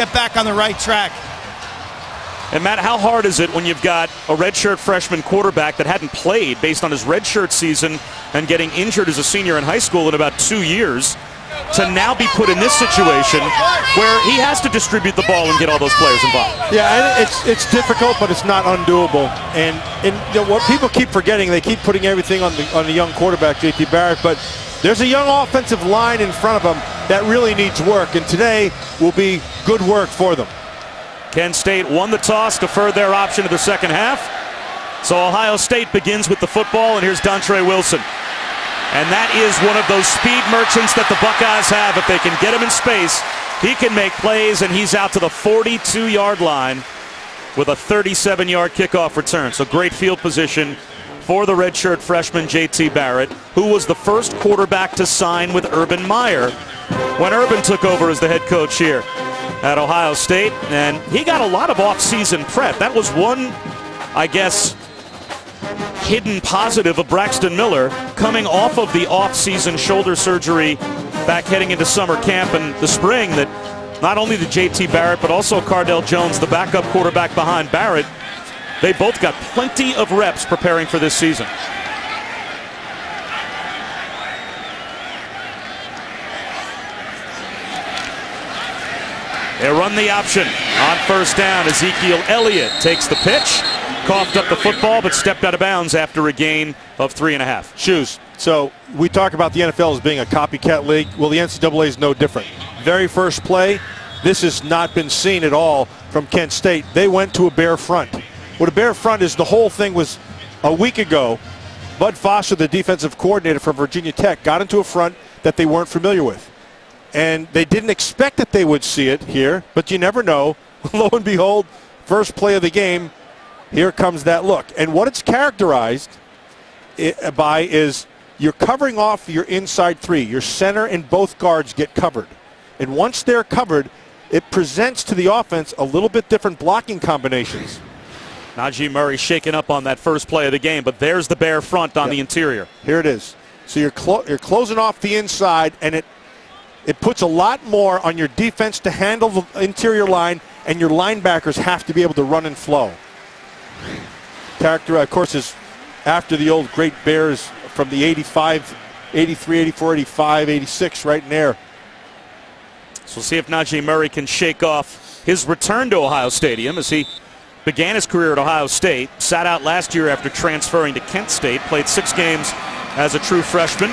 get back on the right track. And Matt, how hard is it when you've got a redshirt freshman quarterback that hadn't played based on his redshirt season and getting injured as a senior in high school in about 2 years to now be put in this situation where he has to distribute the ball and get all those players involved? Yeah, and it's difficult, but it's not undoable. And you know, what people keep forgetting, they keep putting everything on the young quarterback, JT Barrett, but there's a young offensive line in front of them that really needs work, and today will be good work for them. Kent State won the toss, deferred their option to the second half. So Ohio State begins with the football, and here's Dontre Wilson. And that is one of those speed merchants that the Buckeyes have. If they can get him in space, he can make plays, and he's out to the 42-yard line with a 37-yard kickoff return. So great field position for the redshirt freshman JT Barrett, who was the first quarterback to sign with Urban Meyer when Urban took over as the head coach here at Ohio State. And he got a lot of off-season prep. That was one, I guess, hidden positive of Braxton Miller coming off of the off-season shoulder surgery back heading into summer camp in the spring, that not only the JT Barrett but also Cardell Jones, the backup quarterback behind Barrett, they both got plenty of reps preparing for this season. They run the option on first down. Ezekiel Elliott takes the pitch, coughed up the football, but stepped out of bounds after a gain of 3.5. Shoes. So we talk about the NFL as being a copycat league. Well, the NCAA is no different. Very first play, this has not been seen at all from Kent State. They went to a bare front. What a bare front is, the whole thing was a week ago. Bud Foster, the defensive coordinator from Virginia Tech, got into a front that they weren't familiar with. And they didn't expect that they would see it here, but you never know. Lo and behold, first play of the game, here comes that look. And what it's characterized by is you're covering off your inside three. Your center and both guards get covered. And once they're covered, it presents to the offense a little bit different blocking combinations. Najee Murray shaken up on that first play of the game, but there's the bare front on the interior. Here it is. So you're closing off the inside, and it puts a lot more on your defense to handle the interior line, and your linebackers have to be able to run and flow. Character, of course, is after the old great Bears from the 85, 83, 84, 85, 86, right in there. So we'll see if Najee Murray can shake off his return to Ohio Stadium, as he began his career at Ohio State, sat out last year after transferring to Kent State, played 6 games as a true freshman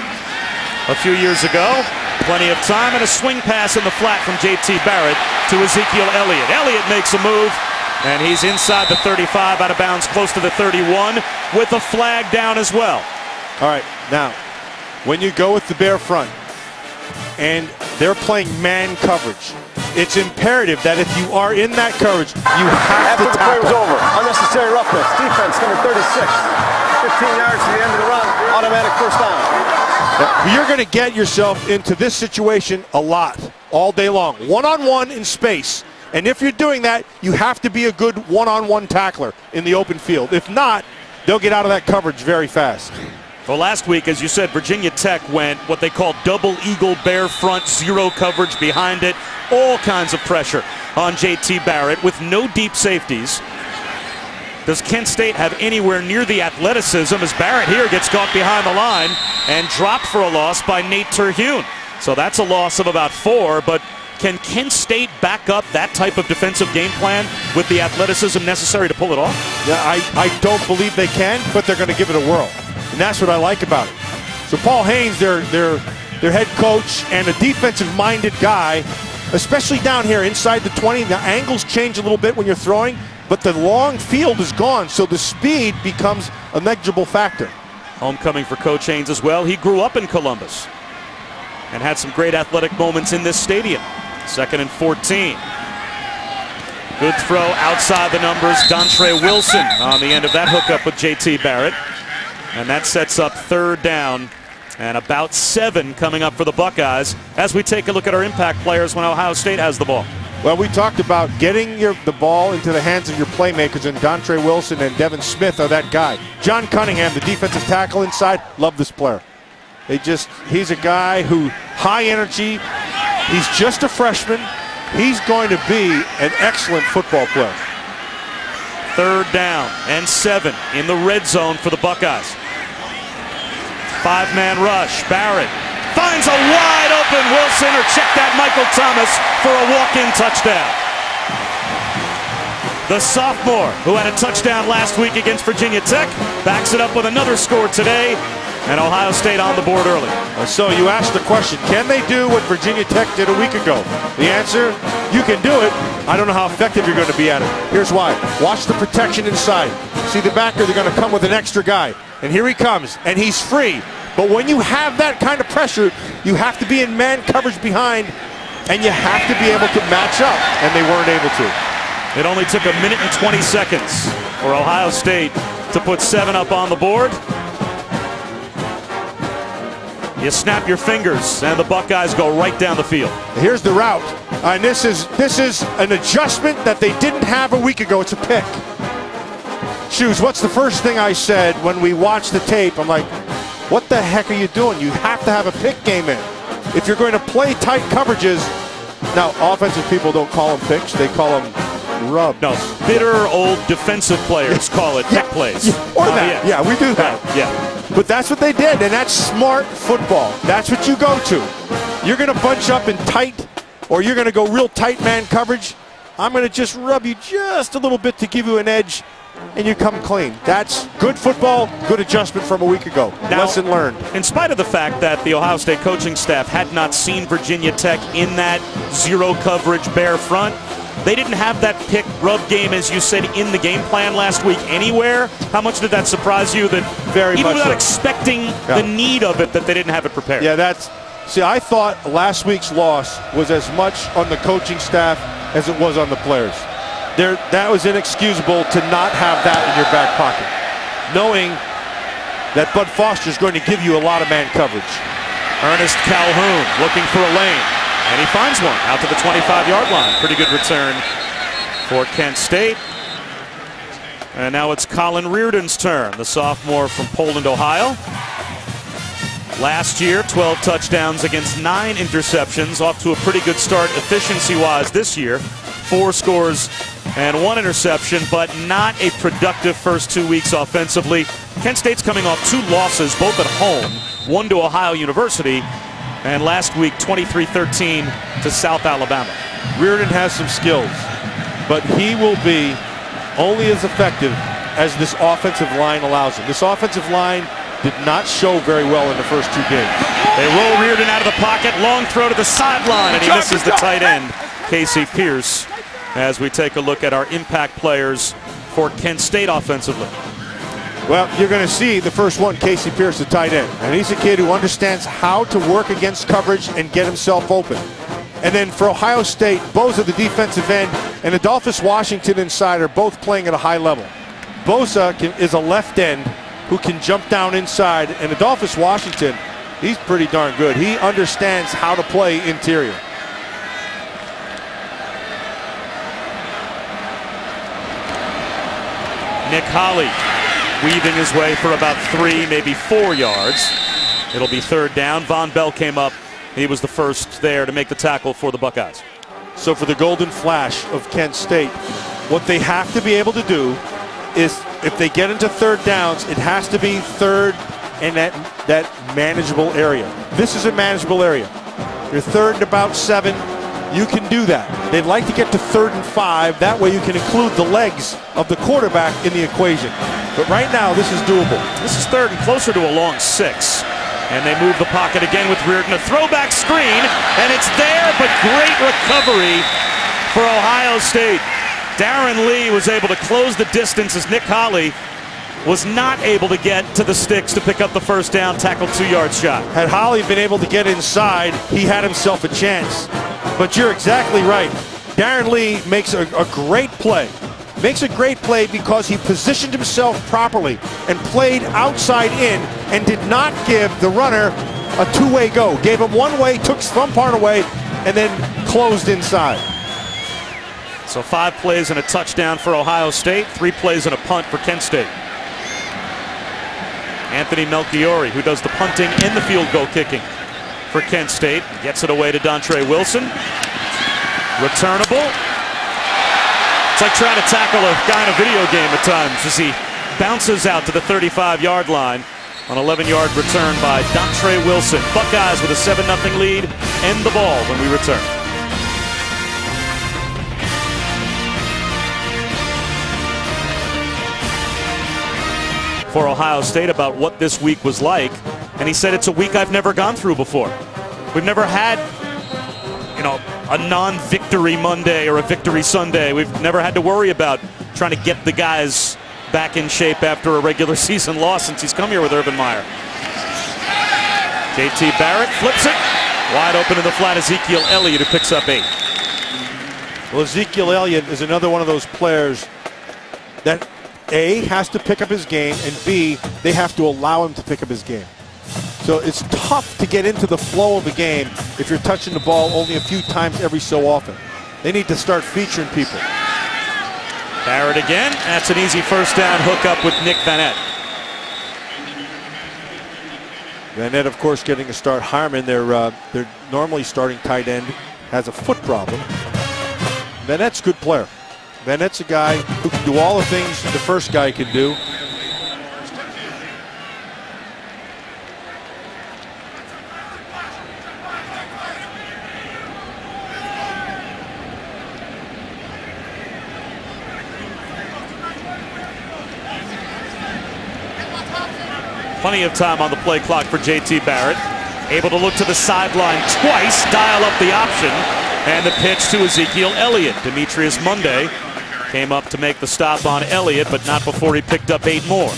a few years ago. Plenty of time, and a swing pass in the flat from JT Barrett to Ezekiel Elliott. Elliott makes a move, and he's inside the 35, out of bounds close to the 31, with a flag down as well. All right, now, when you go with the bare front and they're playing man coverage, it's imperative that if you are in that coverage, you have to tackle. After the play was over, unnecessary roughness. Defense, number 36. 15 yards to the end of the run, automatic first down. You're going to get yourself into this situation a lot, all day long. One-on-one in space. And if you're doing that, you have to be a good one-on-one tackler in the open field. If not, they'll get out of that coverage very fast. Well, last week, as you said, Virginia Tech went what they call double eagle bare front, zero coverage behind it, all kinds of pressure on JT Barrett with no deep safeties. Does Kent State have anywhere near the athleticism, as Barrett here gets caught behind the line and dropped for a loss by Nate Terhune? So that's a loss of about 4, but can Kent State back up that type of defensive game plan with the athleticism necessary to pull it off? Yeah, I don't believe they can, but they're going to give it a whirl. And that's what I like about it. So Paul Haynes, their head coach, and a defensive-minded guy, especially down here inside the 20. The angles change a little bit when you're throwing, but the long field is gone, so the speed becomes a negligible factor. Homecoming for Coach Haynes as well. He grew up in Columbus and had some great athletic moments in this stadium. 2nd and 14. Good throw outside the numbers. Dontre Wilson on the end of that hookup with JT Barrett. And that sets up 3rd down and about 7 coming up for the Buckeyes as we take a look at our impact players when Ohio State has the ball. Well, we talked about getting the ball into the hands of your playmakers, and Dontre Wilson and Devin Smith are that guy. John Cunningham, the defensive tackle inside, love this player. He's a guy who, high energy, he's just a freshman, He's going to be an excellent football player. 3rd down and 7 in the red zone for the Buckeyes. 5-man rush. Barrett finds a wide open Wilson, or check that, Michael Thomas, for a walk-in touchdown. The sophomore, who had a touchdown last week against Virginia Tech, backs it up with another score today, and Ohio State on the board early. So you asked the question, can they do what Virginia Tech did a week ago? The answer, you can do it. I don't know how effective you're going to be at it. Here's why. Watch the protection inside. See the backer, they're going to come with an extra guy. And here he comes, and he's free. But when you have that kind of pressure, you have to be in man coverage behind, and you have to be able to match up, and they weren't able to. It only took 1 minute and 20 seconds for Ohio State to put 7 up on the board. You snap your fingers, and the Buckeyes go right down the field. Here's the route, and this is an adjustment that they didn't have a week ago. It's a pick. Shoes, what's the first thing I said when we watched the tape? I'm like, what the heck are you doing? You have to have a pick game in. If you're going to play tight coverages, now offensive people don't call them picks, they call them rubs. No, bitter old defensive players call it pick plays. Yeah, or that. Yeah, we do that. Right, yeah. But that's what they did, and that's smart football. That's what you go to. You're going to bunch up in tight, or you're going to go real tight man coverage. I'm going to just rub you just a little bit to give you an edge, and you come clean. That's good football, good adjustment from a week ago. Now, lesson learned. In spite of the fact that the Ohio State coaching staff had not seen Virginia Tech in that zero coverage bare front, they didn't have that pick rub game, as you said, in the game plan last week anywhere. How much did that surprise you that Very even much without so. expecting the need of it, that they didn't have it prepared? Yeah, see, I thought last week's loss was as much on the coaching staff as it was on the players. That was inexcusable to not have that in your back pocket, knowing that Bud Foster is going to give you a lot of man coverage. Ernest Calhoun looking for a lane, and he finds one out to the 25-yard line. Pretty good return for Kent State. And now it's Colin Reardon's turn, the sophomore from Poland, Ohio. Last year, 12 touchdowns against 9 interceptions, off to a pretty good start efficiency-wise this year. 4 scores and 1 interception, but not a productive first 2 weeks offensively. Kent State's coming off 2 losses, both at home, one to Ohio University, and last week 23-13 to South Alabama. Reardon has some skills, but he will be only as effective as this offensive line allows him. This offensive line did not show very well in the first 2 games. They roll Reardon out of the pocket, long throw to the sideline, and he misses the tight end, Casey Pierce, as we take a look at our impact players for Kent State offensively. Well, you're going to see the first one, Casey Pierce, the tight end. And he's a kid who understands how to work against coverage and get himself open. And then for Ohio State, Bosa, the defensive end, and Adolphus Washington inside are both playing at a high level. Bosa is a left end who can jump down inside, and Adolphus Washington, he's pretty darn good. He understands how to play interior. Nick Holley weaving his way for about 3, maybe 4 yards. It'll be 3rd down. Von Bell came up. He was the first there to make the tackle for the Buckeyes. So for the Golden Flash of Kent State, what they have to be able to do is, if they get into 3rd downs, it has to be 3rd and that manageable area. This is a manageable area. You're 3rd and about 7. You can do that. They'd like to get to 3rd and 5. That way you can include the legs of the quarterback in the equation. But right now, this is doable. This is 3rd and closer to a long 6. And they move the pocket again with Reardon. A throwback screen, and it's there, but great recovery for Ohio State. Darren Lee was able to close the distance as Nick Holley was not able to get to the sticks to pick up the first down, tackle 2-yard shot. Had Holley been able to get inside, he had himself a chance. But you're exactly right. Darren Lee makes a great play. Makes a great play because he positioned himself properly and played outside in and did not give the runner a 2-way go. Gave him 1 way, took some part away, and then closed inside. So 5 plays and a touchdown for Ohio State, 3 plays and a punt for Kent State. Anthony Melchiori, who does the punting and the field goal kicking for Kent State, gets it away to Dontre Wilson. Returnable. It's like trying to tackle a guy in a video game at times as he bounces out to the 35-yard line on 11-yard return by Dontre Wilson. Buckeyes with a 7-0 lead. End the ball when we return. For Ohio State about what this week was like, and he said it's a week I've never gone through before. We've never had, a non-victory Monday or a victory Sunday. We've never had to worry about trying to get the guys back in shape after a regular season loss since he's come here with Urban Meyer. JT Barrett flips it. Wide open in the flat, Ezekiel Elliott, who picks up 8. Well, Ezekiel Elliott is another one of those players that A, has to pick up his game, and B, they have to allow him to pick up his game. So it's tough to get into the flow of a game if you're touching the ball only a few times every so often. They need to start featuring people. Barrett again. That's an easy first down hookup with Nick Vanette. Vanette, of course, getting a start. Harmon, their normally starting tight end, has a foot problem. Vanette's a good player. Vanette's a guy who can do all the things the first guy can do. Plenty of time on the play clock for JT Barrett. Able to look to the sideline twice, dial up the option, and the pitch to Ezekiel Elliott. Demetrius Monday came up to make the stop on Elliott, but not before he picked up 8 more.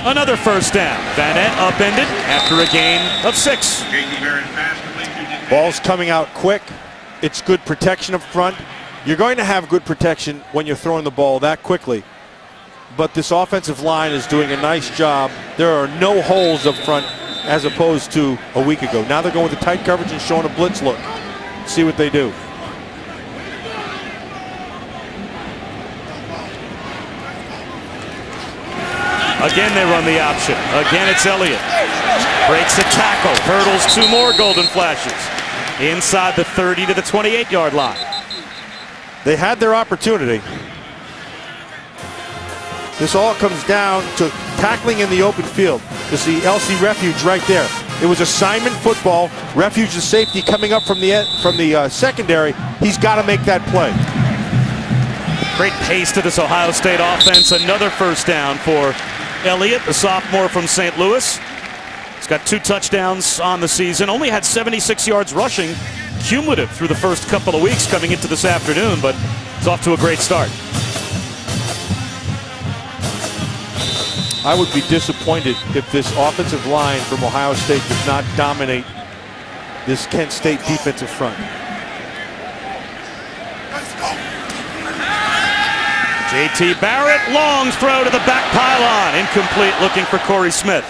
Another first down. Vanette upended after a gain of 6. Ball's coming out quick. It's good protection up front. You're going to have good protection when you're throwing the ball that quickly. But this offensive line is doing a nice job. There are no holes up front as opposed to a week ago. Now they're going with the tight coverage and showing a blitz look. See what they do. Again, they run the option. Again, it's Elliott. Breaks a tackle. Hurdles 2 more golden flashes. Inside the 30 to the 28-yard line. They had their opportunity. This all comes down to tackling in the open field. You see LC Refuge right there. It was assignment football. Refuge and safety coming up from the secondary. He's got to make that play. Great pace to this Ohio State offense. Another first down for Elliott, the sophomore from St. Louis. He's got 2 touchdowns on the season. Only had 76 yards rushing cumulative through the first couple of weeks coming into this afternoon, but it's off to a great start. I would be disappointed if this offensive line from Ohio State does not dominate this Kent State defensive front. JT Barrett, long throw to the back pylon. Incomplete, looking for Corey Smith.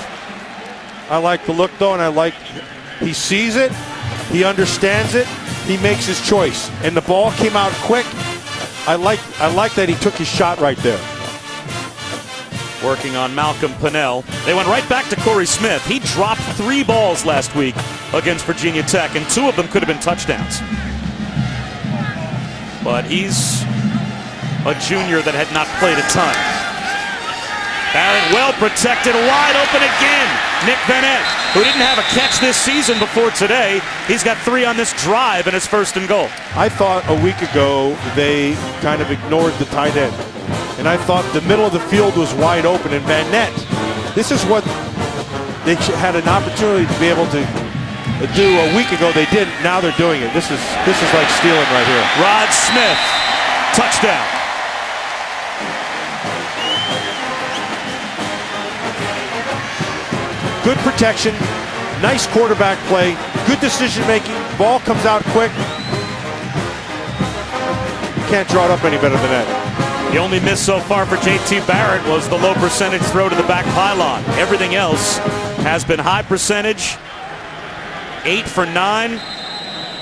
I like the look, though, and I like he sees it, he understands it, he makes his choice. And the ball came out quick. I like that he took his shot right there. Working on Malcolm Pennell. They went right back to Corey Smith. He dropped 3 balls last week against Virginia Tech, and 2 of them could have been touchdowns. But he's a junior that had not played a ton. Barrett well protected, wide open again. Nick Vanette, who didn't have a catch this season before today. He's got 3 on this drive and his first and goal. I thought a week ago they kind of ignored the tight end. And I thought the middle of the field was wide open. And Vanette, this is what they had an opportunity to be able to do a week ago. They didn't. Now they're doing it. This is like stealing right here. Rod Smith, touchdown. Good protection, nice quarterback play, good decision making, ball comes out quick. You can't draw it up any better than that. The only miss so far for JT Barrett was the low percentage throw to the back pylon. Everything else has been high percentage. 8 for 9,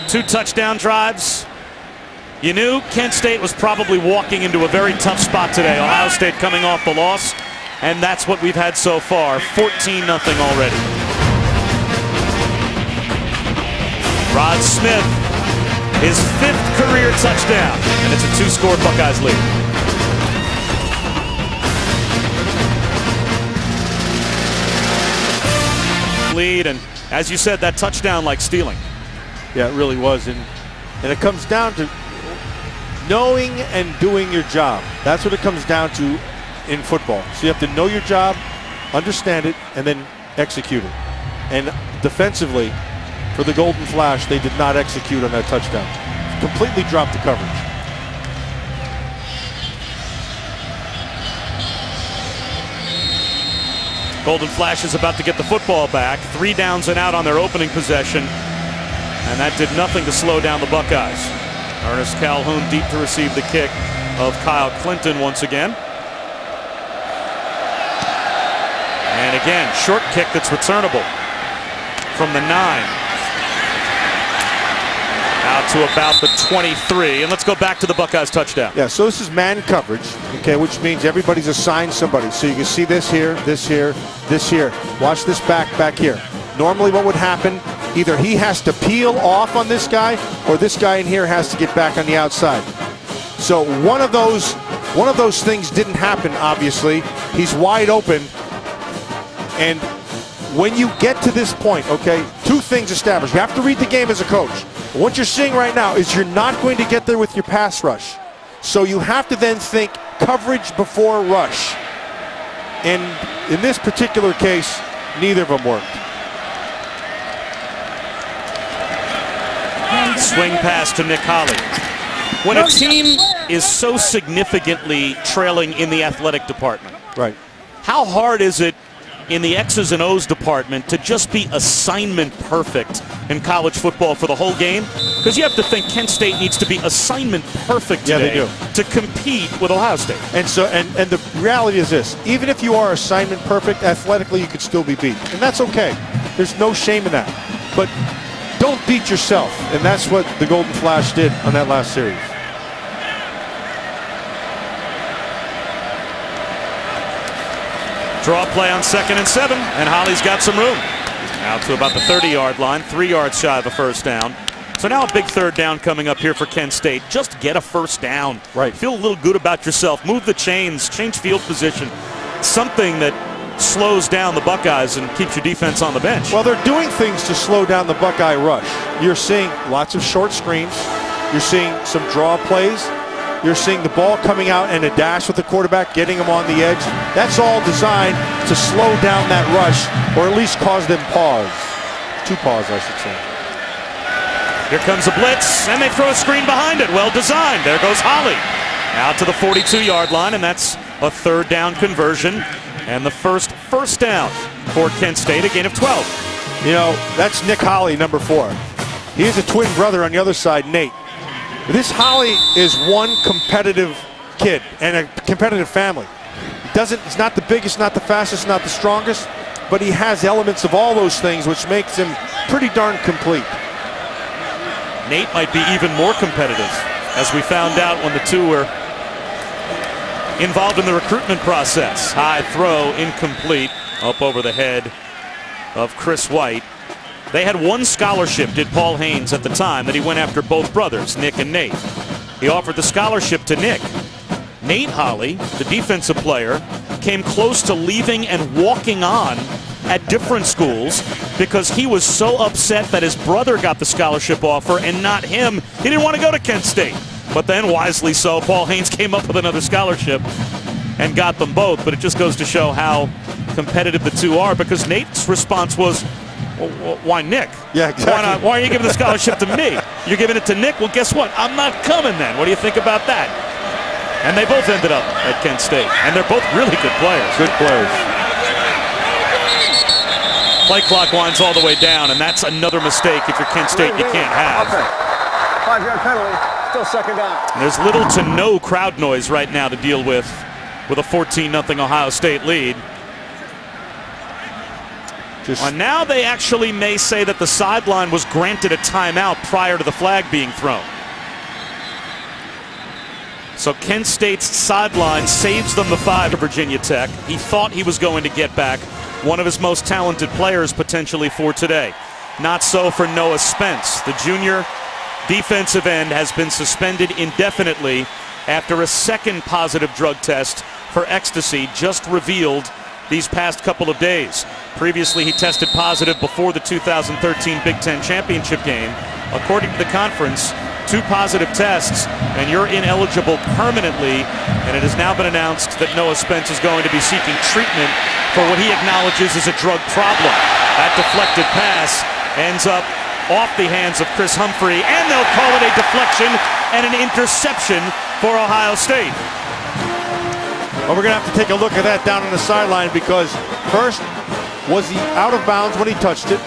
2 touchdown drives. You knew Kent State was probably walking into a very tough spot today. Ohio State coming off the loss, and that's what we've had so far. 14-0 already. Rod Smith, his 5th career touchdown, and it's a 2-score Buckeyes lead. Lead, and as you said, that touchdown like stealing. Yeah, it really was, and it comes down to knowing and doing your job. That's what it comes down to in football. So you have to know your job, understand it, and then execute it. And defensively, for the Golden Flash, they did not execute on that touchdown. Completely dropped the coverage. Golden Flash is about to get the football back. 3 downs and out on their opening possession, and that did nothing to slow down the Buckeyes. Ernest Calhoun deep to receive the kick of Kyle Clinton once again. And again, short kick that's returnable from the 9. Out to about the 23. And let's go back to the Buckeyes touchdown. Yeah, so this is man coverage, okay, which means everybody's assigned somebody. So you can see this here, this here, this here. Watch this back here. Normally what would happen, either he has to peel off on this guy or this guy in here has to get back on the outside. So one of those things didn't happen, obviously. He's wide open. And when you get to this point, okay, 2 things established. You have to read the game as a coach. What you're seeing right now is you're not going to get there with your pass rush. So you have to then think coverage before rush. And in this particular case, neither of them worked. Swing pass to Nick Holley. When a team is so significantly trailing in the athletic department, right, how hard is it in the X's and O's department to just be assignment perfect in college football for the whole game? Because you have to think Kent State needs to be assignment perfect today, yeah, they do, to compete with Ohio State. And so, and the reality is this: even if you are assignment perfect, athletically you could still be beat, and that's okay. There's no shame in that. But don't beat yourself, and that's what the Golden Flash did on that last series. Draw play on 2nd and 7, and Holly's got some room. Out to about the 30-yard line, 3 yards shy of a first down. So now a big 3rd down coming up here for Kent State. Just get a first down. Right. Feel a little good about yourself. Move the chains, change field position. Something that slows down the Buckeyes and keeps your defense on the bench. Well, they're doing things to slow down the Buckeye rush. You're seeing lots of short screens. You're seeing some draw plays. You're seeing the ball coming out and a dash with the quarterback, getting him on the edge. That's all designed to slow down that rush, or at least cause them pause. 2 pause, I should say. Here comes a blitz, and they throw a screen behind it. Well designed. There goes Holly. Out to the 42-yard line, and that's a 3rd down conversion. And the first down for Kent State, a gain of 12. You know, that's Nick Holley, number 4. He has a twin brother on the other side, Nate. This Holley is one competitive kid and a competitive family. He's not the biggest, not the fastest, not the strongest, but he has elements of all those things, which makes him pretty darn complete. Nate might be even more competitive, as we found out when the two were involved in the recruitment process. High throw, incomplete, up over the head of Chris White. They had 1 scholarship, did Paul Haynes at the time, that he went after both brothers, Nick and Nate. He offered the scholarship to Nick. Nate Holley, the defensive player, came close to leaving and walking on at different schools because he was so upset that his brother got the scholarship offer and not him. He didn't want to go to Kent State. But then, wisely so, Paul Haynes came up with another scholarship and got them both. But it just goes to show how competitive the two are, because Nate's response was, well, why Nick? Yeah, exactly. Why are you giving the scholarship to me? You're giving it to Nick? Well, guess what? I'm not coming then. What do you think about that? And they both ended up at Kent State. And they're both really good players. Good players. Play clock winds all the way down, and that's another mistake if you're Kent State you can't have. Okay. 5-yard penalty. Still 2nd down. And there's little to no crowd noise right now to deal with a 14-0 Ohio State lead. Now they actually may say that the sideline was granted a timeout prior to the flag being thrown. So Kent State's sideline saves them the 5 to Virginia Tech. He thought he was going to get back one of his most talented players potentially for today. Not so for Noah Spence. The junior defensive end has been suspended indefinitely after a second positive drug test for ecstasy just revealed these past couple of days. Previously, he tested positive before the 2013 Big Ten championship game. According to the conference, 2 positive tests, and you're ineligible permanently. And it has now been announced that Noah Spence is going to be seeking treatment for what he acknowledges is a drug problem. That deflected pass ends up off the hands of Chris Humphrey, and they'll call it a deflection and an interception for Ohio State. Well, we're going to have to take a look at that down on the sideline, because first, was he out of bounds when he touched it?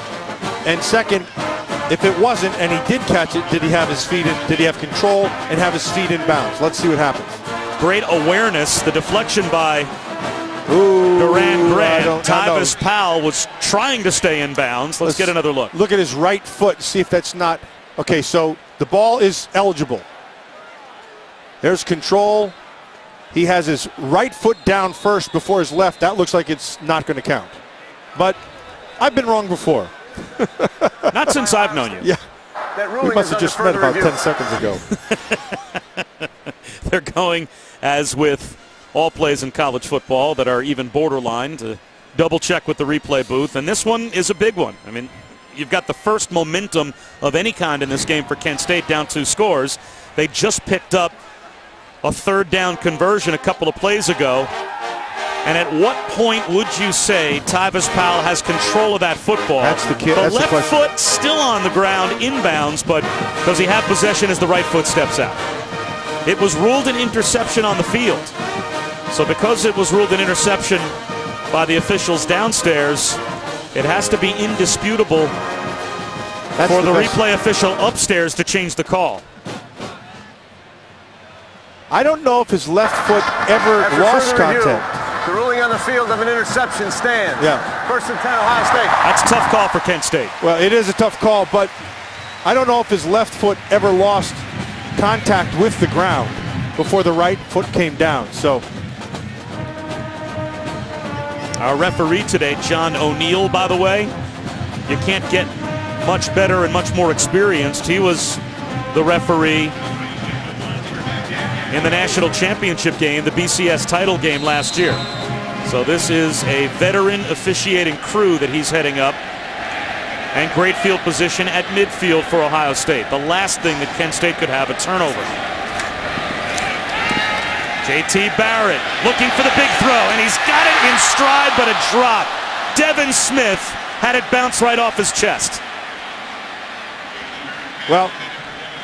And second, if it wasn't and he did catch it, did he have his feet in, did he have control and have his feet in bounds? Let's see what happens. Great awareness. The deflection by Duran Grant. Tyvis Powell was trying to stay in bounds. Let's get another look. Look at his right foot, see if that's not. Okay, so the ball is eligible. There's control. He has his right foot down first before his left. That looks like it's not going to count. But I've been wrong before. Not since I've known you. Yeah. We must have just met about 10 seconds ago. They're going, as with all plays in college football that are even borderline, to double check with the replay booth. And this one is a big one. I mean, you've got the first momentum of any kind in this game for Kent State, down 2 scores. They just picked up a third down conversion a couple of plays ago. And at what point would you say Tyvis Powell has control of that football? That's the kid. The That's left the foot still on the ground, inbounds, but does he have possession as the right foot steps out? It was ruled an interception on the field. So because it was ruled an interception by the officials downstairs, it has to be indisputable for the replay official upstairs to change the call. I don't know if his left foot ever lost contact. The ruling on the field of an interception stands. Yeah. 1st and 10, Ohio State. That's a tough call for Kent State. Well, it is a tough call, but I don't know if his left foot ever lost contact with the ground before the right foot came down. So our referee today, John O'Neill, by the way, you can't get much better and much more experienced. He was the referee in the national championship game, the BCS title game last year. So this is a veteran officiating crew that he's heading up, and great field position at midfield for Ohio State. The last thing that Kent State could have, a turnover. JT Barrett looking for the big throw, and he's got it in stride, but a drop. Devin Smith had it bounce right off his chest. Well,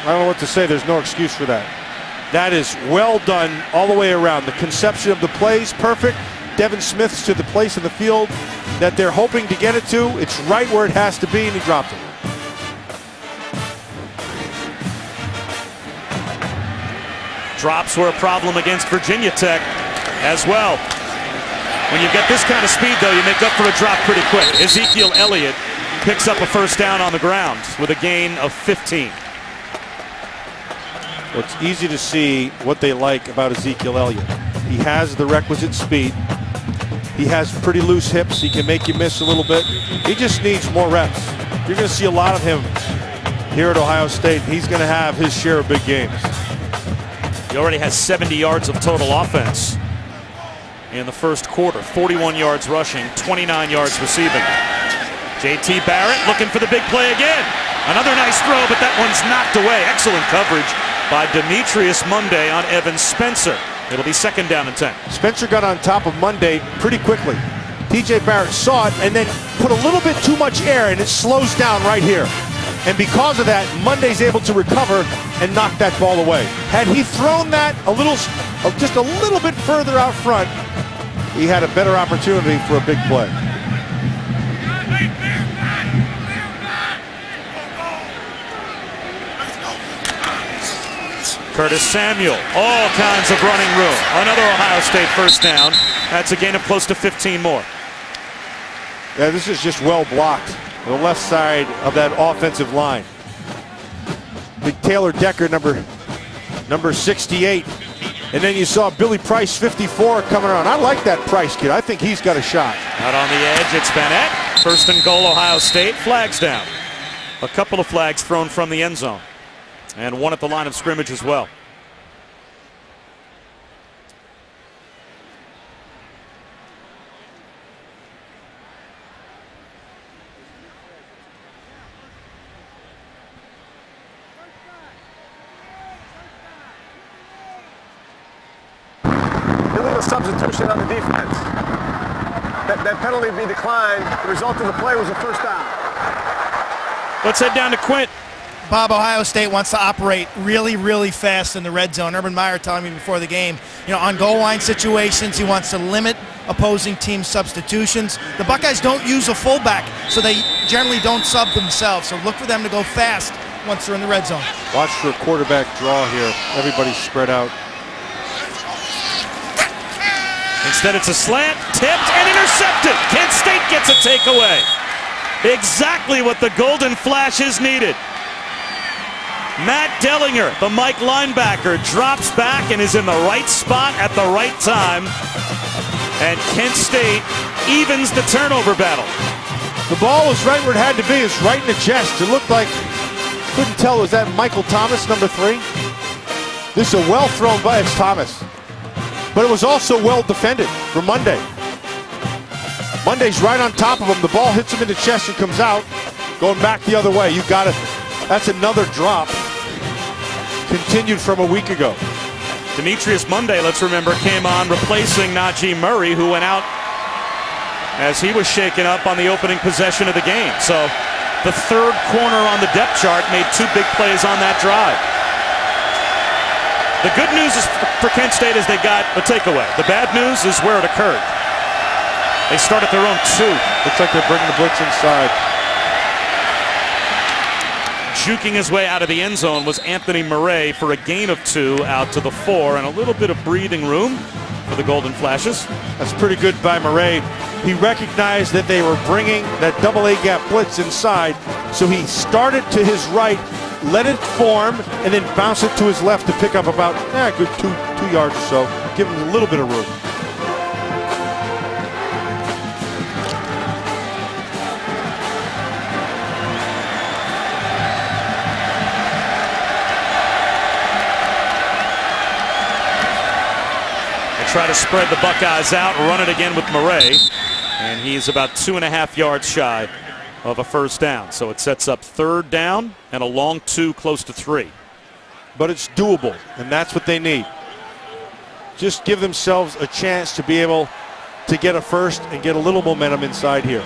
I don't know what to say. There's no excuse for that. That is well done all the way around. The conception of the play is perfect. Devin Smith's to the place in the field that they're hoping to get it to. It's right where it has to be, and he dropped it. Drops were a problem against Virginia Tech as well. When you get this kind of speed, though, you make up for a drop pretty quick. Ezekiel Elliott picks up a first down on the ground with a gain of 15. Well, it's easy to see what they like about Ezekiel Elliott. He has the requisite speed. He has pretty loose hips. He can make you miss a little bit. He just needs more reps. You're going to see a lot of him here at Ohio State. He's going to have his share of big games. He already has 70 yards of total offense in the first quarter. 41 yards rushing, 29 yards receiving. JT Barrett looking for the big play again. Another nice throw, but that one's knocked away. Excellent coverage by Demetrius Monday on Evan Spencer. It'll be 2nd down and 10. Spencer got on top of Monday pretty quickly. TJ Barrett saw it and then put a little bit too much air, and it slows down right here. And because of that, Monday's able to recover and knock that ball away. Had he thrown that just a little bit further out front, he had a better opportunity for a big play. Curtis Samuel, all kinds of running room. Another Ohio State first down. That's a gain of close to 15 more. Yeah, this is just well blocked. The left side of that offensive line. Big Taylor Decker, number 68. And then you saw Billy Price, 54, coming around. I like that Price kid. I think he's got a shot. Out on the edge, it's Bennett. First and goal, Ohio State. Flags down. A couple of flags thrown from the end zone. And one at the line of scrimmage as well. Illegal substitution on the defense. That penalty be declined. The result of the play was a first down. Let's head down to Quint. Bob, Ohio State wants to operate really, really fast in the red zone. Urban Meyer telling me before the game, on goal line situations, he wants to limit opposing team substitutions. The Buckeyes don't use a fullback, so they generally don't sub themselves. So look for them to go fast once they're in the red zone. Watch for a quarterback draw here. Everybody's spread out. Instead, it's a slant, tipped and intercepted. Kent State gets a takeaway. Exactly what the Golden Flashes needed. Matt Dellinger, the Mike linebacker, drops back and is in the right spot at the right time. And Kent State evens the turnover battle. The ball was right where it had to be. It's right in the chest. It looked like, couldn't tell, was that Michael Thomas, number 3? This is a well thrown by, it's Thomas. But it was also well defended for Monday. Monday's right on top of him. The ball hits him in the chest and comes out. Going back the other way. You got it. That's another drop. Continued from a week ago. Demetrius Monday, let's remember, came on replacing Najee Murray, who went out as he was shaken up on the opening possession of the game. So the third corner on the depth chart made 2 big plays on that drive. The good news is for Kent State is they got a takeaway. The bad news is where it occurred. They start at their own 2. Looks like they're bringing the blitz inside. Juking his way out of the end zone was Anthony Murray for a gain of 2 out to the 4, and a little bit of breathing room for the Golden Flashes. That's pretty good by Murray. He recognized that they were bringing that double A gap blitz inside, so he started to his right, let it form, and then bounce it to his left to pick up about a good two yards or so. Give him a little bit of room. Try to spread the Buckeyes out, run it again with Murray, and he's about 2.5 yards shy of a first down. So it sets up 3rd down and a long 2 close to 3. But it's doable, and that's what they need. Just give themselves a chance to be able to get a first and get a little momentum inside here.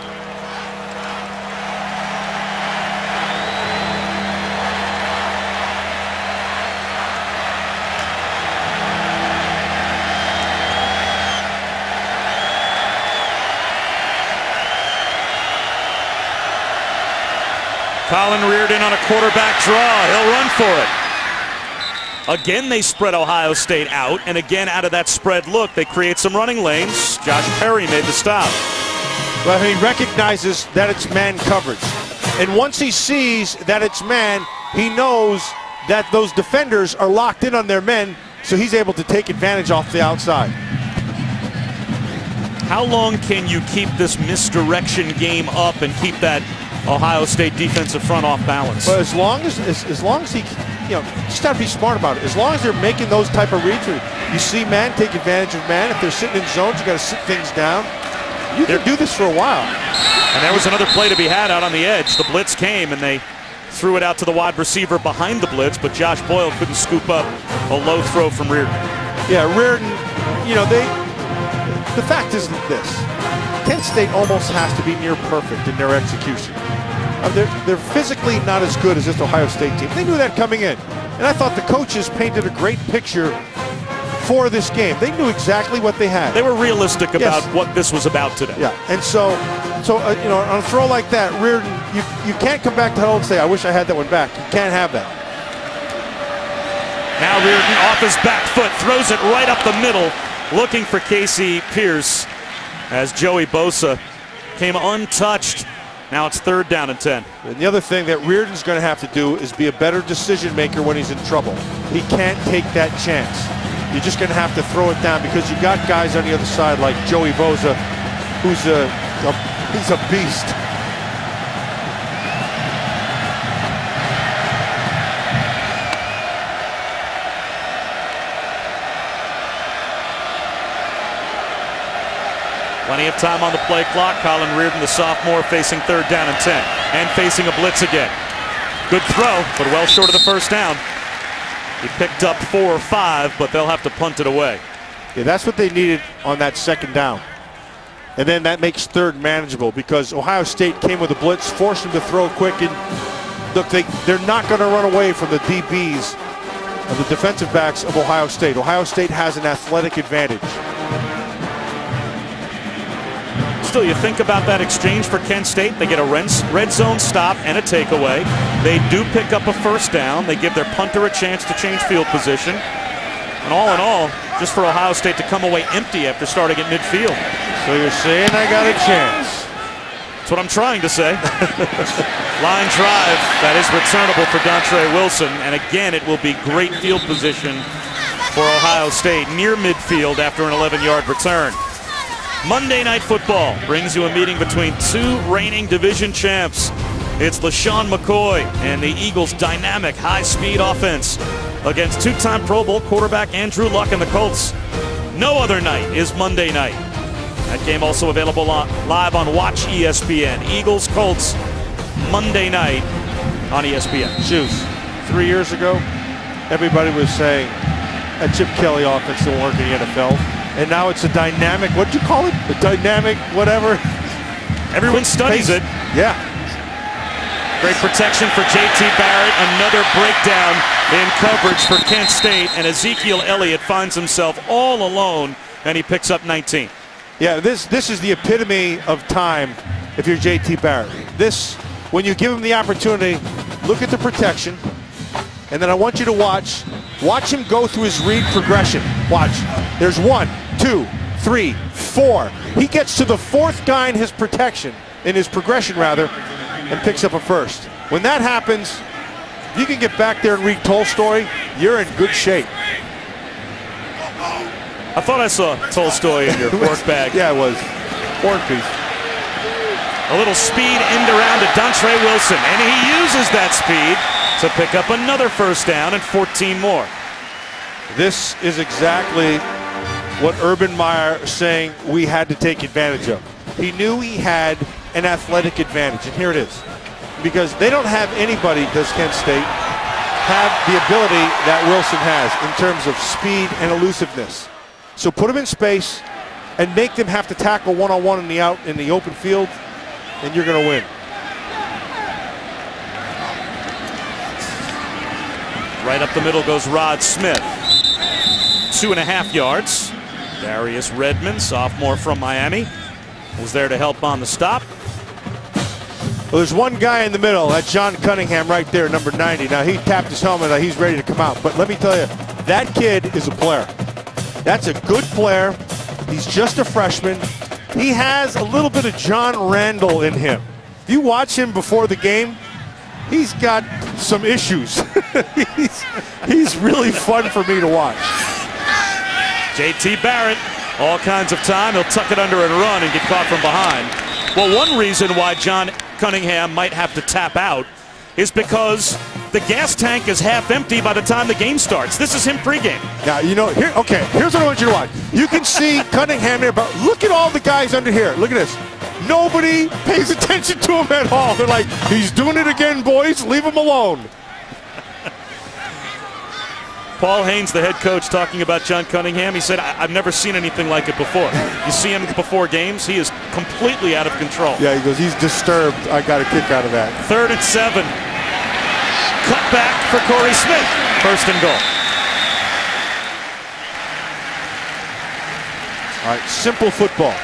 Colin Reardon on a quarterback draw. He'll run for it. Again, they spread Ohio State out, and again, out of that spread look, they create some running lanes. Josh Perry made the stop. Well, he recognizes that it's man coverage. And once he sees that it's man, he knows that those defenders are locked in on their men, so he's able to take advantage off the outside. How long can you keep this misdirection game up and keep that Ohio State defensive front off balance? But as long as he, just got to be smart about it. As long as they're making those type of reads, you see man take advantage of man. If they're sitting in zones, you got to sit things down. You can do this for a while. And there was another play to be had out on the edge. The blitz came, and they threw it out to the wide receiver behind the blitz, but Josh Boyle couldn't scoop up a low throw from Reardon. Yeah, Reardon, the fact is this. Kent State almost has to be near perfect in their execution. They're physically not as good as this Ohio State team. They knew that coming in. And I thought the coaches painted a great picture for this game. They knew exactly what they had. They were realistic about what this was about today. Yeah, and so on a throw like that, Reardon, you can't come back to huddle and say, I wish I had that one back. You can't have that. Now Reardon off his back foot, throws it right up the middle, looking for Casey Pierce as Joey Bosa came untouched. Now it's 3rd down and 10. And the other thing that Reardon's going to have to do is be a better decision maker when he's in trouble. He can't take that chance. you're just going to have to throw it down because you got guys on the other side like Joey Bosa, who's he's a beast. Plenty of time on the play clock. Colin Reardon, the sophomore, facing 3rd down and 10. And facing a blitz again. Good throw, but well short of the first down. He picked up 4 or 5, but they'll have to punt it away. Yeah, that's what they needed on that 2nd down. And then that makes 3rd manageable because Ohio State came with a blitz, forced them to throw quick. And look, they're not going to run away from the DBs of the defensive backs of Ohio State. Ohio State has an athletic advantage. Still, you think about that exchange for Kent State. They get a red zone stop and a takeaway. They do pick up a 1st down. They give their punter a chance to change field position. And all in all, just for Ohio State to come away empty after starting at midfield. So you're saying I got a chance? That's what I'm trying to say. Line drive, that is returnable for Dontre Wilson. And again, it will be great field position for Ohio State near midfield after an 11-yard return. Monday Night Football brings you a meeting between 2 reigning division champs. It's LaShawn McCoy and the Eagles' dynamic high-speed offense against 2-time Pro Bowl quarterback Andrew Luck and the Colts. No other night is Monday night. That game also available live on Watch ESPN. Eagles, Colts, Monday night on ESPN. Shoes. 3 years ago, everybody was saying that Chip Kelly offense don't work in the NFL. And now it's a dynamic, what'd you call it? A dynamic whatever. Everyone studies it. Yeah. Great protection for J.T. Barrett. Another breakdown in coverage for Kent State. And Ezekiel Elliott finds himself all alone, and he picks up 19. Yeah, this is the epitome of time if you're J.T. Barrett. This, when you give him the opportunity, look at the protection, and then I want you to watch him go through his read progression. Watch. There's 1, 2, 3, 4. He gets to the 4th guy in his protection, in his progression rather, and picks up a 1st. When that happens, if you can get back there and read Tolstoy, you're in good shape. I thought I saw Tolstoy in your pork bag. Yeah, it was. Pork piece. A little speed end around to Dontre Wilson, and he uses that speed to pick up another 1st down and 14 more. This is exactly what Urban Meyer is saying we had to take advantage of. He knew he had an athletic advantage, and here it is. Because they don't have anybody, does Kent State, have the ability that Wilson has in terms of speed and elusiveness. So put them in space and make them have to tackle one-on-one in the open field, and you're going to win. Right up the middle goes Rod Smith. 2.5 yards. Darius Redmond, sophomore from Miami, was there to help on the stop. Well, there's one guy in the middle, that's John Cunningham right there, number 90. Now, he tapped his helmet, he's ready to come out. But let me tell you, that kid is a player. That's a good player. He's just a freshman. He has a little bit of John Randall in him. If you watch him before the game, he's got some issues. he's really fun for me to watch. J.T. Barrett, all kinds of time. He'll tuck it under and run and get caught from behind. Well, one reason why John Cunningham might have to tap out is because the gas tank is half empty by the time the game starts. This is him pregame. Now, here's what I want you to watch. You can see Cunningham here, but look at all the guys under here. Look at this. Nobody pays attention to him at all. They're like, he's doing it again, boys. Leave him alone. Paul Haynes, the head coach, talking about John Cunningham. He said, I've never seen anything like it before. You see him before games, he is completely out of control. Yeah, he goes, he's disturbed. I got a kick out of that. 3rd and 7. Cut back for Corey Smith. 1st and goal. All right, simple football.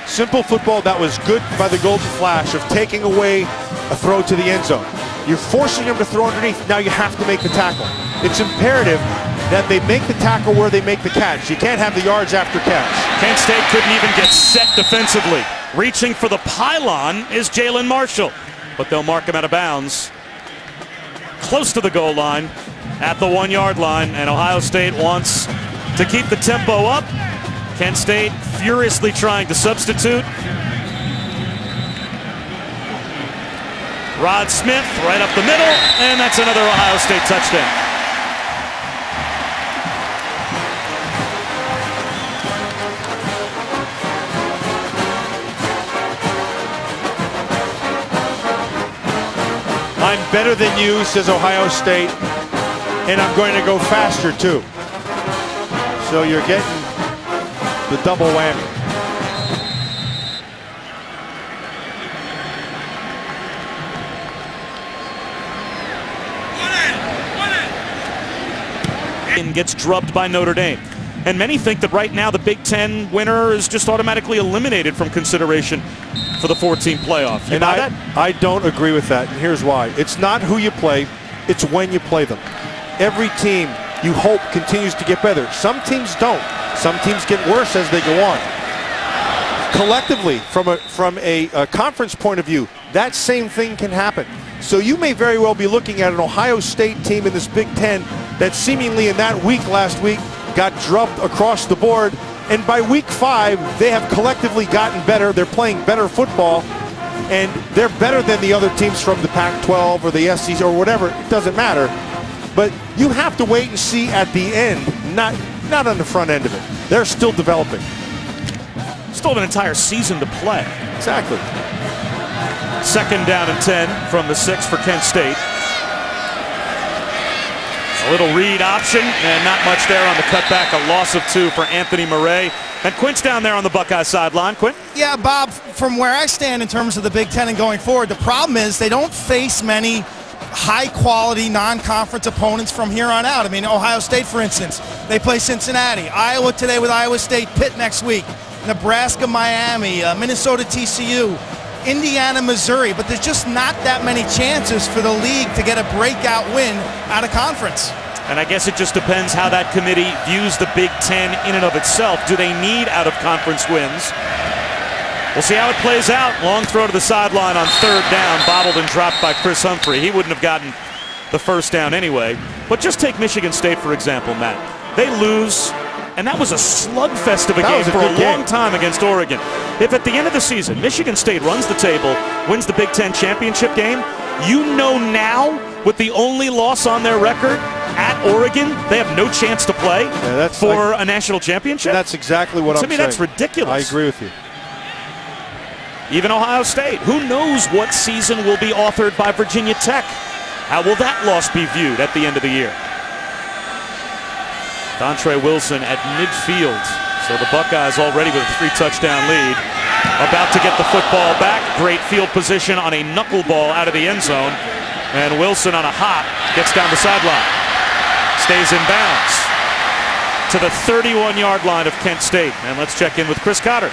Simple football that was good by the Golden Flash of taking away a throw to the end zone. You're forcing him to throw underneath. Now you have to make the tackle. It's imperative that they make the tackle where they make the catch. You can't have the yards after catch. Kent State couldn't even get set defensively. Reaching for the pylon is Jalin Marshall, but they'll mark him out of bounds. Close to the goal line, at the 1-yard line, and Ohio State wants to keep the tempo up. Kent State furiously trying to substitute. Rod Smith right up the middle, and that's another Ohio State touchdown. I'm better than you, says Ohio State, and I'm going to go faster too. So you're getting the double whammy. And gets drubbed by Notre Dame. And many think that right now the Big Ten winner is just automatically eliminated from consideration for the 14 playoff. You buy that? I don't agree with that, and here's why. It's not who you play, it's when you play them. Every team, you hope, continues to get better. Some teams don't. Some teams get worse as they go on. Collectively, from a conference point of view, that same thing can happen. So you may very well be looking at an Ohio State team in this Big Ten that seemingly in that week last week got drubbed across the board, and by week 5 they have collectively gotten better. They're playing better football, and they're better than the other teams from the Pac-12 or the SEC or whatever. It doesn't matter, but you have to wait and see at the end, not on the front end of it. They're still developing. Still have an entire season to play. Exactly. 2nd down and 10 from the 6 for Kent State. A little read option, and not much there on the cutback. A loss of 2 for Anthony Murray. And Quint's down there on the Buckeye sideline. Quint? Yeah, Bob, from where I stand in terms of the Big Ten and going forward, the problem is they don't face many high-quality non-conference opponents from here on out. I mean, Ohio State, for instance, they play Cincinnati. Iowa today with Iowa State, Pitt next week. Nebraska, Miami, Minnesota, TCU. Indiana, Missouri, but there's just not that many chances for the league to get a breakout win out of conference. And I guess it just depends how that committee views the Big Ten in and of itself. Do they need out-of-conference wins? We'll see how it plays out. Long throw to the sideline on 3rd down, bobbled and dropped by Chris Humphrey. He wouldn't have gotten the 1st down anyway. But just take Michigan State, for example, Matt. They lose, and that was a slugfest of a game for a long time against Oregon. If at the end of the season, Michigan State runs the table, wins the Big Ten championship game, you know now, with the only loss on their record at Oregon, they have no chance to play for a national championship? That's exactly what I'm saying. To me, that's ridiculous. I agree with you. Even Ohio State. Who knows what season will be authored by Virginia Tech? How will that loss be viewed at the end of the year? Dontre Wilson at midfield. So the Buckeyes already with a 3-touchdown lead. About to get the football back. Great field position on a knuckleball out of the end zone. And Wilson on a hop gets down the sideline. Stays in bounds to the 31-yard line of Kent State. And let's check in with Chris Cotter.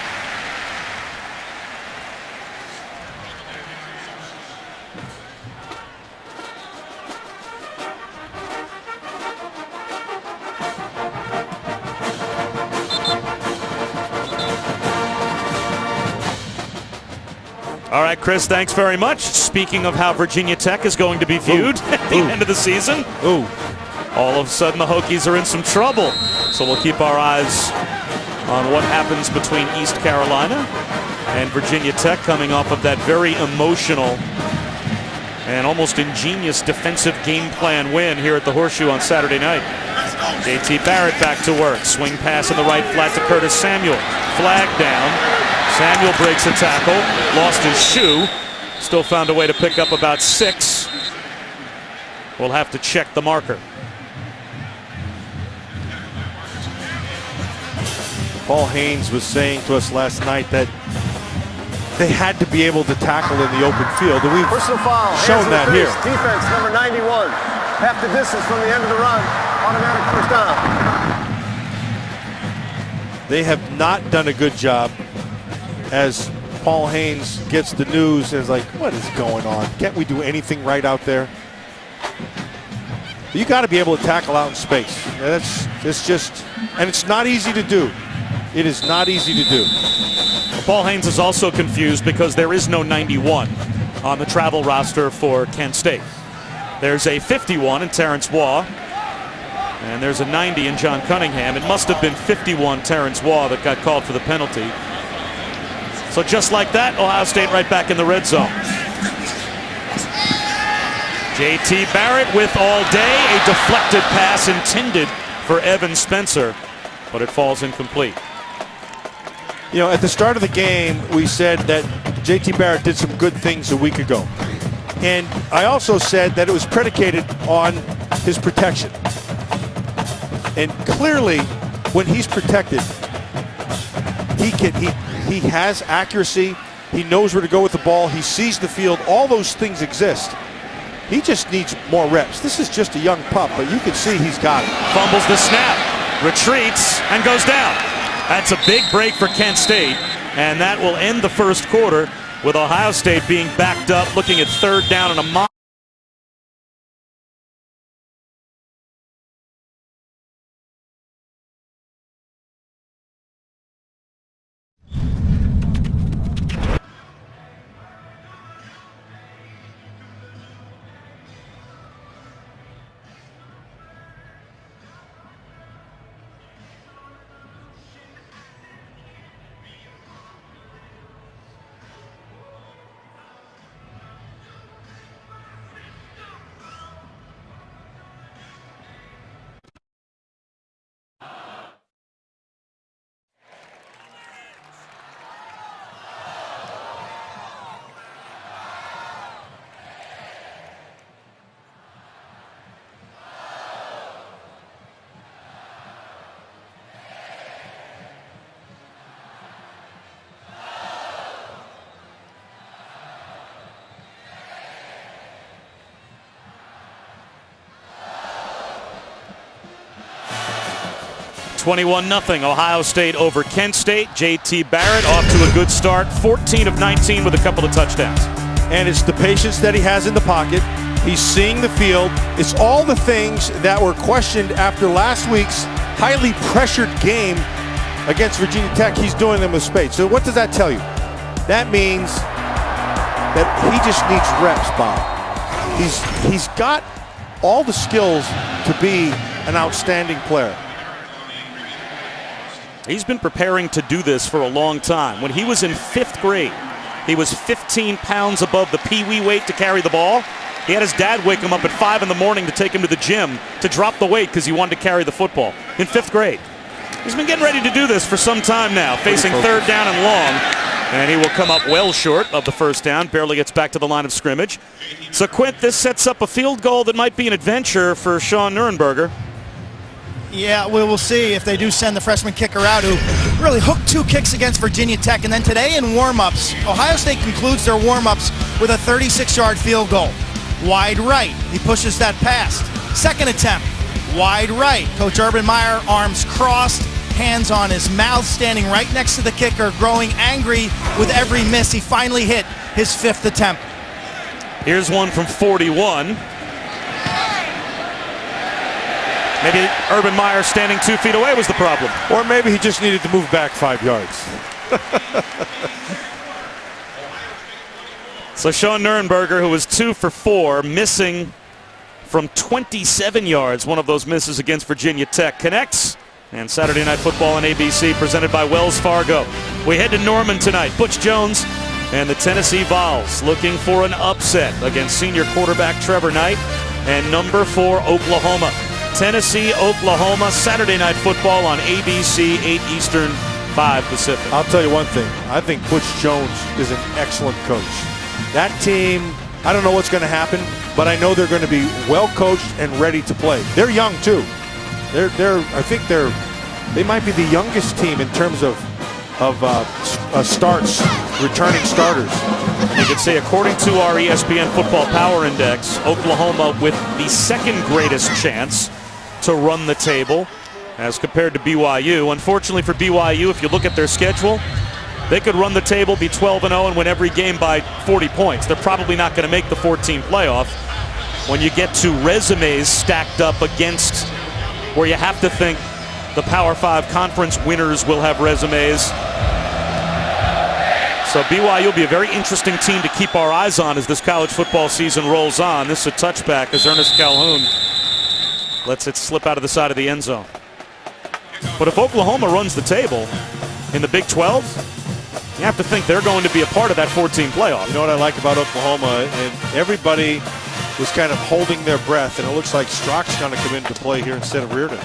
All right, Chris, thanks very much. Speaking of how Virginia Tech is going to be viewed at the end of the season, all of a sudden the Hokies are in some trouble. So we'll keep our eyes on what happens between East Carolina and Virginia Tech coming off of that very emotional and almost ingenious defensive game plan win here at the Horseshoe on Saturday night. JT Barrett back to work. Swing pass in the right flat to Curtis Samuel. Flag down. Samuel breaks a tackle, lost his shoe, still found a way to pick up about 6. We'll have to check the marker. Paul Haynes was saying to us last night that they had to be able to tackle in the open field, and we've shown that here. Defense number 91, half the distance from the end of the run, automatic 1st down. They have not done a good job. As Paul Haynes gets the news, is like, what is going on? Can't we do anything right out there? You got to be able to tackle out in space. It's just, and it's not easy to do. It is not easy to do. Well, Paul Haynes is also confused because there is no 91 on the travel roster for Kent State. There's a 51 in Terrence Baugh. And there's a 90 in John Cunningham. It must have been 51 Terrence Waugh that got called for the penalty. So just like that, Ohio State right back in the red zone. J.T. Barrett with all day. A deflected pass intended for Evan Spencer, but it falls incomplete. You know, at the start of the game, we said that J.T. Barrett did some good things a week ago. And I also said that it was predicated on his protection. And clearly, when he's protected, he has accuracy. He knows where to go with the ball. He sees the field. All those things exist. He just needs more reps. This is just a young pup, but you can see he's got it. Fumbles the snap, retreats, and goes down. That's a big break for Kent State, and that will end the first quarter with Ohio State being backed up, looking at third down and a mile. (21-0) Ohio State over Kent State. J.T. Barrett off to a good start, 14 of 19 with a couple of touchdowns. And it's the patience that he has in the pocket. He's seeing the field. It's all the things that were questioned after last week's highly pressured game against Virginia Tech. He's doing them with spades. So what does that tell you? That means that he just needs reps, Bob. He's got all the skills to be an outstanding player. He's been preparing to do this for a long time. When he was in 5th grade, he was 15 pounds above the pee-wee weight to carry the ball. He had his dad wake him up at 5 in the morning to take him to the gym to drop the weight because he wanted to carry the football in 5th grade. He's been getting ready to do this for some time now, facing third down and long. And he will come up well short of the first down, barely gets back to the line of scrimmage. So, Quint, this sets up a field goal that might be an adventure for Sean Nurenberger. Yeah, we will see if they do send the freshman kicker out, who really hooked 2 kicks against Virginia Tech. And then today in warm-ups, Ohio State concludes their warm-ups with a 36-yard field goal. Wide right, he pushes that past. Second attempt, wide right. Coach Urban Meyer, arms crossed, hands on his mouth, standing right next to the kicker, growing angry with every miss. He finally hit his 5th attempt. Here's one from 41. Maybe Urban Meyer standing 2 feet away was the problem. Or maybe he just needed to move back 5 yards. So Sean Nurenberger, who was 2 for 4, missing from 27 yards. One of those misses against Virginia Tech connects. And Saturday Night Football on ABC, presented by Wells Fargo. We head to Norman tonight. Butch Jones and the Tennessee Vols looking for an upset against senior quarterback Trevor Knight and number 4 Oklahoma. Tennessee, Oklahoma, Saturday Night Football on ABC, 8 Eastern, 5 Pacific. I'll tell you one thing. I think Butch Jones is an excellent coach. That team, I don't know what's going to happen, but I know they're going to be well coached and ready to play. They're young too. I think they might be the youngest team in terms of starts, returning starters. You could say, according to our ESPN Football Power Index, Oklahoma with the 2nd greatest chance to run the table as compared to BYU. Unfortunately for BYU, if you look at their schedule, they could run the table, be 12-0, and win every game by 40 points. They're probably not going to make the 14 playoff. When you get to resumes stacked up against where you have to think the Power 5 conference winners will have resumes. So BYU will be a very interesting team to keep our eyes on as this college football season rolls on. This is a touchback as Ernest Calhoun lets it slip out of the side of the end zone. But if Oklahoma runs the table in the Big 12, you have to think they're going to be a part of that 14 playoff. You know what I like about Oklahoma? And everybody was kind of holding their breath, and it looks like Strock's going to come into play here instead of Reardon.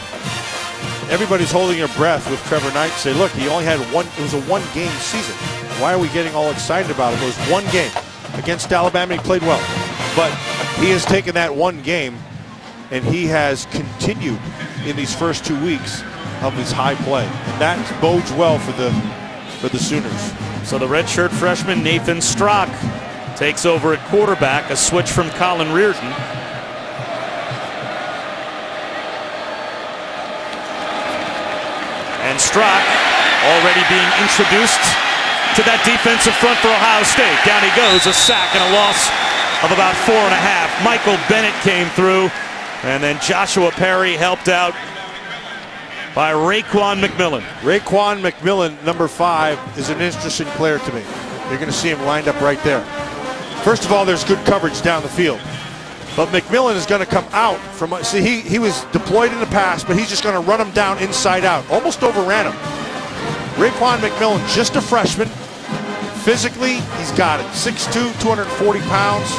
Everybody's holding their breath with Trevor Knight. Say, look, he only had one. It was a one-game season. Why are we getting all excited about it? It was one game against Alabama. He played well, but he has taken that one game, and he has continued in these first 2 weeks of his high play. And that bodes well for the Sooners. So the redshirt freshman Nathan Strock takes over at quarterback, a switch from Colin Reardon. And Strock already being introduced to that defensive front for Ohio State. Down he goes, a sack and a loss of about 4.5. Michael Bennett came through, and then Joshua Perry helped out by Raekwon McMillan. Raekwon McMillan, number 5, is an interesting player to me. You're going to see him lined up right there. First of all, there's good coverage down the field. But McMillan is going to come out from, see, he was deployed in the pass, but he's just going to run him down inside out. Almost overran him. Raekwon McMillan, just a freshman. Physically, he's got it. 6'2", 240 pounds.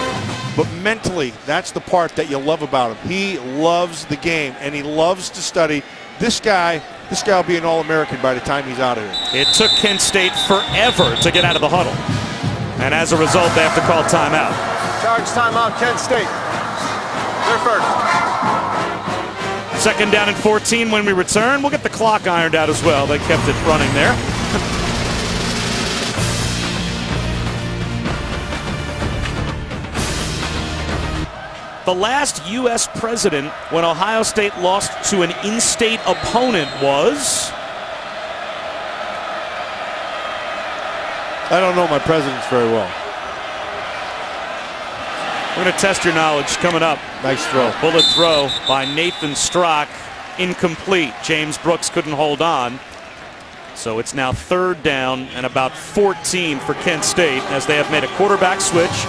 But mentally, that's the part that you love about him. He loves the game, and he loves to study. This guy will be an All-American by the time he's out of here. It took Kent State forever to get out of the huddle. And as a result, they have to call timeout. Charge timeout, Kent State. They're first. Second down and 14 when we return. We'll get the clock ironed out as well. They kept it running there. The last U.S. president when Ohio State lost to an in-state opponent was... I don't know my presidents very well. We're going to test your knowledge coming up. Nice throw. Bullet throw by Nathan Strock. Incomplete. James Brooks couldn't hold on. So it's now third down and about 14 for Kent State as they have made a quarterback switch.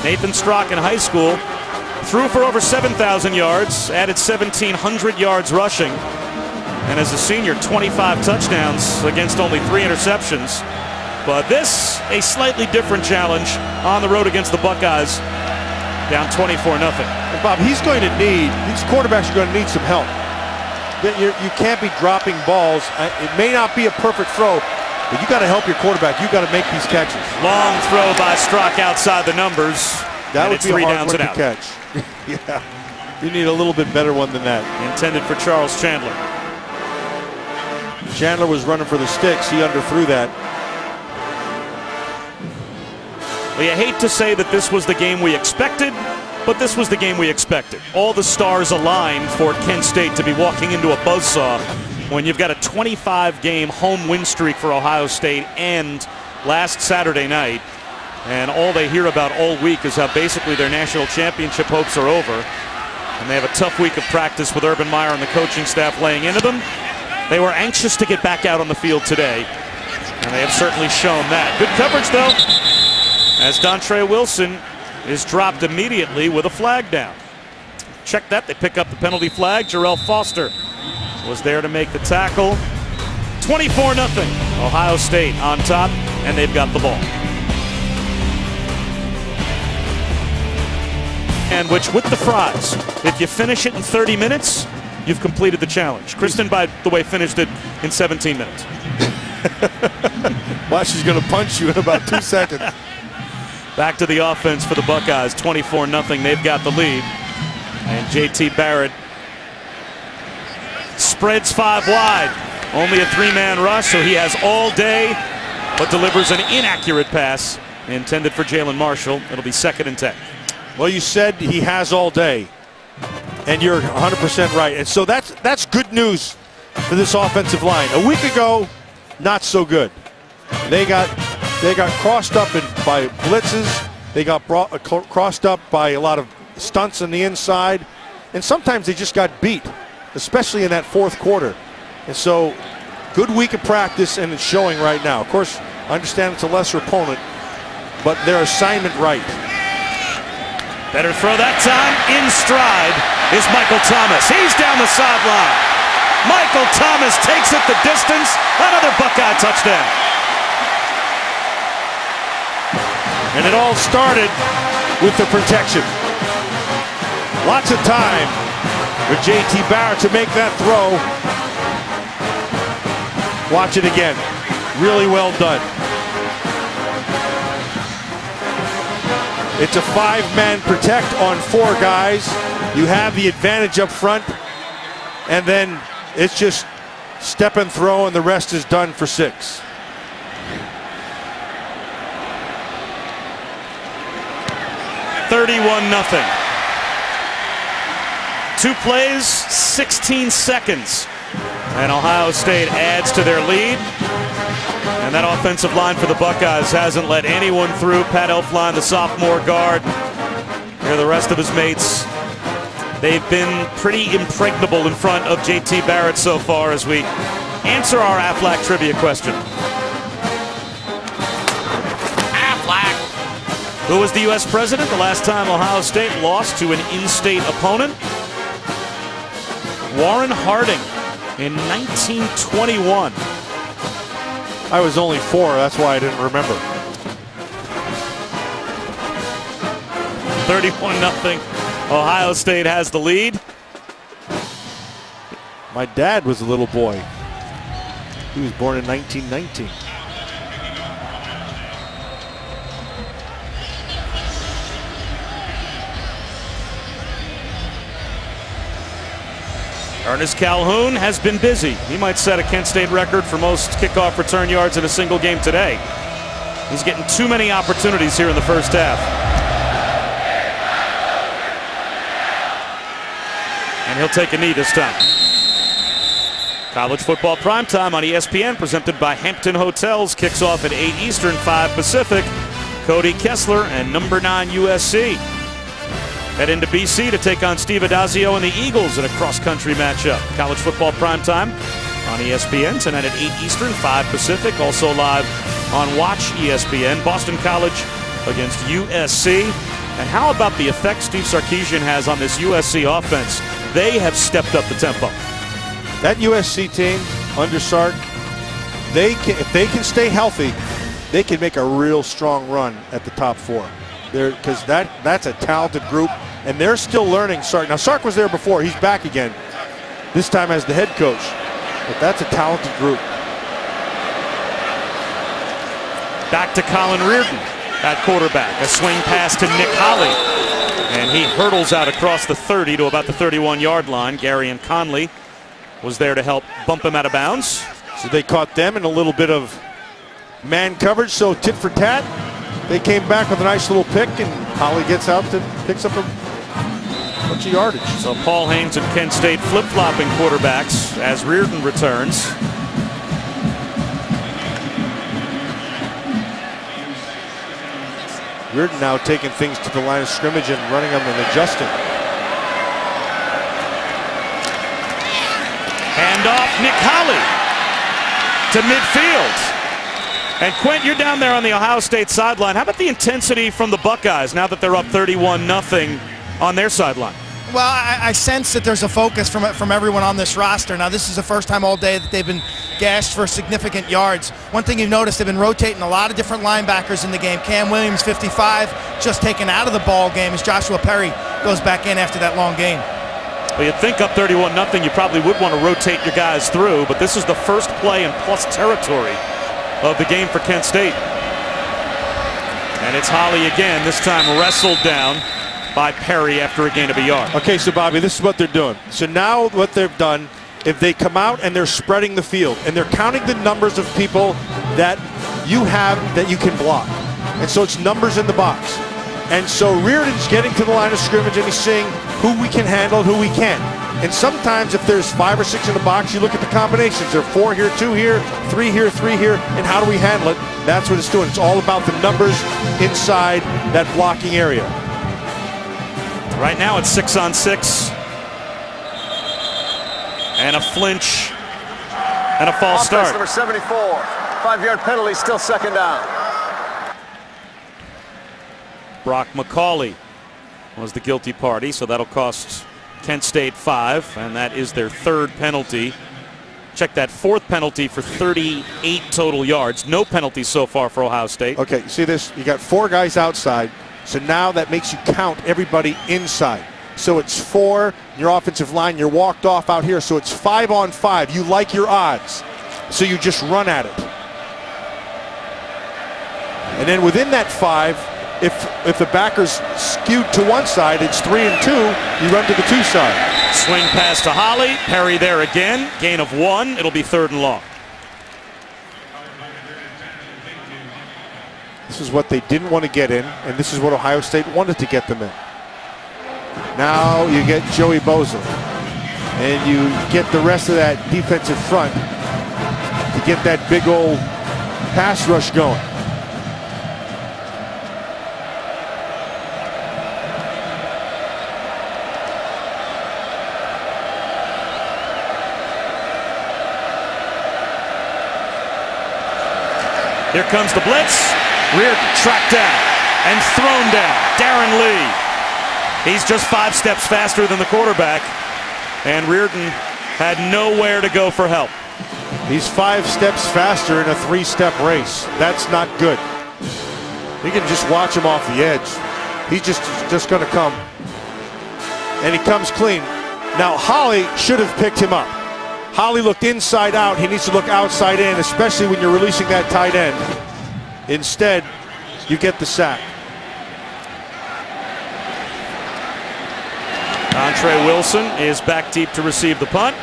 Nathan Strock in high school threw for over 7,000 yards, added 1,700 yards rushing, and as a senior, 25 touchdowns against only 3 interceptions. But this, a slightly different challenge on the road against the Buckeyes, down 24-0. And Bob, these quarterbacks are going to need some help. You can't be dropping balls. It may not be a perfect throw, but you got to help your quarterback. You got to make these catches. Long throw by Strock outside the numbers. That would be a hard one to out. catch. Yeah, you need a little bit better one than that. Intended for Charles Chandler. Chandler was running for the sticks. He underthrew that. Well, you hate to say that this was the game we expected, but this was the game we expected. All the stars aligned for Kent State to be walking into a buzzsaw when you've got a 25-game home win streak for Ohio State and last Saturday night. And all they hear about all week is how basically their national championship hopes are over. And they have a tough week of practice with Urban Meyer and the coaching staff laying into them. They were anxious to get back out on the field today, and they have certainly shown that. Good coverage, though, as Dontre Wilson is dropped immediately with a flag down. Check that. They pick up the penalty flag. Jarrell Foster was there to make the tackle. 24-0. Ohio State on top, and they've got the ball. And which with the fries, if you finish it in 30 minutes, you've completed the challenge. Kristen, by the way, finished it in 17 minutes. Well, she's going to punch you in about 2 seconds. Back to the offense for the Buckeyes, 24-0. They've got the lead. And JT Barrett spreads 5 wide. Only a 3-man rush, so he has all day, but delivers an inaccurate pass intended for Jalen Marshall. It'll be 2nd and 10. Well, you said he has all day, and you're 100% right. And so that's good news for this offensive line. A week ago, not so good. They got crossed up by blitzes. They got crossed up by a lot of stunts on the inside, and sometimes they just got beat, especially in that 4th quarter. And so, good week of practice, and it's showing right now. Of course, I understand it's a lesser opponent, but their assignment right. Better throw that time in stride. is Michael Thomas. He's down the sideline. Michael Thomas takes it the distance. Another Buckeye touchdown. And it all started with the protection. Lots of time for J.T. Barrett to make that throw. Watch it again. Really well done. It's a 5-man protect on 4 guys. You have the advantage up front, and then it's just step and throw, and the rest is done for 6. $31-0. 2 plays, 16 seconds. And Ohio State adds to their lead. And that offensive line for the Buckeyes hasn't let anyone through. Pat Elflein, the sophomore guard. Here the rest of his mates. They've been pretty impregnable in front of J.T. Barrett so far as we answer our Aflac trivia question. Aflac. Who was the U.S. president the last time Ohio State lost to an in-state opponent? Warren Harding in 1921. I was only 4, that's why I didn't remember. 31-0. Ohio State has the lead. My dad was a little boy. He was born in 1919. Ernest Calhoun has been busy. He might set a Kent State record for most kickoff return yards in a single game today. He's getting too many opportunities here in the first half. And he'll take a knee this time. College football primetime on ESPN, presented by Hampton Hotels, kicks off at 8 Eastern, 5 Pacific. Cody Kessler and number 9 USC head into BC to take on Steve Adazio and the Eagles in a cross-country matchup. College football primetime on ESPN tonight at 8 Eastern, 5 Pacific. Also live on Watch ESPN. Boston College against USC. And how about the effect Steve Sarkisian has on this USC offense? They have stepped up the tempo. That USC team under Sark, if they can stay healthy, they can make a real strong run at the top 4. Because that's a talented group, and they're still learning Sark. Now, Sark was there before. He's back again, this time as the head coach. But that's a talented group. Back to Colin Reardon at quarterback. A swing pass to Nick Holly. And he hurdles out across the 30 to about the 31-yard line. Gary and Conley was there to help bump him out of bounds. So they caught them in a little bit of man coverage, so tit for tat. They came back with a nice little pick, and Holly gets out and picks up a bunch of yardage. So Paul Haynes and Kent State flip-flopping quarterbacks as Reardon returns. Reardon now taking things to the line of scrimmage and running them and adjusting. Hand off Nick Holly to midfield. And Quint, you're down there on the Ohio State sideline. How about the intensity from the Buckeyes now that they're up 31-0 on their sideline? Well, I sense that there's a focus from everyone on this roster. Now, this is the first time all day that they've been gashed for significant yards. One thing you've noticed, they've been rotating a lot of different linebackers in the game. Cam Williams, 55, just taken out of the ball game as Joshua Perry goes back in after that long game. Well, you'd think up 31-0, you probably would want to rotate your guys through, but this is the first play in plus territory of the game for Kent State. And it's Holly again, this time wrestled down by Perry after a gain of a yard. Okay, so Bobby, this is what they're doing. So now what they've done, if they come out and they're spreading the field and they're counting the numbers of people that you have that you can block. And so it's numbers in the box. And so Reardon's getting to the line of scrimmage and he's seeing who we can handle and who we can't. And sometimes if there's 5 or 6 in the box, you look at the combinations. There are 4 here, 2 here, 3 here, 3 here, and how do we handle it? That's what it's doing. It's all about the numbers inside that blocking area. Right now it's 6-on-6. And a flinch. And a false start. Number 74. 5-yard penalty, still second down. Brock McCauley was the guilty party, so that'll cost Kent State 5, and that is their third penalty. Check that, fourth penalty for 38 total yards. No penalties so far for Ohio State. Okay, you see this? You got 4 guys outside, so now that makes you count everybody inside. So it's 4, your offensive line, you're walked off out here, so it's 5 on 5. You like your odds, so you just run at it. And then within that 5, if the backer's skewed to one side, it's 3 and 2, you run to the 2 side. Swing pass to Holly, Perry there again, gain of 1, it'll be 3rd and long. This is what they didn't want to get in, and this is what Ohio State wanted to get them in. Now you get Joey Bosa, and you get the rest of that defensive front to get that big old pass rush going. Here comes the blitz. Rear tracked down and thrown down. Darren Lee. He's just 5 steps faster than the quarterback. And Reardon had nowhere to go for help. He's 5 steps faster in a 3-step race. That's not good. You can just watch him off the edge. He's just going to come. And he comes clean. Now Holly should have picked him up. Holly looked inside out. He needs to look outside in, especially when you're releasing that tight end. Instead, you get the sack. Dontre Wilson is back deep to receive the punt.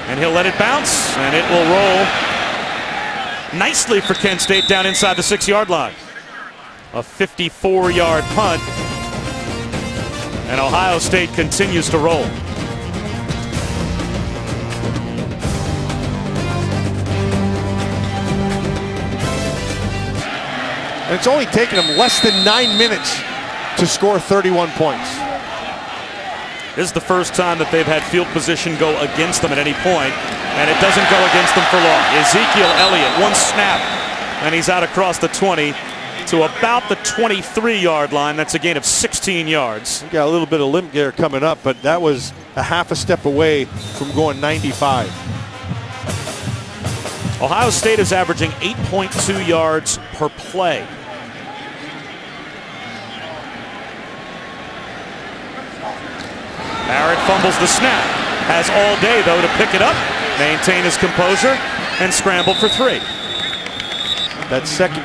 And he'll let it bounce, and it will roll nicely for Kent State down inside the 6-yard line. A 54-yard punt. And Ohio State continues to roll. And it's only taken them less than 9 minutes to score 31 points. This is the first time that they've had field position go against them at any point, and it doesn't go against them for long. Ezekiel Elliott, 1 snap, and he's out across the 20 to about the 23-yard line. That's a gain of 16 yards. We got a little bit of limp gear coming up, but that was a half a step away from going 95. Ohio State is averaging 8.2 yards per play. Barrett fumbles the snap. Has all day, though, to pick it up, maintain his composure, and scramble for 3. That second.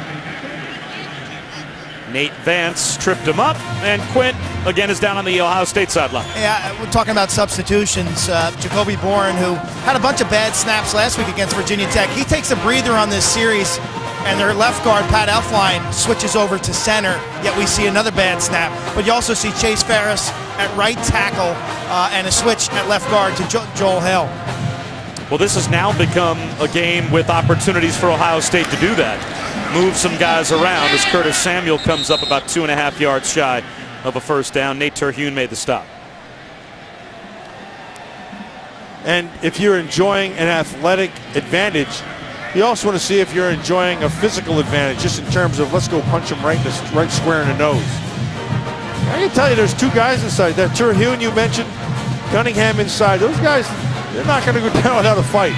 Nate Vance tripped him up, and Quint, again, is down on the Ohio State sideline. Yeah, we're talking about substitutions. Jacoby Bourne, who had a bunch of bad snaps last week against Virginia Tech, he takes a breather on this series, and their left guard, Pat Elflein, switches over to center, yet we see another bad snap. But you also see Chase Ferris at right tackle and a switch at left guard to Joel Hill. Well, this has now become a game with opportunities for Ohio State to do that. Move some guys around as Curtis Samuel comes up about 2.5 yards shy of a first down. Nate Terhune made the stop. And if you're enjoying an athletic advantage, you also want to see if you're enjoying a physical advantage, just in terms of let's go punch him right square in the nose. I can tell you there's 2 guys inside. That Terhune you mentioned, Cunningham inside. Those guys, they're not going to go down without a fight.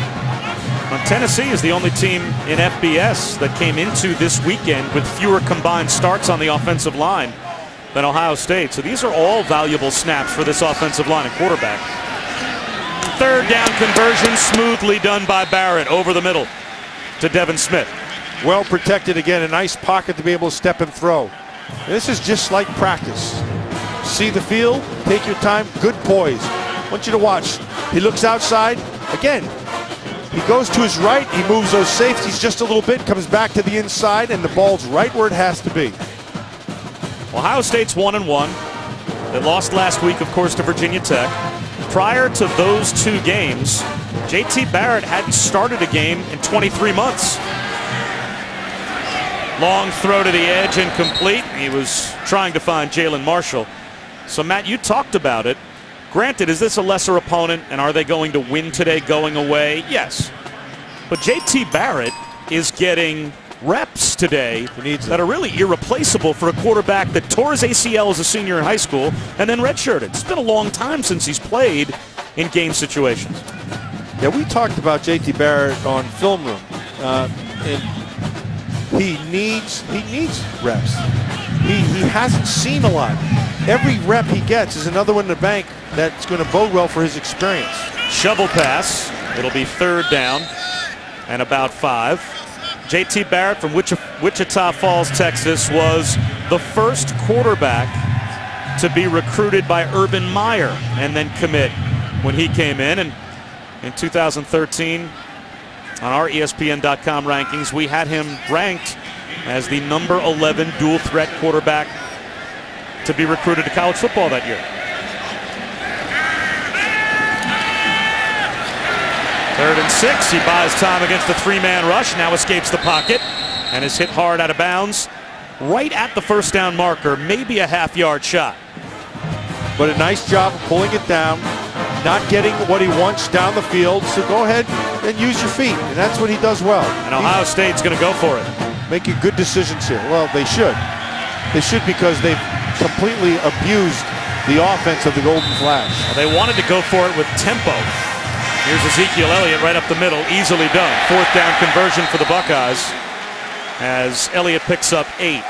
Tennessee is the only team in FBS that came into this weekend with fewer combined starts on the offensive line than Ohio State. So these are all valuable snaps for this offensive line and quarterback. 3rd down conversion smoothly done by Barrett over the middle to Devin Smith. Well protected again, a nice pocket to be able to step and throw. This is just like practice. See the field, take your time, good poise. I want you to watch. He looks outside, again, he goes to his right, he moves those safeties just a little bit, comes back to the inside, and the ball's right where it has to be. Ohio State's 1-1. They lost last week, of course, to Virginia Tech. Prior to those 2 games, JT Barrett hadn't started a game in 23 months. Long throw to the edge, incomplete. He was trying to find Jalin Marshall. So, Matt, you talked about it. Granted, is this a lesser opponent, and are they going to win today going away? Yes. But JT Barrett is getting reps today needs that are really irreplaceable for a quarterback that tore his ACL as a senior in high school and then redshirted. It's been a long time since he's played in game situations. Yeah, we talked about JT Barrett on Film Room, and he needs reps. He hasn't seen a lot. Every rep he gets is another one in the bank that's going to bode well for his experience. Shovel pass. It'll be 3rd down and about 5. JT Barrett from Wichita Falls, Texas, was the first quarterback to be recruited by Urban Meyer and then commit when he came in. And in 2013, on our ESPN.com rankings, we had him ranked as the number 11 dual threat quarterback to be recruited to college football that year. 3rd and 6. He buys time against the 3-man rush. Now escapes the pocket and is hit hard out of bounds right at the 1st down marker. Maybe a half-yard shot. But a nice job of pulling it down, not getting what he wants down the field. So go ahead and use your feet, and that's what he does well. And Ohio State's going to go for it. Making good decisions here. Well, they should. They should, because they've completely abused the offense of the Golden Flash. Well, they wanted to go for it with tempo. Here's Ezekiel Elliott right up the middle, easily done. 4th down conversion for the Buckeyes as Elliott picks up 8.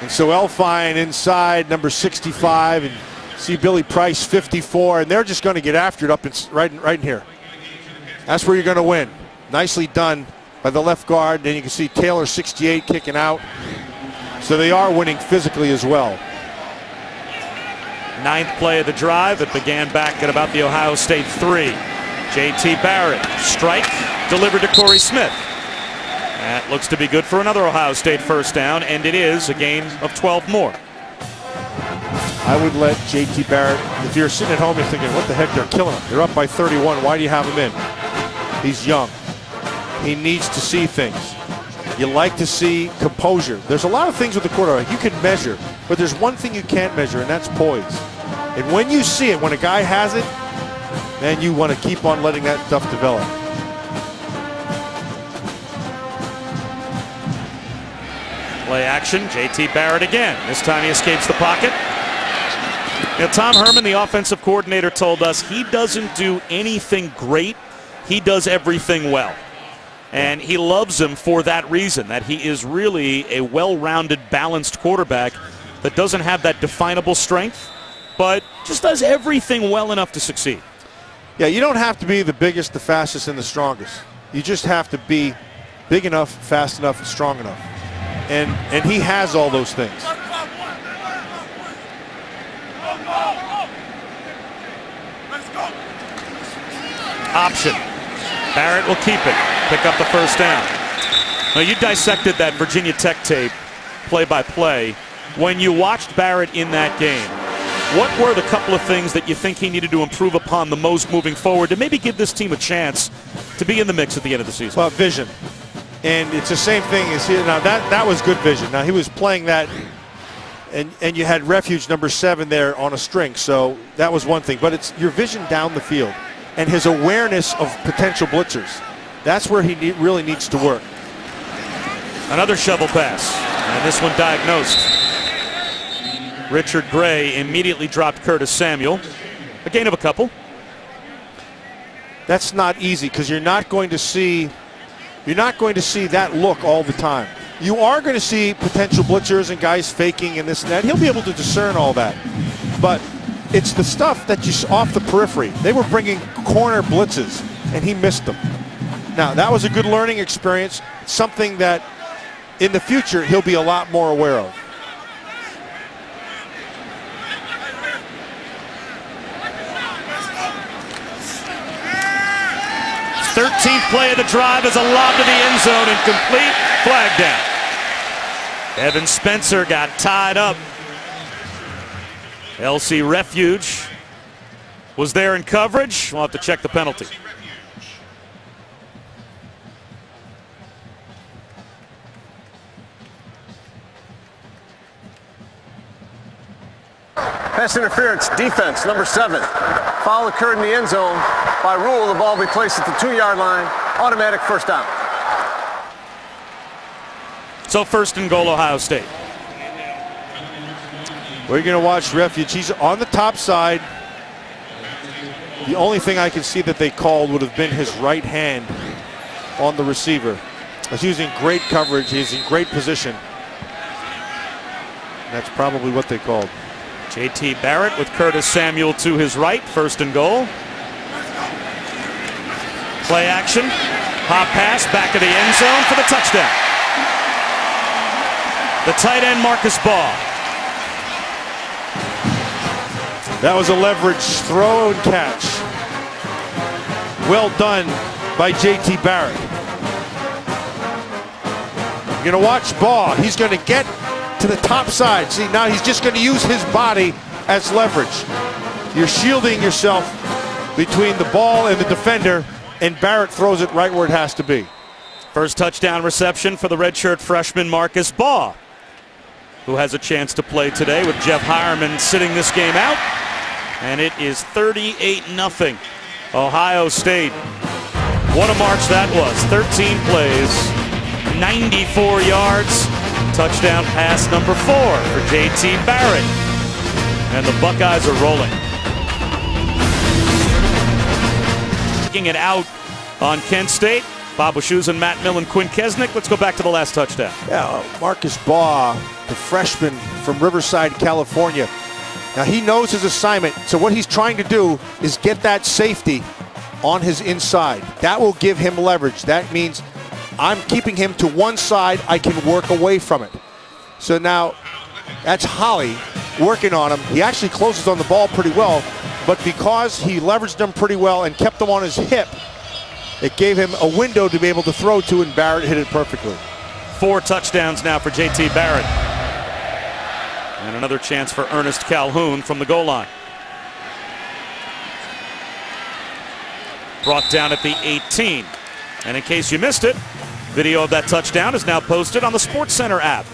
And so Elfine inside, number 65, and see Billy Price, 54, and they're just going to get after it up right in here. That's where you're going to win. Nicely done by the left guard. Then you can see Taylor, 68, kicking out. So they are winning physically as well. 9th play of the drive. It began back at about the Ohio State 3. JT Barrett, strike, delivered to Corey Smith. That looks to be good for another Ohio State 1st down, and it is a gain of 12 more. I would let JT Barrett, if you're sitting at home, you're thinking, what the heck, they're killing him. They're up by 31. Why do you have him in? He's young. He needs to see things. You like to see composure. There's a lot of things with the quarterback you can measure, but there's one thing you can't measure, and that's poise. And when you see it, when a guy has it, then you want to keep on letting that stuff develop. Play action, JT Barrett again. This time he escapes the pocket. Now, Tom Herman, the offensive coordinator, told us he doesn't do anything great. He does everything well. And he loves him for that reason, that he is really a well-rounded, balanced quarterback that doesn't have that definable strength, but just does everything well enough to succeed. Yeah, you don't have to be the biggest, the fastest, and the strongest. You just have to be big enough, fast enough, and strong enough. And he has all those things. Option. Barrett will keep it. Pick up the 1st down. Now, you dissected that Virginia Tech tape play by play. When you watched Barrett in that game, what were the couple of things that you think he needed to improve upon the most moving forward to maybe give this team a chance to be in the mix at the end of the season? Well, vision. And it's the same thing as here. Now, that was good vision. Now, he was playing that, and you had refuge number 7 there on a string. So that was one thing. But it's your vision down the field and his awareness of potential blitzers. That's where he really needs to work. Another shovel pass, and this one diagnosed. Richard Gray immediately dropped Curtis Samuel. A gain of a couple. That's not easy, because you're not going to see that look all the time. You are going to see potential blitzers and guys faking and this and that. He'll be able to discern all that. But it's the stuff that you off the periphery. They were bringing corner blitzes, and he missed them. Now, that was a good learning experience, something that in the future he'll be a lot more aware of. His 13th play of the drive is a lob to the end zone, incomplete, flag down. Devin Spencer got tied up. LC Refuge was there in coverage. We'll have to check the penalty. Pass interference, defense, number 7. Foul occurred in the end zone. By rule, the ball will be placed at the 2-yard line. Automatic 1st down. So first and goal, Ohio State. We're going to watch refuge. He's on the top side. The only thing I can see that they called would have been his right hand on the receiver. He's using great coverage. He's in great position. That's probably what they called. J.T. Barrett with Curtis Samuel to his right. First and goal. Play action. Hop pass back of the end zone for the touchdown. The tight end, Marcus Baugh. That was a leverage throw and catch. Well done by J.T. Barrett. You're going to watch Baugh. He's going to get to the top side. See, now he's just going to use his body as leverage. You're shielding yourself between the ball and the defender, and Barrett throws it right where it has to be. First touchdown reception for the redshirt freshman Marcus Baugh, who has a chance to play today with Jeff Hireman sitting this game out. And it is 38-0. Ohio State. What a march that was. 13 plays, 94 yards. Touchdown pass number 4 for J.T. Barrett. And the Buckeyes are rolling. Taking it out on Kent State. Bob Wischusen, Matt Millen, Quinn Kesnick. Let's go back to the last touchdown. Yeah, Marcus Baugh, the freshman from Riverside, California. Now he knows his assignment, so what he's trying to do is get that safety on his inside. That will give him leverage. That means I'm keeping him to one side, I can work away from it. So now that's Holly working on him. He actually closes on the ball pretty well, but because he leveraged him pretty well and kept him on his hip, it gave him a window to be able to throw to, and Barrett hit it perfectly. 4 touchdowns now for J.T. Barrett. And another chance for Ernest Calhoun from the goal line. Brought down at the 18. And in case you missed it, video of that touchdown is now posted on the SportsCenter app.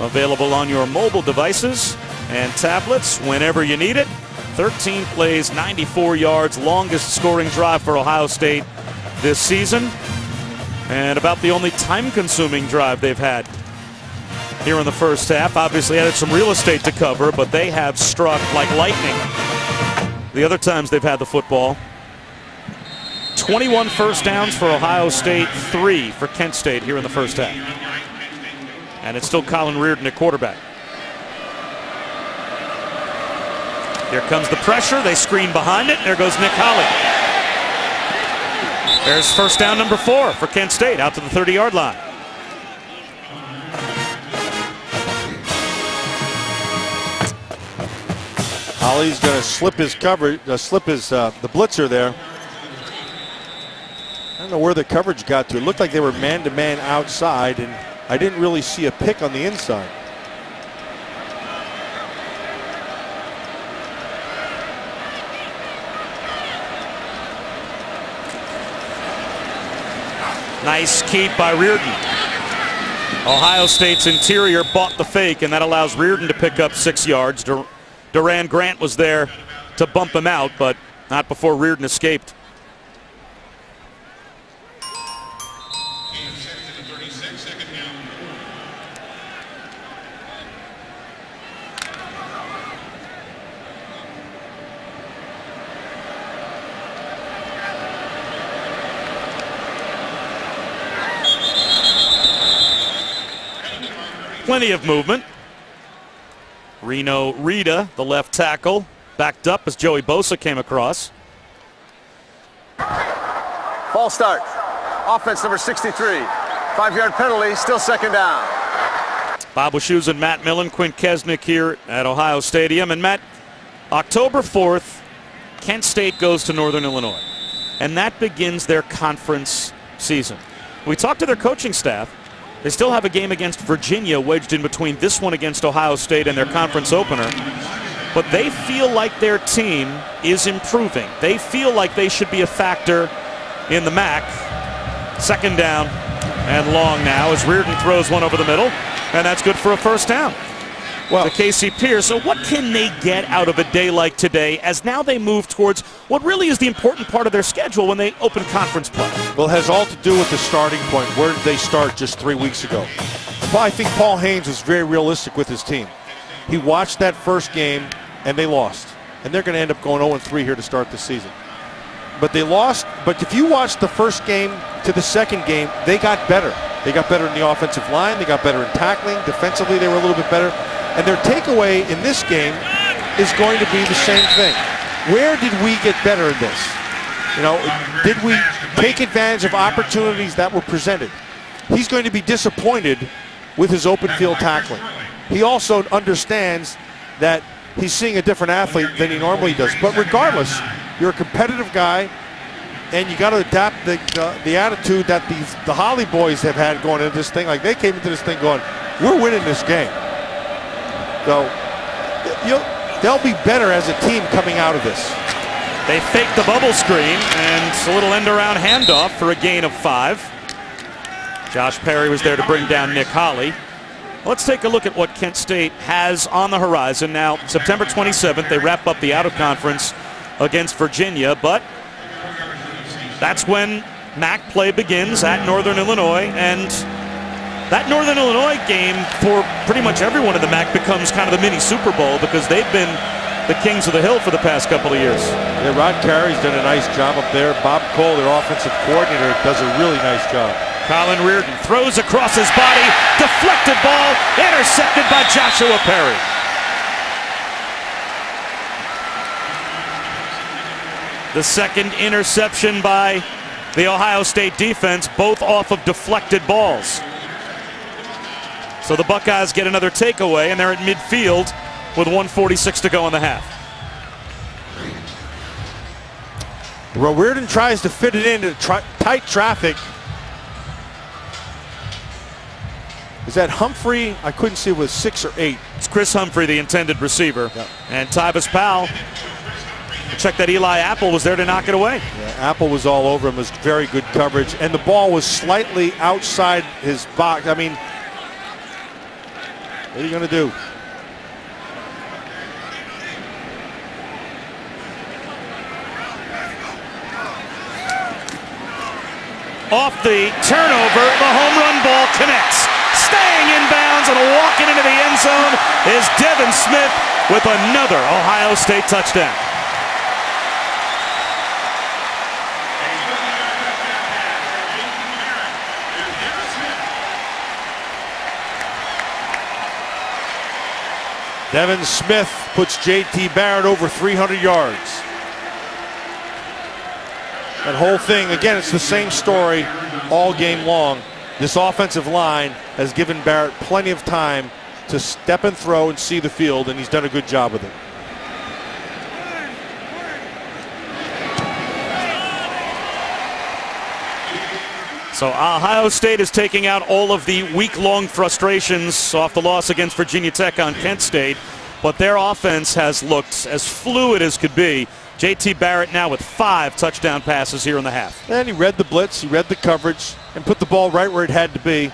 Available on your mobile devices and tablets whenever you need it. 13 plays, 94 yards, longest scoring drive for Ohio State this season. And about the only time-consuming drive they've had here in the first half. Obviously had some real estate to cover, but they have struck like lightning the other times they've had the football. 21 first downs for Ohio State, 3 for Kent State here in the first half. And it's still Colin Reardon at quarterback. Here comes the pressure. They screen behind it. There goes Nick Holly. There's first down number 4 for Kent State out to the 30-yard line. Holly's going to slip his coverage, the blitzer there. I don't know where the coverage got to. It looked like they were man-to-man outside, and I didn't really see a pick on the inside. Nice keep by Reardon. Ohio State's interior bought the fake, and that allows Reardon to pick up 6 yards. Duran Grant was there to bump him out, but not before Reardon escaped. Plenty of movement. Reno Rita, the left tackle, backed up as Joey Bosa came across. False start. Offense number 63. 5-yard penalty, still second down. Bob Wischusen, Matt Millen, Quinn Kesnick here at Ohio Stadium. And Matt, October 4th, Kent State goes to Northern Illinois. And that begins their conference season. We talked to their coaching staff. They still have a game against Virginia wedged in between this one against Ohio State and their conference opener. But they feel like their team is improving. They feel like they should be a factor in the MAC. Second down and long now as Reardon throws one over the middle, and that's good for a first down. to Casey Pierce. So what can they get out of a day like today as now they move towards what really is the important part of their schedule when they open conference play? Well, it has all to do with the starting point. Where did they start just 3 weeks ago? Well, I think Paul Haynes was very realistic with his team. He watched that first game, and they lost. And they're going to end up going 0-3 here to start the season. But they lost. But if you watch the first game to the second game, they got better. They got better in the offensive line. They got better in tackling. Defensively, they were a little bit better. And their takeaway in this game is going to be the same thing. Where did we get better in this? You know, did we take advantage of opportunities that were presented? He's going to be disappointed with his open field tackling. He also understands that he's seeing a different athlete than he normally does. But regardless, you're a competitive guy, and you got to adapt the attitude that the Holly boys have had going into this thing. Like, they came into this thing going, we're winning this game. So they'll be better as a team coming out of this. They faked the bubble screen, and it's a little end-around handoff for a gain of 5. Josh Perry was there to bring down Nick Holly. Let's take a look at what Kent State has on the horizon. Now, September 27th, they wrap up the out-of-conference against Virginia, but that's when MAC play begins at Northern Illinois, and that Northern Illinois game for pretty much everyone in the MAC becomes kind of the mini Super Bowl because they've been the kings of the hill for the past couple of years. Yeah, Rod Carey's done a nice job up there. Bob Cole, their offensive coordinator, does a really nice job. Colin Reardon throws across his body, deflected ball, intercepted by Joshua Perry. The second interception by the Ohio State defense, both off of deflected balls. So the Buckeyes get another takeaway, and they're at midfield with 1:46 to go in the half. Well, Reardon tries to fit it into tight traffic. Is that Humphrey? I couldn't see if it was 6 or 8. It's Chris Humphrey, the intended receiver. Yep. And Tyvis Powell. Check that Eli Apple was there to knock it away. Yeah, Apple was all over him. It was very good coverage. And the ball was slightly outside his box. I mean, what are you going to do? Off the turnover, the home run ball connects. Staying in bounds and walking into the end zone is Devin Smith with another Ohio State touchdown. Devin Smith puts J.T. Barrett over 300 yards. That whole thing, again, it's the same story all game long. This offensive line has given Barrett plenty of time to step and throw and see the field, and he's done a good job with it. So Ohio State is taking out all of the week-long frustrations off the loss against Virginia Tech on Kent State, but their offense has looked as fluid as could be. J.T. Barrett now with 5 touchdown passes here in the half. And he read the blitz, he read the coverage, and put the ball right where it had to be.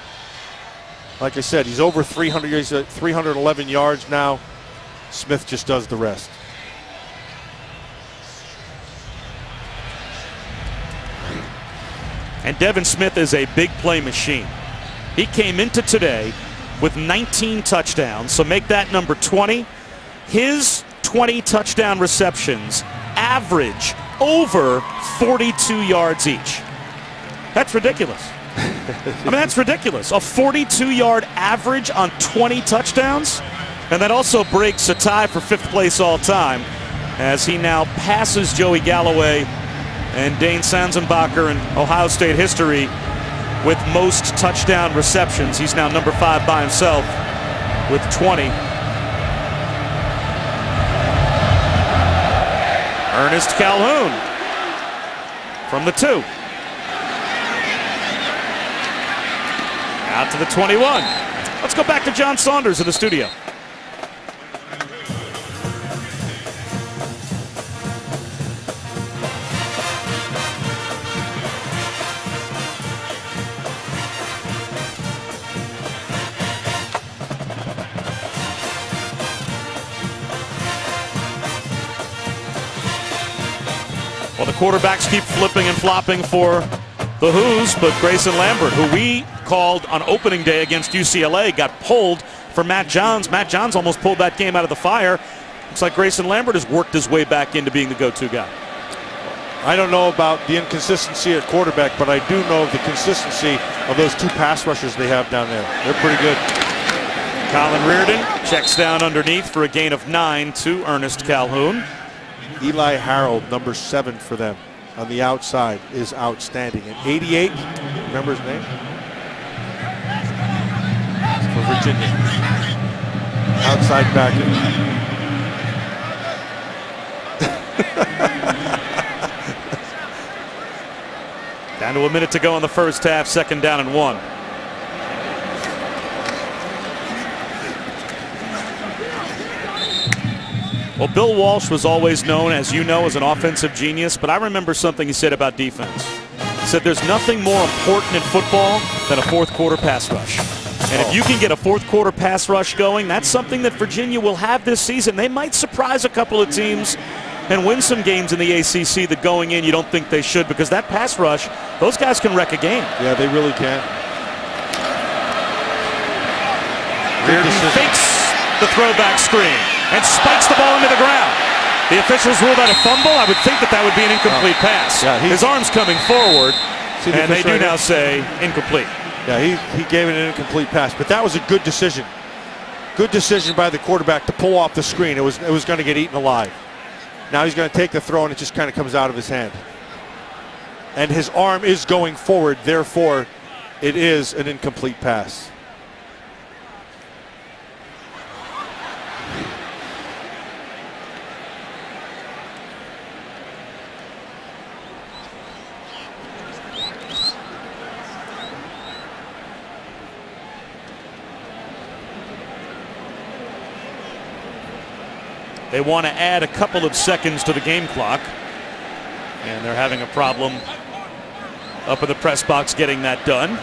Like I said, he's over 300 yards, 311 yards now. Smith just does the rest. And Devin Smith is a big play machine. He came into today with 19 touchdowns, so make that number 20. His 20 touchdown receptions average over 42 yards each. That's ridiculous. I mean, that's ridiculous. A 42-yard average on 20 touchdowns. And that also breaks a tie for 5th place all time as he now passes Joey Galloway and Dane Sanzenbacher in Ohio State history with most touchdown receptions. He's now number 5 by himself with 20. Ernest Calhoun from the 2. Out to the 21. Let's go back to John Saunders in the studio. Well, the quarterbacks keep flipping and flopping for the Who's, but Grayson Lambert, who we called on opening day against UCLA, got pulled for Matt Johns. Matt Johns almost pulled that game out of the fire. Looks like Grayson Lambert has worked his way back into being the go-to guy. I don't know about the inconsistency at quarterback, but I do know of the consistency of those two pass rushers they have down there. They're pretty good. Colin Reardon checks down underneath for a gain of 9 to Ernest Calhoun. Eli Harold, number 7 for them on the outside, is outstanding. And 88, remember his name? For Virginia. Outside backer. Down to a minute to go in the first half, 2nd down and 1. Well, Bill Walsh was always known, as you know, as an offensive genius, but I remember something he said about defense. He said there's nothing more important in football than a fourth quarter pass rush. And if you can get a fourth quarter pass rush going, that's something that Virginia will have this season. They might surprise a couple of teams and win some games in the ACC that going in you don't think they should, because that pass rush, those guys can wreck a game. Yeah, they really can. Reardon fakes the throwback screen and spikes the ball into the ground. The officials ruled that a fumble. I would think that that would be an incomplete pass. Yeah, his arm's coming forward, and they do right now say incomplete. Yeah, he gave it an incomplete pass, but that was a good decision. Good decision by the quarterback to pull off the screen. It was going to get eaten alive. Now he's going to take the throw, and it just kind of comes out of his hand. And his arm is going forward, therefore it is an incomplete pass. They want to add a couple of seconds to the game clock, and they're having a problem up in the press box getting that done.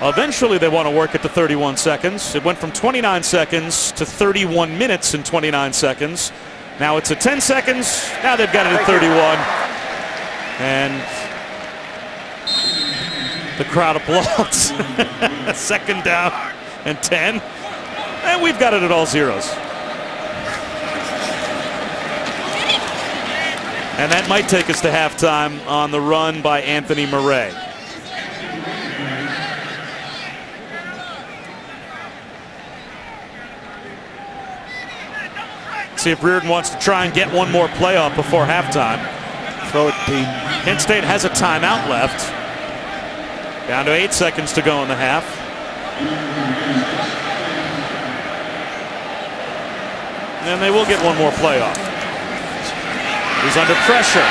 Eventually they want to work it to 31 seconds. It went from 29 seconds to 31 minutes and 29 seconds. Now it's at 10 seconds. Now they've got it at 31. And the crowd applauds. 2nd down and 10. And we've got it at all zeros. And that might take us to halftime on the run by Anthony Murray. See if Reardon wants to try and get one more play off before halftime. Throw it deep. Kent State has a timeout left. Down to 8 seconds to go in the half. And they will get one more play off. He's under pressure.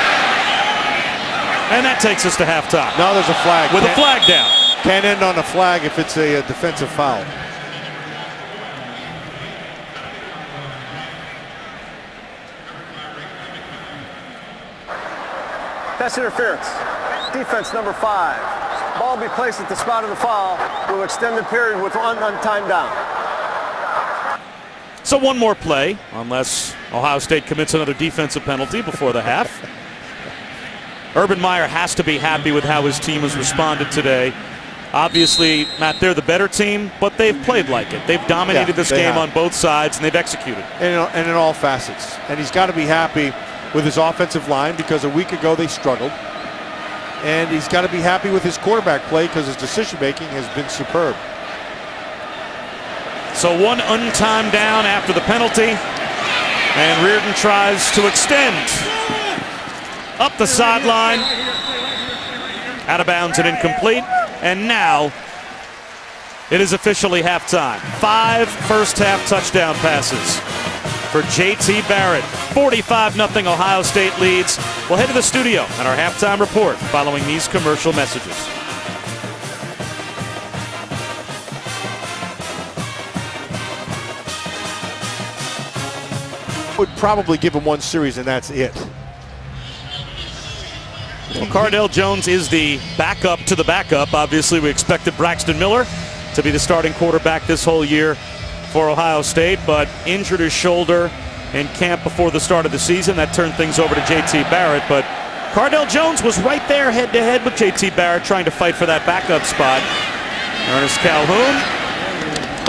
And that takes us to halftime. Now there's a flag. With a flag down. Can't end on a flag if it's a defensive foul. Pass interference. Defense number 5. Ball will be placed at the spot of the foul. We'll extend the period with one time down. So one more play, unless Ohio State commits another defensive penalty before the half. Urban Meyer has to be happy with how his team has responded today. Obviously, Matt, they're the better team, but they've played like it. They've dominated this game on both sides, and they've executed. And in all facets. And he's got to be happy with his offensive line, because a week ago they struggled. And he's got to be happy with his quarterback play, because his decision-making has been superb. So one untimed down after the penalty, and Reardon tries to extend up the sideline, out of bounds and incomplete, and now it is officially halftime. 5 first-half touchdown passes for J.T. Barrett. 45-0 Ohio State leads. We'll head to the studio and our halftime report following these commercial messages. Would probably give him one series, and that's it. Well, Cardale Jones is the backup to the backup. Obviously, we expected Braxton Miller to be the starting quarterback this whole year for Ohio State, but injured his shoulder in camp before the start of the season. That turned things over to JT Barrett, but Cardell Jones was right there head-to-head with JT Barrett trying to fight for that backup spot. Ernest Calhoun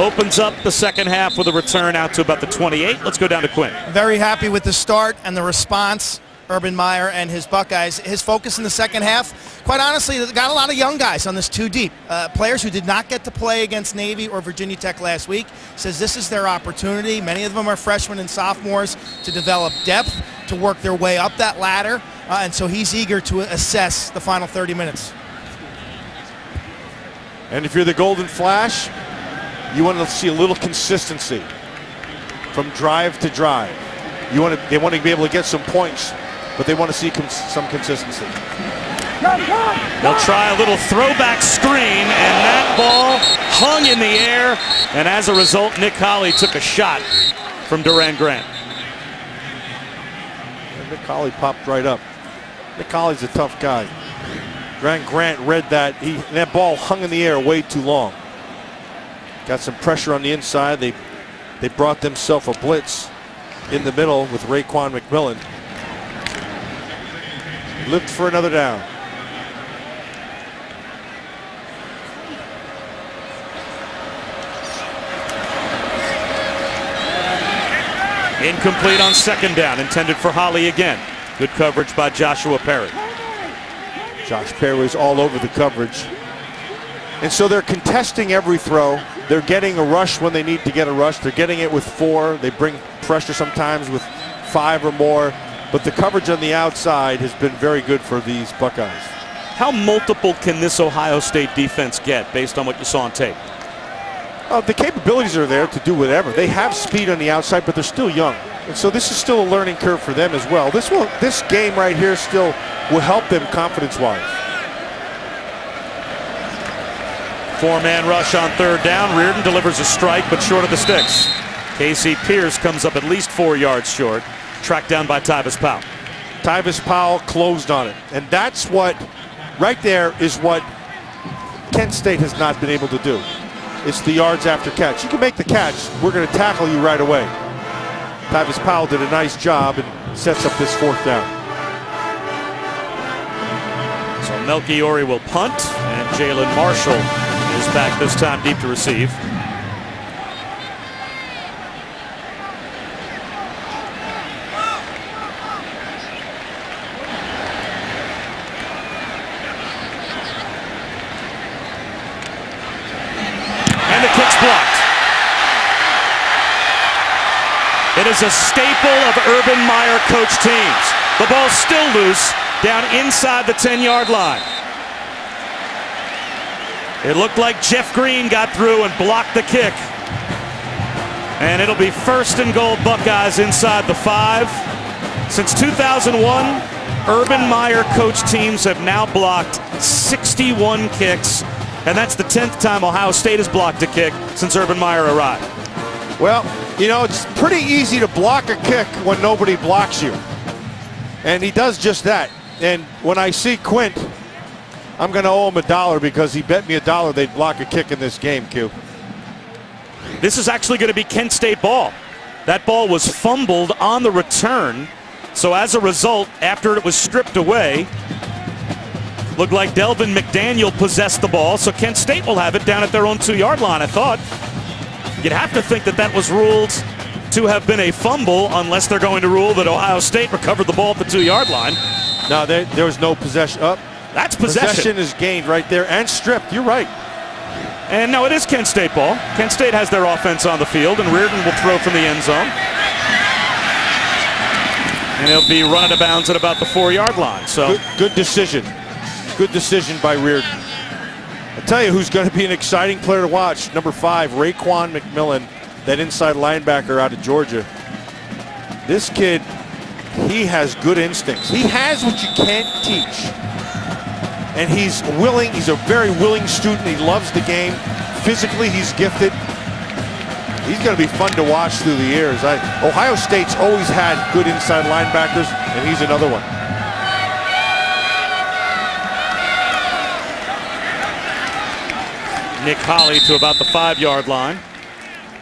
opens up the second half with a return out to about the 28. Let's go down to Quinn. Very happy with the start and the response. Urban Meyer and his Buckeyes. His focus in the second half, quite honestly, got a lot of young guys on this two deep. Players who did not get to play against Navy or Virginia Tech last week. Says this is their opportunity. Many of them are freshmen and sophomores to develop depth, to work their way up that ladder. And so he's eager to assess the final 30 minutes. And if you're the Golden Flash, you want to see a little consistency from drive to drive. They want to be able to get some points, but they want to see some consistency. They'll try a little throwback screen, and that ball hung in the air, and as a result, Nick Holley took a shot from Duran Grant. And Nick Holley popped right up. Nick Holley's a tough guy. Duran Grant read that. That ball hung in the air way too long. Got some pressure on the inside. They brought themselves a blitz in the middle with Raekwon McMillan. Lived for another down. Incomplete on second down, intended for Holley again. Good coverage by Joshua Perry. Josh Perry was all over the coverage. And so they're contesting every throw. They're getting a rush when they need to get a rush. They're getting it with 4. They bring pressure sometimes with 5 or more. But the coverage on the outside has been very good for these Buckeyes. How multiple can this Ohio State defense get based on what you saw on tape? The capabilities are there to do whatever. They have speed on the outside, but they're still young. And so this is still a learning curve for them as well. This game right here still will help them confidence-wise. 4-man rush on third down. Reardon delivers a strike, but short of the sticks. Casey Pierce comes up at least 4 yards short. Tracked down by Tyvis Powell. Tyvis Powell closed on it. And that's what, right there, is what Kent State has not been able to do. It's the yards after catch. You can make the catch. We're going to tackle you right away. Tyvis Powell did a nice job and sets up this 4th down. So Melchiori will punt, and Jalin Marshall is back this time deep to receive. And the kick's blocked. It is a staple of Urban Meyer coach teams. The ball's still loose down inside the 10-yard line. It looked like Jeff Green got through and blocked the kick. And it'll be 1st and goal Buckeyes inside the 5. Since 2001, Urban Meyer coach teams have now blocked 61 kicks. And that's the 10th time Ohio State has blocked a kick since Urban Meyer arrived. Well, you know, it's pretty easy to block a kick when nobody blocks you. And he does just that. And when I see Quint, I'm going to owe him $1 because he bet me $1 they'd block a kick in this game, Q. This is actually going to be Kent State ball. That ball was fumbled on the return. So as a result, after it was stripped away, looked like Delvin McDaniel possessed the ball. So Kent State will have it down at their own 2-yard line, I thought. You'd have to think that that was ruled to have been a fumble unless they're going to rule that Ohio State recovered the ball at the 2-yard line. No, there was no possession. That's possession. Possession is gained right there and stripped. You're right. And no, it is Kent State ball. Kent State has their offense on the field, and Reardon will throw from the end zone. And he'll be run out of bounds at about the 4-yard line. So good decision. Good decision by Reardon. I'll tell you who's going to be an exciting player to watch. Number 5, Raekwon McMillan, that inside linebacker out of Georgia. This kid, he has good instincts. He has what you can't teach. And he's willing. He's a very willing student. He loves the game. Physically, he's gifted. He's going to be fun to watch through the years. Ohio State's always had good inside linebackers, and he's another one. Nick Holley to about the 5-yard line.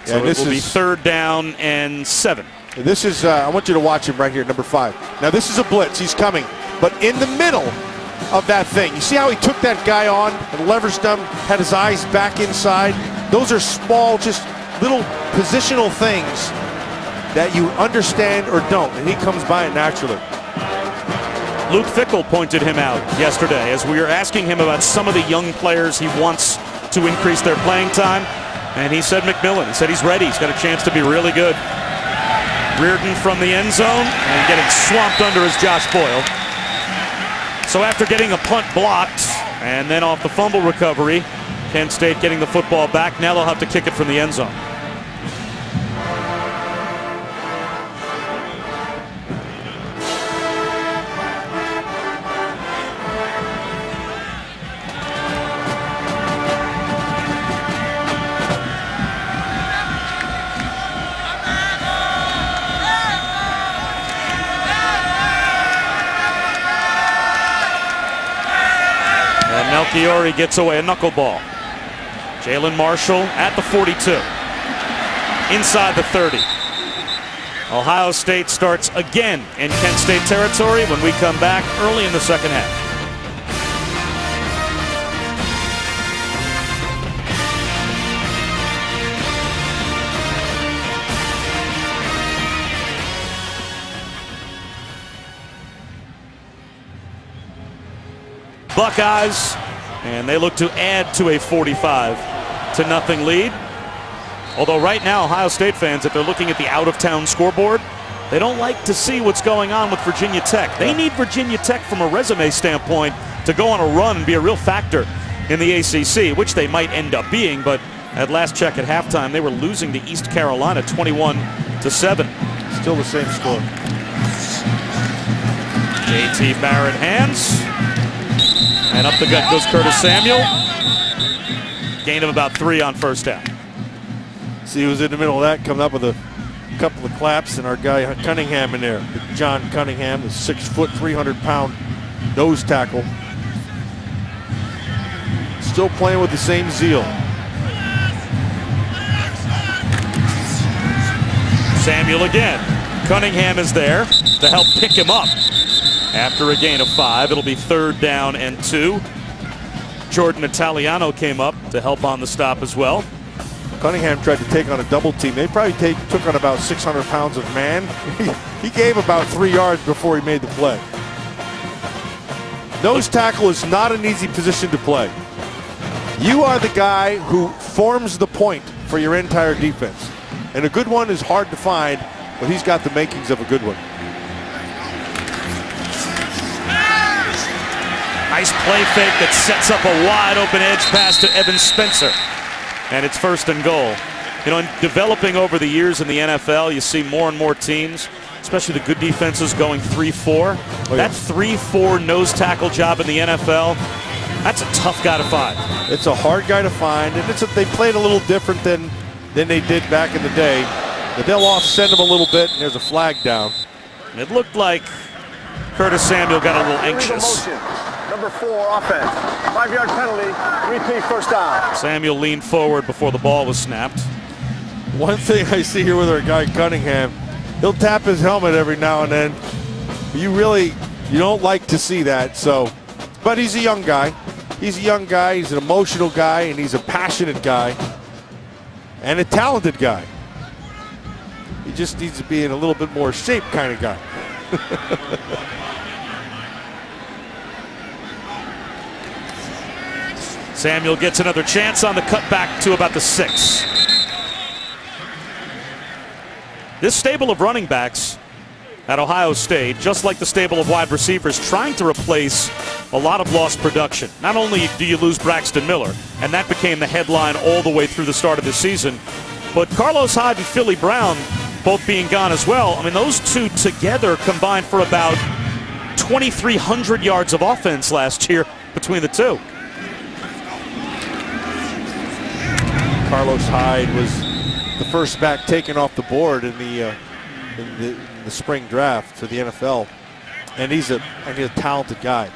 So Yeah, it will be 3rd down and 7. This is, I want you to watch him right here, number 5. Now this is a blitz, he's coming. But in the middle of that thing, you see how he took that guy on and leveraged him, had his eyes back inside? Those are small, just little positional things that you understand or don't, and he comes by it naturally. Luke Fickell pointed him out yesterday as we were asking him about some of the young players he wants to increase their playing time, and he said McMillan. He said he's ready. He's got a chance to be really good. Reardon from the end zone and getting swamped under is Josh Boyle. So after getting a punt blocked and then off the fumble recovery, Kent State getting the football back. Now they'll have to kick it from the end zone. Melchiori gets away a knuckleball. Jalen Marshall at the 42. Inside the 30. Ohio State starts again in Kent State territory when we come back early in the second half. Buckeyes, and they look to add to a 45-0 lead. Although right now, Ohio State fans, if they're looking at the out-of-town scoreboard, they don't like to see what's going on with Virginia Tech. They need Virginia Tech from a resume standpoint to go on a run and be a real factor in the ACC, which they might end up being, but at last check at halftime, they were losing to East Carolina 21-7. Still the same score. JT Barrett hands. And up the gut goes Curtis Samuel. Gain of about 3 on first down. See who's in the middle of that, coming up with a couple of claps, and our guy Cunningham in there. John Cunningham, the 6 foot, 300-pound nose tackle. Still playing with the same zeal. Samuel again. Cunningham is there to help pick him up. After a gain of 5, it'll be 3rd down and 2. Jordan Italiano came up to help on the stop as well. Cunningham tried to take on a double team. They probably took on about 600 pounds of man. He gave about 3 yards before he made the play. Nose tackle is not an easy position to play. You are the guy who forms the point for your entire defense. And a good one is hard to find, but he's got the makings of a good one. Nice play fake that sets up a wide open edge pass to Evan Spencer. And it's 1st and goal. You know, in developing over the years in the NFL, you see more and more teams, especially the good defenses, going 3-4. Oh, yeah. That 3-4 nose tackle job in the NFL, that's a tough guy to find. It's a hard guy to find, and they played a little different than they did back in the day. But they'll offset him a little bit, and there's a flag down. It looked like Curtis Samuel got a little anxious. Number 4 offense. 5-yard penalty. Repeat first down. Samuel leaned forward before the ball was snapped. One thing I see here with our guy Cunningham, he'll tap his helmet every now and then. You don't like to see that. So, but he's a young guy. He's a young guy. He's an emotional guy, and he's a passionate guy, and a talented guy. He just needs to be in a little bit more shape kind of guy. Samuel gets another chance on the cutback to about the 6. This stable of running backs at Ohio State, just like the stable of wide receivers, trying to replace a lot of lost production. Not only do you lose Braxton Miller, and that became the headline all the way through the start of the season, but Carlos Hyde and Philly Brown both being gone as well. I mean, those two together combined for about 2,300 yards of offense last year between the two. Carlos Hyde was the first back taken off the board in the spring draft to the NFL, and he's a talented guy.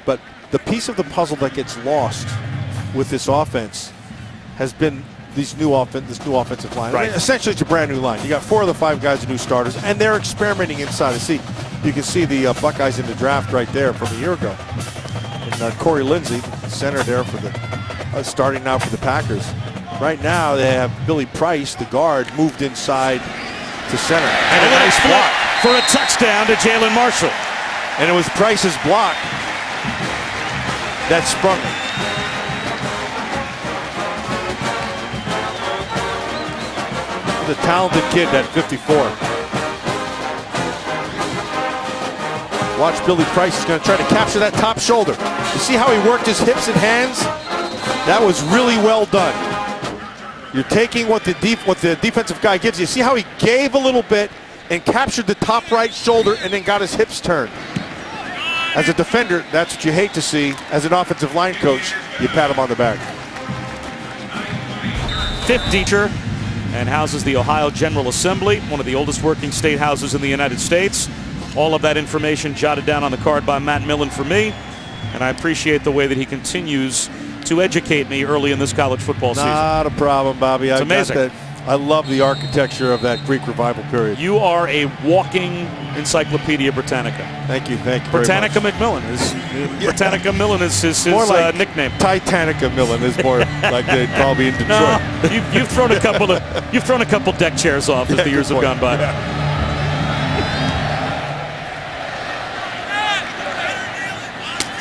But the piece of the puzzle that gets lost with this offense has been this new offensive line. Right. I mean, essentially, it's a brand new line. You got 4 of the 5 guys are new starters, and they're experimenting inside. You can see the Buckeyes in the draft right there from a year ago. And Corey Lindsey, center there for the starting now for the Packers. Right now, they have Billy Price, the guard, moved inside to center. And a nice block for a touchdown to Jalin Marshall. And it was Price's block that sprung it. The talented kid at 54. Watch Billy Price is going to try to capture that top shoulder. You see how he worked his hips and hands? That was really well done. You're taking what the defensive guy gives you. See how he gave a little bit and captured the top right shoulder and then got his hips turned. As a defender, that's what you hate to see. As an offensive line coach, you pat him on the back. 5th teacher and houses the Ohio General Assembly, one of the oldest working state houses in the United States. All of that information jotted down on the card by Matt Millen for me, and I appreciate the way that he continues to educate me early in this college football season. Not a problem, Bobby. It's amazing. I love the architecture of that Greek revival period. You are a walking Encyclopedia Britannica. Thank you Britannica very much. McMillan is Britannica Millen is his more like nickname. Titanica Millen is more like they'd probably in Detroit. No, you've thrown a couple deck chairs off as the years have gone by. Yeah.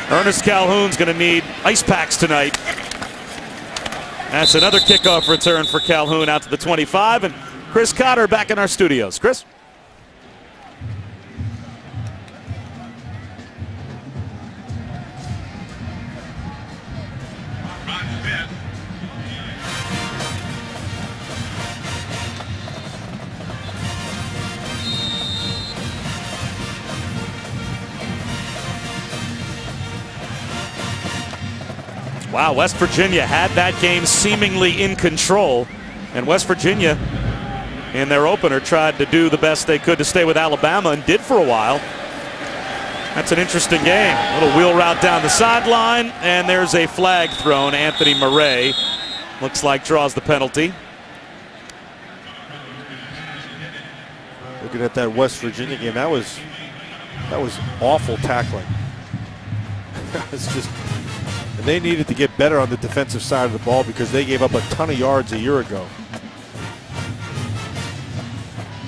Ernest Calhoun's going to need ice packs tonight. That's another kickoff return for Calhoun out to the 25, and Chris Cotter back in our studios. Chris? Wow, West Virginia had that game seemingly in control, and West Virginia in their opener tried to do the best they could to stay with Alabama and did for a while. That's an interesting game. A little wheel route down the sideline, and there's a flag thrown. Anthony Murray looks like draws the penalty. Looking at that West Virginia game, that was awful tackling. It's just, and they needed to get better on the defensive side of the ball because they gave up a ton of yards a year ago.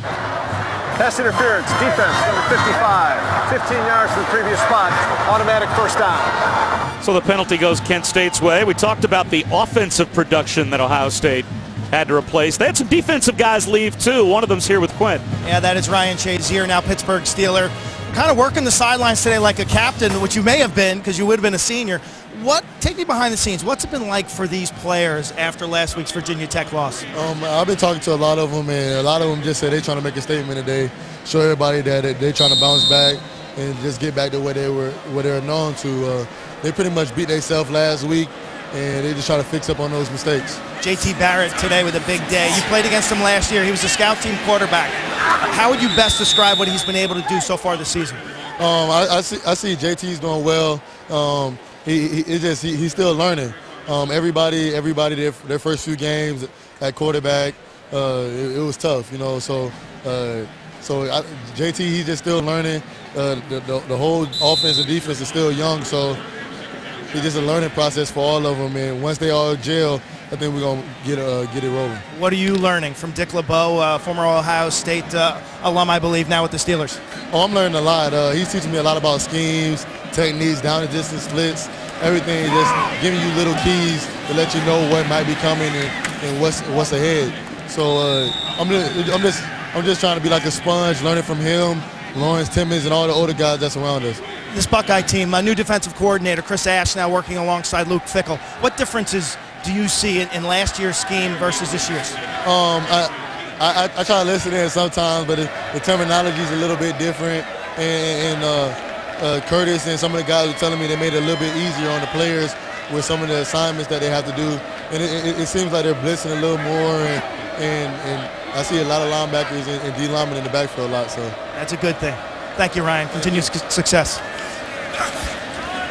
Pass interference, defense, number 55. 15 yards from the previous spot, automatic first down. So the penalty goes Kent State's way. We talked about the offensive production that Ohio State had to replace. They had some defensive guys leave too. One of them's here with Quinn. Yeah, that is Ryan Shazier, now Pittsburgh Steeler. Kind of working the sidelines today like a captain, which you may have been because you would have been a senior. Take me behind the scenes. What's it been like for these players after last week's Virginia Tech loss? I've been talking to a lot of them, and a lot of them just said they're trying to make a statement today, show everybody that they're trying to bounce back and just get back to where they're known to. They pretty much beat themselves last week, and they just try to fix up on those mistakes. JT Barrett today with a big day. You played against him last year. He was a scout team quarterback. How would you best describe what he's been able to do so far this season? I see JT's doing well. He's still learning. Everybody their first few games at quarterback, it was tough, you know. So JT, he's just still learning. The whole offense and defense is still young, so it's just a learning process for all of them. And once they all gel, I think we're gonna get it rolling. What are you learning from Dick LeBeau, former Ohio State alum, I believe, now with the Steelers? Oh, I'm learning a lot. He's teaching me a lot about schemes, techniques, down and distance splits, everything. Just giving you little keys to let you know what might be coming and what's ahead. So I'm just trying to be like a sponge, learning from him, Lawrence Timmons, and all the older guys that's around us. This Buckeye team, a new defensive coordinator, Chris Ash, now working alongside Luke Fickell. What differences do you see in last year's scheme versus this year's? I try to listen in sometimes, but the terminology is a little bit different. And Curtis and some of the guys were telling me they made it a little bit easier on the players with some of the assignments that they have to do. And it seems like they're blitzing a little more, and I see a lot of linebackers and D linemen in the backfield a lot. So that's a good thing. Thank you, Ryan. Continued success.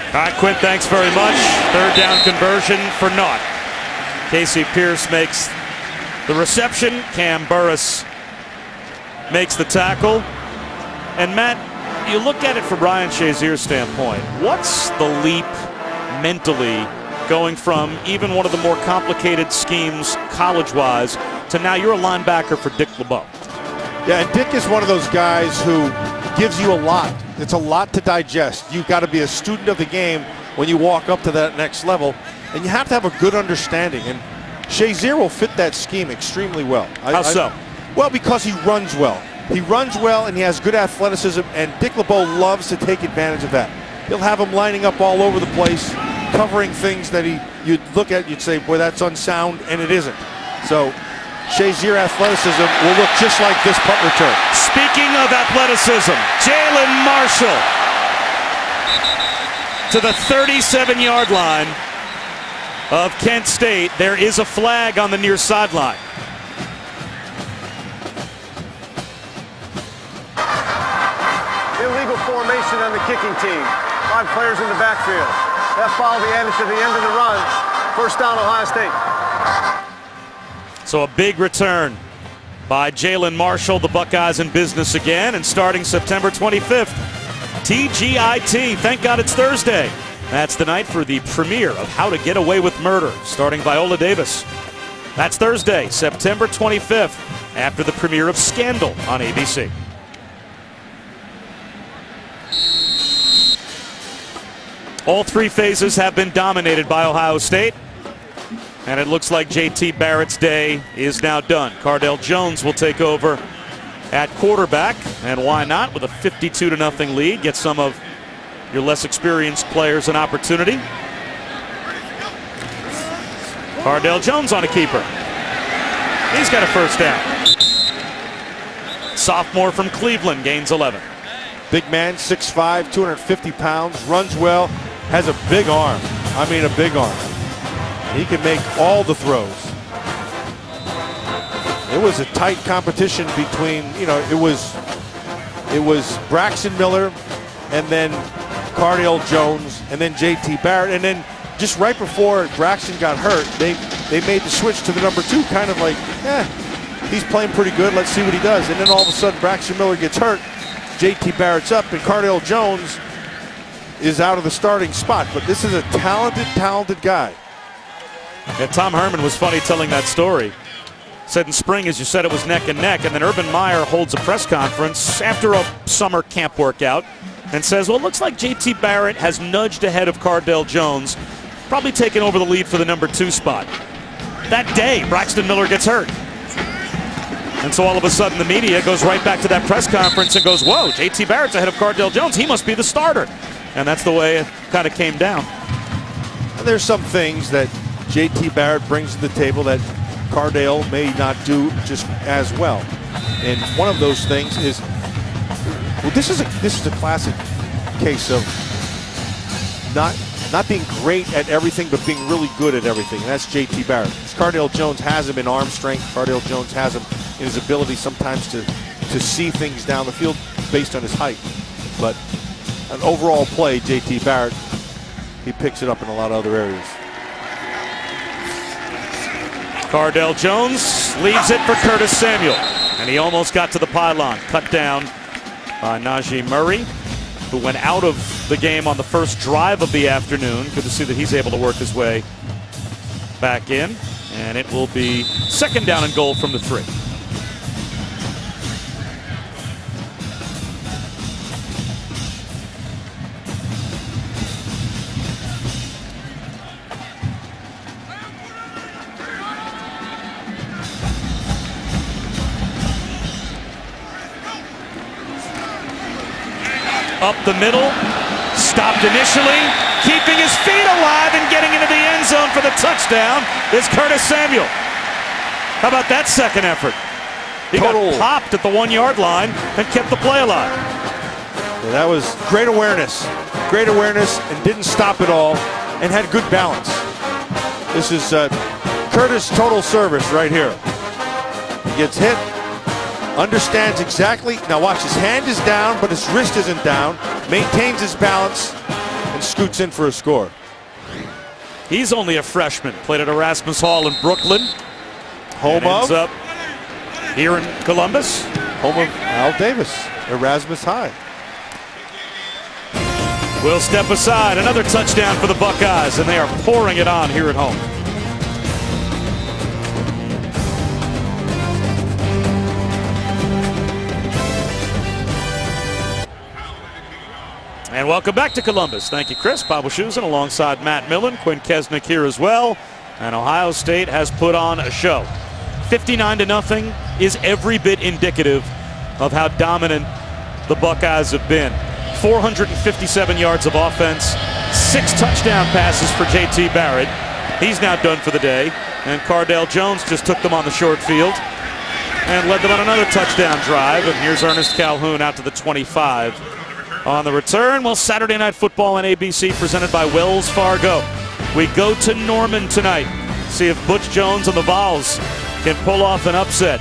All right, Quinn, thanks very much. Third down conversion for naught. Casey Pierce makes The reception, Cam Burris makes the tackle. And Matt, you look at it from Ryan Shazier's standpoint. What's the leap mentally going from even one of the more complicated schemes college-wise to now you're a linebacker for Dick LeBeau? Yeah, and Dick is one of those guys who gives you a lot. It's a lot to digest. You've got to be a student of the game when you walk up to that next level, and you have to have a good understanding. And Shazier will fit that scheme extremely well. How so? Well, because he runs well. He runs well, and he has good athleticism, and Dick LeBeau loves to take advantage of that. He'll have him lining up all over the place, covering things that you'd look at, you'd say, boy, that's unsound, and it isn't. So Shazier athleticism will look just like this punt return. Speaking of athleticism, Jalin Marshall to the 37-yard line of Kent State. There is a flag on the near sideline. Illegal formation on the kicking team. 5 players in the backfield. That foul will be added to the end of the run. First down, Ohio State. So a big return by Jalin Marshall. The Buckeyes in business again, and starting September 25th, TGIT. Thank God it's Thursday. That's the night for the premiere of How to Get Away with Murder, starring Viola Davis. That's Thursday, September 25th, after the premiere of Scandal on ABC. All 3 phases have been dominated by Ohio State, and it looks like JT Barrett's day is now done. Cardale Jones will take over at quarterback, and why not? With a 52-0 lead, get some of your less experienced players an opportunity. Cardale Jones on a keeper. He's got a first down. Sophomore from Cleveland gains 11. Big man, 6'5", 250 pounds, runs well, has a big arm. I mean, a big arm. He can make all the throws. It was a tight competition between, it was Braxton Miller and then Cardale Jones and then JT Barrett. And then just right before Braxton got hurt, they made the switch to the number 2, kind of like, he's playing pretty good. Let's see what he does. And then all of a sudden, Braxton Miller gets hurt. JT Barrett's up, and Cardale Jones is out of the starting spot. But this is a talented guy. And Tom Herman was funny telling that story. Said in spring, as you said, it was neck and neck. And then Urban Meyer holds a press conference after a summer camp workout and says, well, it looks like JT Barrett has nudged ahead of Cardale Jones, probably taking over the lead for the number 2 spot. That day, Braxton Miller gets hurt. And so all of a sudden the media goes right back to that press conference and goes, whoa, JT Barrett's ahead of Cardale Jones. He must be the starter. And that's the way it kind of came down. And there's some things that JT Barrett brings to the table that Cardale may not do just as well. And one of those things is, well, this is a classic case of not being great at everything, but being really good at everything. And that's JT Barrett. Cardale Jones has him in arm strength. Cardale Jones has him in his ability sometimes to see things down the field based on his height. But an overall play, JT Barrett, he picks it up in a lot of other areas. Cardale Jones leaves it for Curtis Samuel. And he almost got to the pylon. Cut down by Najee Murray, who went out of the game on the first drive of the afternoon. Good to see that he's able to work his way back in. And it will be 2nd down and goal from the 3. Up the middle, stopped initially, keeping his feet alive and getting into the end zone for the touchdown is Curtis Samuel. How about that second effort? He got popped at the 1-yard line and kept the play alive. Yeah, that was great awareness and didn't stop at all and had good balance. This is Curtis total service right here. He gets hit, understands exactly. Now watch, his hand is down, but his wrist isn't down. Maintains his balance and scoots in for a score. He's only a freshman. Played at Erasmus Hall in Brooklyn. Home ends of? up here in Columbus. Home of Al Davis, Erasmus High. Will step aside. Another touchdown for the Buckeyes, and they are pouring it on here at home. And welcome back to Columbus. Thank you, Chris. Bob Wischusen alongside Matt Millen. Quinn Kesnick here as well. And Ohio State has put on a show. 59-0 is every bit indicative of how dominant the Buckeyes have been. 457 yards of offense, 6 touchdown passes for J.T. Barrett. He's now done for the day. And Cardale Jones just took them on the short field and led them on another touchdown drive. And here's Ernest Calhoun out to the 25. On the return, well, Saturday Night Football on ABC presented by Wells Fargo. We go to Norman tonight. See if Butch Jones and the Vols can pull off an upset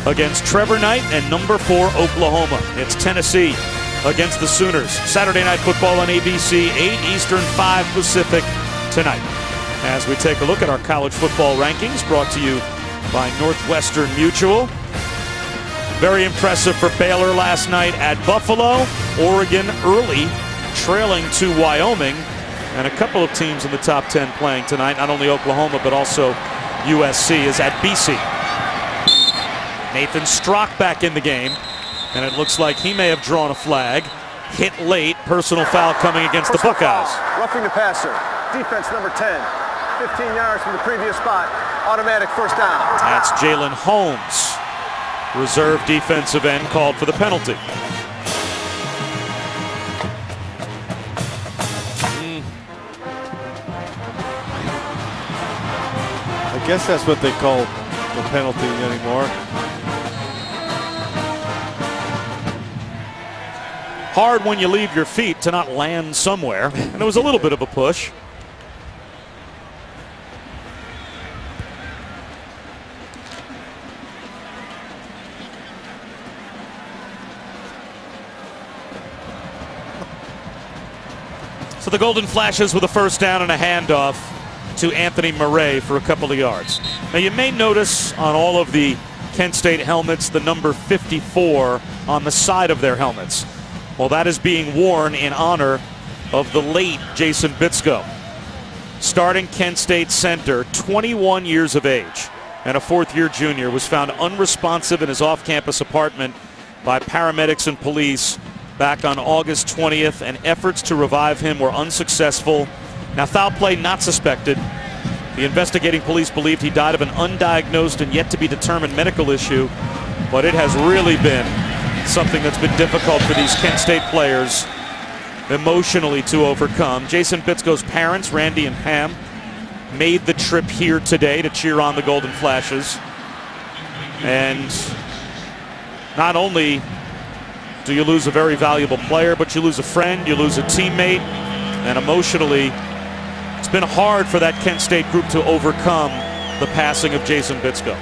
against Trevor Knight and number 4 Oklahoma. It's Tennessee against the Sooners. Saturday Night Football on ABC, 8 Eastern, 5 Pacific tonight. As we take a look at our college football rankings brought to you by Northwestern Mutual. Very impressive for Baylor last night at Buffalo. Oregon early, trailing to Wyoming. And a couple of teams in the top 10 playing tonight. Not only Oklahoma, but also USC is at BC. Nathan Strock back in the game. And it looks like he may have drawn a flag. Hit late, personal foul coming against the Buckeyes. Roughing the passer, defense number 10. 15 yards from the previous spot, automatic first down. That's Jalin Holmes. Reserve defensive end called for the penalty. I guess that's what they call the penalty anymore. Hard when you leave your feet to not land somewhere. And it was a little bit of a push. So the Golden Flashes with a first down and a handoff to Anthony Murray for a couple of yards. Now you may notice on all of the Kent State helmets the number 54 on the side of their helmets. Well, that is being worn in honor of the late Jason Bitsko. Starting Kent State center, 21 years of age, and a fourth-year junior, was found unresponsive in his off-campus apartment by paramedics and police back on August 20th, and efforts to revive him were unsuccessful. Now, foul play not suspected. The investigating police believed he died of an undiagnosed and yet to be determined medical issue, but it has really been something that's been difficult for these Kent State players emotionally to overcome. Jason Bitsko's parents, Randy and Pam, made the trip here today to cheer on the Golden Flashes. And not only do you lose a very valuable player, but you lose a friend, you lose a teammate, and emotionally, it's been hard for that Kent State group to overcome the passing of Jason Bitsko.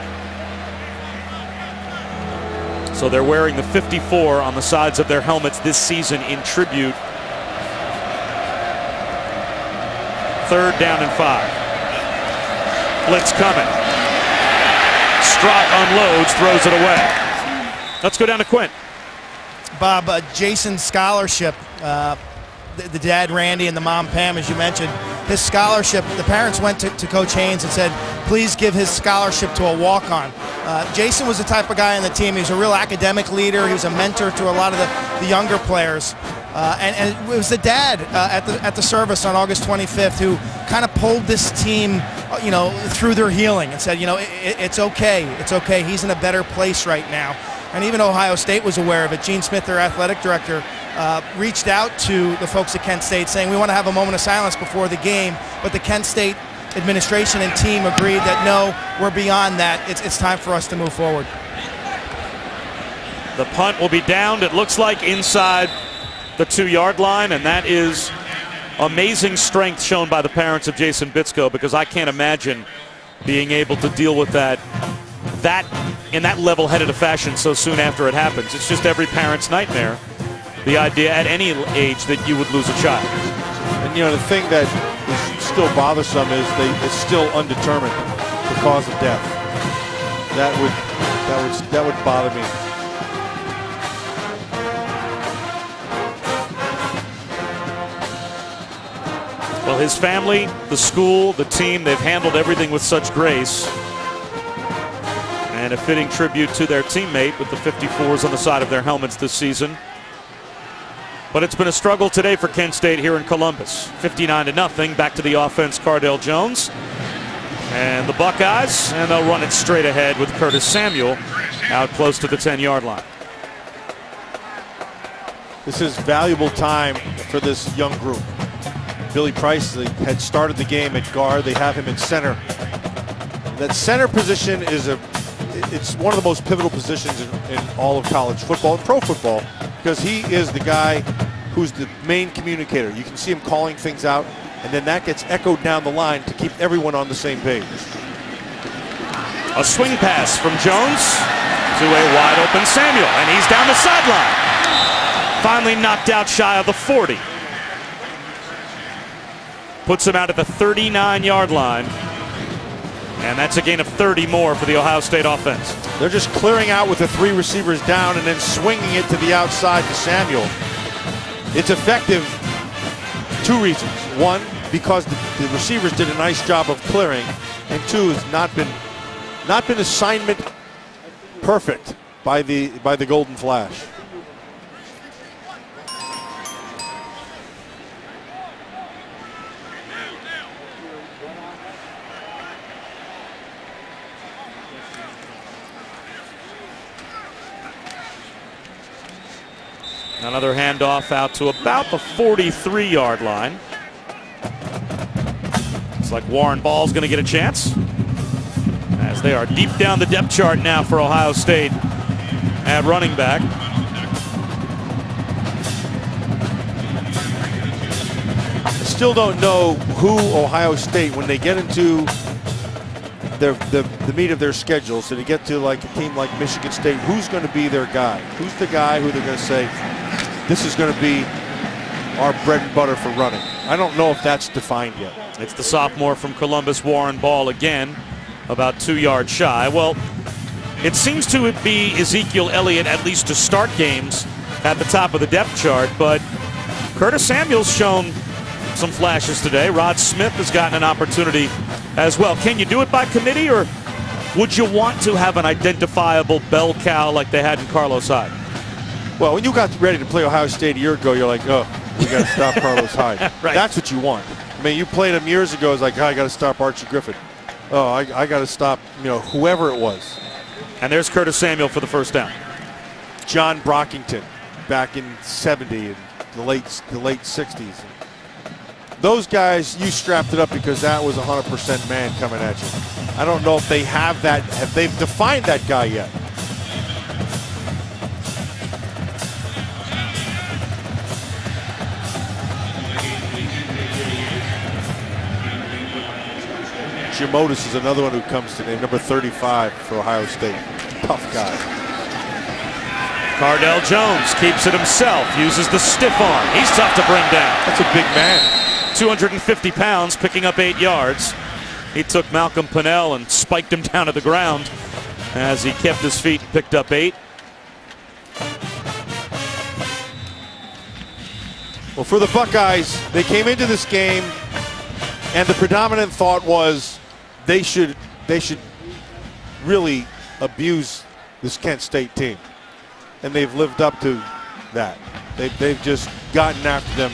So they're wearing the 54 on the sides of their helmets this season in tribute. 3rd down and 5. Blitz coming. Strock unloads, throws it away. Let's go down to Quinn. Bob, Jason's scholarship, the dad Randy and the mom Pam, as you mentioned, his scholarship, the parents went to Coach Haynes and said, please give his scholarship to a walk-on. Jason was the type of guy on the team. He was a real academic leader. He was a mentor to a lot of the younger players. And it was the dad at the service on August 25th who kind of pulled this team, through their healing and said, it's okay. It's okay. He's in a better place right now. And even Ohio State was aware of it. Gene Smith, their athletic director, reached out to the folks at Kent State saying, we want to have a moment of silence before the game. But the Kent State administration and team agreed that, no, we're beyond that. It's time for us to move forward. The punt will be downed, it looks like, inside the 2-yard line, and that is amazing strength shown by the parents of Jason Bitsko, because I can't imagine being able to deal with that in that level-headed a fashion so soon after it happens. It's just every parent's nightmare, the idea at any age that you would lose a child. And the thing that is still bothersome is it's still undetermined, the cause of death. that would bother me. Well, his family, the school, the team, they've handled everything with such grace. And a fitting tribute to their teammate with the 54s on the side of their helmets this season. But it's been a struggle today for Kent State here in Columbus. 59-0, back to the offense, Cardell Jones. And the Buckeyes, and they'll run it straight ahead with Curtis Samuel out close to the 10-yard line. This is valuable time for this young group. Billy Price had started the game at guard. They have him in center. That center position it's one of the most pivotal positions in all of college football and pro football, because he is the guy who's the main communicator. You can see him calling things out, and then that gets echoed down the line to keep everyone on the same page. A swing pass from Jones to a wide open Samuel, and he's down the sideline. Finally knocked out shy of the 40. Puts him out at the 39-yard line. And that's a gain of 30 more for the Ohio State offense. They're just clearing out with the 3 receivers down and then swinging it to the outside to Samuel. It's effective 2 reasons. 1, because the receivers did a nice job of clearing, and 2, it's not been assignment perfect by the Golden Flash. Another handoff out to about the 43-yard line. Looks like Warren Ball's going to get a chance, as they are deep down the depth chart now for Ohio State at running back. I still don't know who Ohio State, when they get into the meat of their schedule, so to get to like a team like Michigan State, who's going to be their guy? Who's the guy who they're going to say, this is going to be our bread and butter for running? I don't know if that's defined yet. It's the sophomore from Columbus, Warren Ball, again, about 2 yards shy. Well, it seems to be Ezekiel Elliott, at least to start games, at the top of the depth chart, but Curtis Samuel's shown some flashes today. Rod Smith has gotten an opportunity as well. Can you do it by committee, or would you want to have an identifiable bell cow like they had in Carlos Hyde? Well, when you got ready to play Ohio State a year ago, you're like, oh, we got to stop Carlos Hyde. Right. That's what you want. I mean, you played him years ago. It's like, oh, I got to stop Archie Griffin. Oh, I got to stop, whoever it was. And there's Curtis Samuel for the first down. John Brockington back in '70 and the late '60s. Those guys, you strapped it up because that was 100% man coming at you. I don't know if they have that. Have they defined that guy yet? Jim Otis is another one who comes to name, number 35 for Ohio State. Tough guy. Cardell Jones keeps it himself, uses the stiff arm. He's tough to bring down. That's a big man. 250 pounds, picking up 8 yards. He took Malcolm Pennell and spiked him down to the ground as he kept his feet and picked up 8. Well, for the Buckeyes, they came into this game and the predominant thought was they should really abuse this Kent State team. And they've lived up to that. They've just gotten after them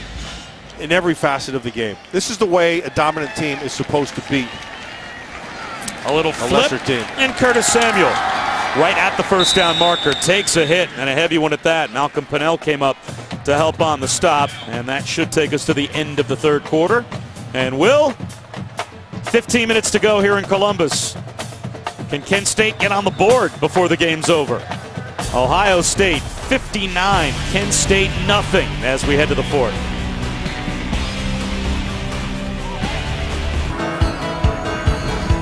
in every facet of the game. This is the way a dominant team is supposed to beat a little a flip, lesser team. And Curtis Samuel, right at the first down marker, takes a hit, and a heavy one at that. Malcolm Pennell came up to help on the stop, and that should take us to the end of the third quarter. And 15 minutes to go here in Columbus. Can Kent State get on the board before the game's over? Ohio State 59, Kent State nothing as we head to the fourth.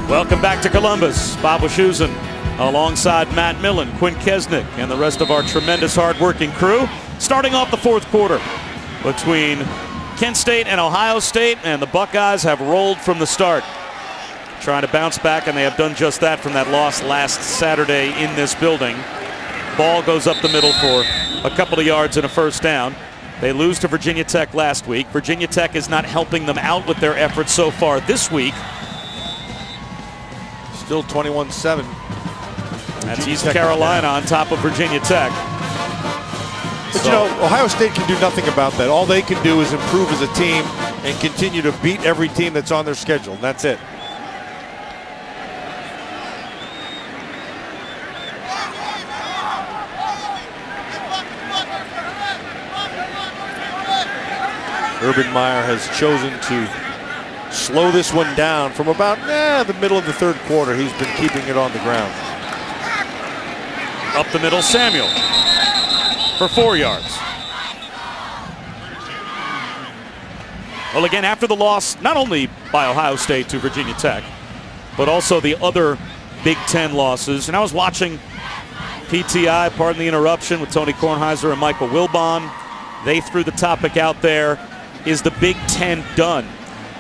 Welcome back to Columbus. Bob Wischusen alongside Matt Millen, Quinn Kesnick, and the rest of our tremendous hard-working crew. Starting off the fourth quarter between Kent State and Ohio State, and the Buckeyes have rolled from the start. trying to bounce back, and they have done just that from that loss last Saturday in this building. Ball goes up the middle for a couple of yards and a first down. They lose to Virginia Tech last week. Virginia Tech is not helping them out with their efforts so far this week. Still 21-7. That's East Carolina on top of Virginia Tech. But you know, Ohio State can do nothing about that. All they can do is improve as a team and continue to beat every team that's on their schedule. And that's it. Urban Meyer has chosen to slow this one down from about the middle of the third quarter. He's been keeping it on the ground. Up the middle, Samuel for 4 yards. Well, again, after the loss, not only by Ohio State to Virginia Tech, but also the other Big Ten losses. And I was watching PTI, pardon the interruption, with Tony Kornheiser and Michael Wilbon. They threw the topic out there. Is the Big Ten done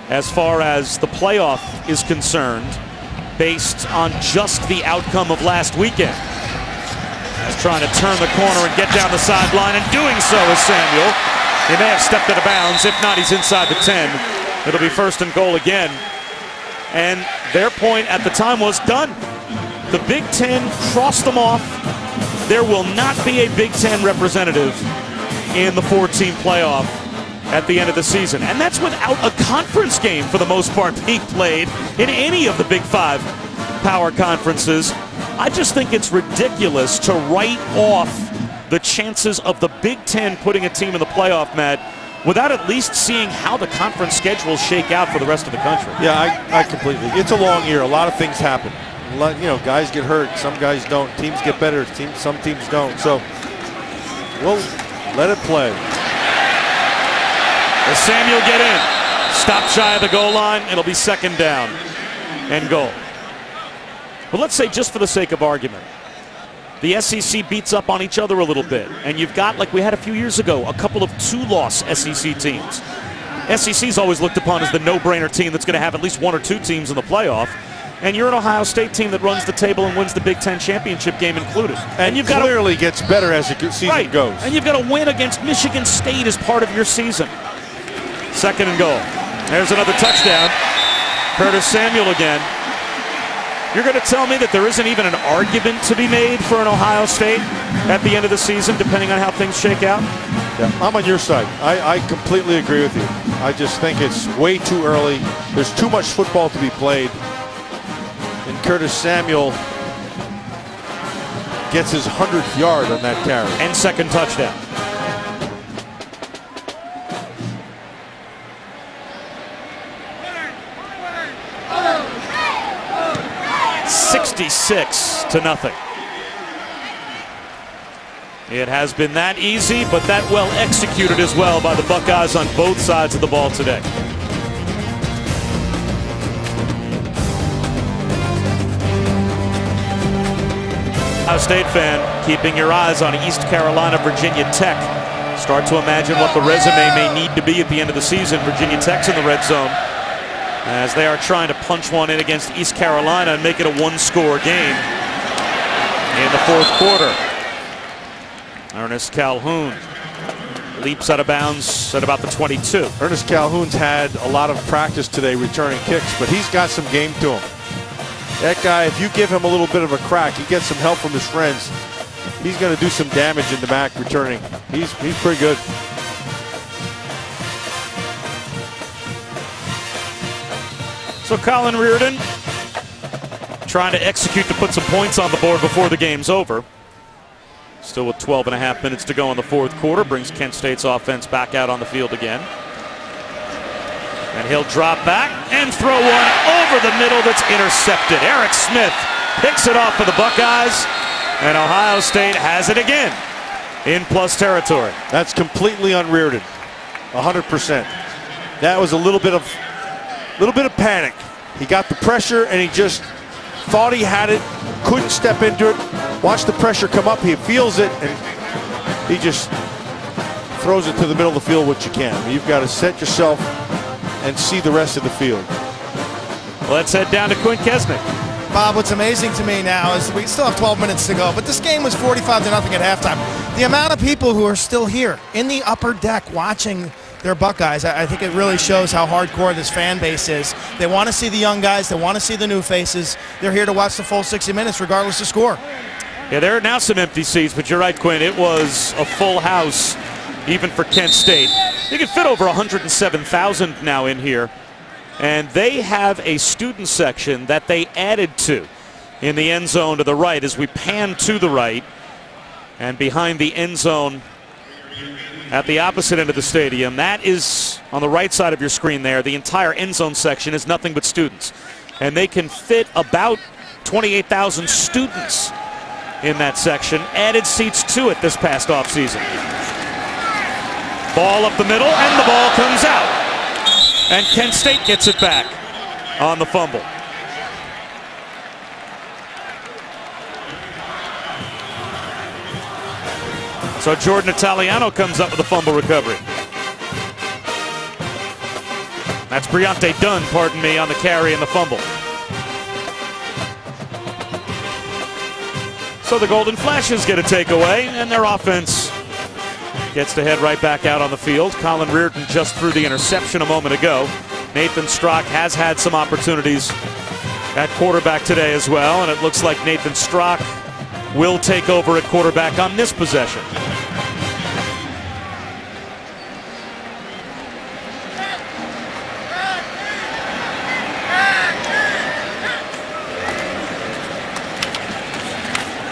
as far as the playoff is concerned based on just the outcome of last weekend? He's trying to turn the corner and get down the sideline, and doing so is Samuel. He may have stepped out of bounds. If not, he's inside the 10. It'll be first and goal again. And their point at the time was done. The Big Ten crossed them off. There will not be a Big Ten representative in the 4-team playoff at the end of the season. And that's without a conference game, for the most part, being played in any of the Big Five power conferences. I just think it's ridiculous to write off the chances of the Big Ten putting a team in the playoff, Matt, without at least seeing how the conference schedules shake out for the rest of the country. Yeah, I completely. It's a long year. A lot of things happen. You know, guys get hurt. Some guys don't. Teams get better. Some teams don't. So we'll let it play. Will Samuel get in? Stop shy of the goal line. It'll be second down and goal. But let's say, just for the sake of argument, the SEC beats up on each other a little bit, and you've got, like we had a few years ago, a couple of 2-loss SEC teams. SEC's always looked upon as the no-brainer team that's going to have at least 1 or 2 teams in the playoff. And you're an Ohio State team that runs the table and wins the Big Ten championship game included. And you've clearly gets better as the season goes. And you've got to win against Michigan State as part of your season. Second and goal. There's another touchdown. Curtis Samuel again. You're going to tell me that there isn't even an argument to be made for an Ohio State at the end of the season, depending on how things shake out? Yeah, I'm on your side. I completely agree with you. I just think it's way too early. There's too much football to be played. And Curtis Samuel gets his 100th yard on that carry. And second touchdown. 66-0. It has been that easy, but that well executed as well by the Buckeyes on both sides of the ball today. Ohio State fan, keeping your eyes on East Carolina, Virginia Tech. Start to imagine what the resume may need to be at the end of the season. Virginia Tech's in the red zone as they are trying to punch one in against East Carolina and make it a 1-score game in the fourth quarter. Ernest Calhoun leaps out of bounds at about the 22. Ernest Calhoun's had a lot of practice today returning kicks, but he's got some game to him. That guy, if you give him a little bit of a crack, he gets some help from his friends, he's going to do some damage in the back returning. He's pretty good. So Colin Reardon trying to execute to put some points on the board before the game's over. Still with 12.5 minutes to go in the fourth quarter. Brings Kent State's offense back out on the field again. And he'll drop back and throw one over the middle that's intercepted. Eric Smith picks it off for the Buckeyes. And Ohio State has it again in plus territory. That's completely on Reardon. 100%. That was a little bit of panic. He got the pressure and he just thought he had it, couldn't step into it. Watch the pressure come up, he feels it, and he just throws it to the middle of the field, which you can. You've got to set yourself and see the rest of the field. Let's head down to Quint Kesnick. Bob, what's amazing to me now is we still have 12 minutes to go, but this game was 45-0 at halftime. The amount of people who are still here in the upper deck watching their Buckeyes, I think it really shows how hardcore this fan base is. They want to see the young guys. They want to see the new faces. They're here to watch the full 60 minutes regardless of score. Yeah, there are now some empty seats, but you're right, Quinn. It was a full house even for Kent State. You can fit over 107,000 now in here. And they have a student section that they added to in the end zone to the right as we pan to the right. And behind the end zone at the opposite end of the stadium, that is on the right side of your screen there. The entire end zone section is nothing but students. And they can fit about 28,000 students in that section. Added seats to it this past offseason. Ball up the middle, and the ball comes out. And Kent State gets it back on the fumble. So Jordan Italiano comes up with a fumble recovery. That's Briante Dunn, pardon me, on the carry and the fumble. So the Golden Flashes get a takeaway, and their offense gets to head right back out on the field. Colin Reardon just threw the interception a moment ago. Nathan Strock has had some opportunities at quarterback today as well, and it looks like Nathan Strock will take over at quarterback on this possession.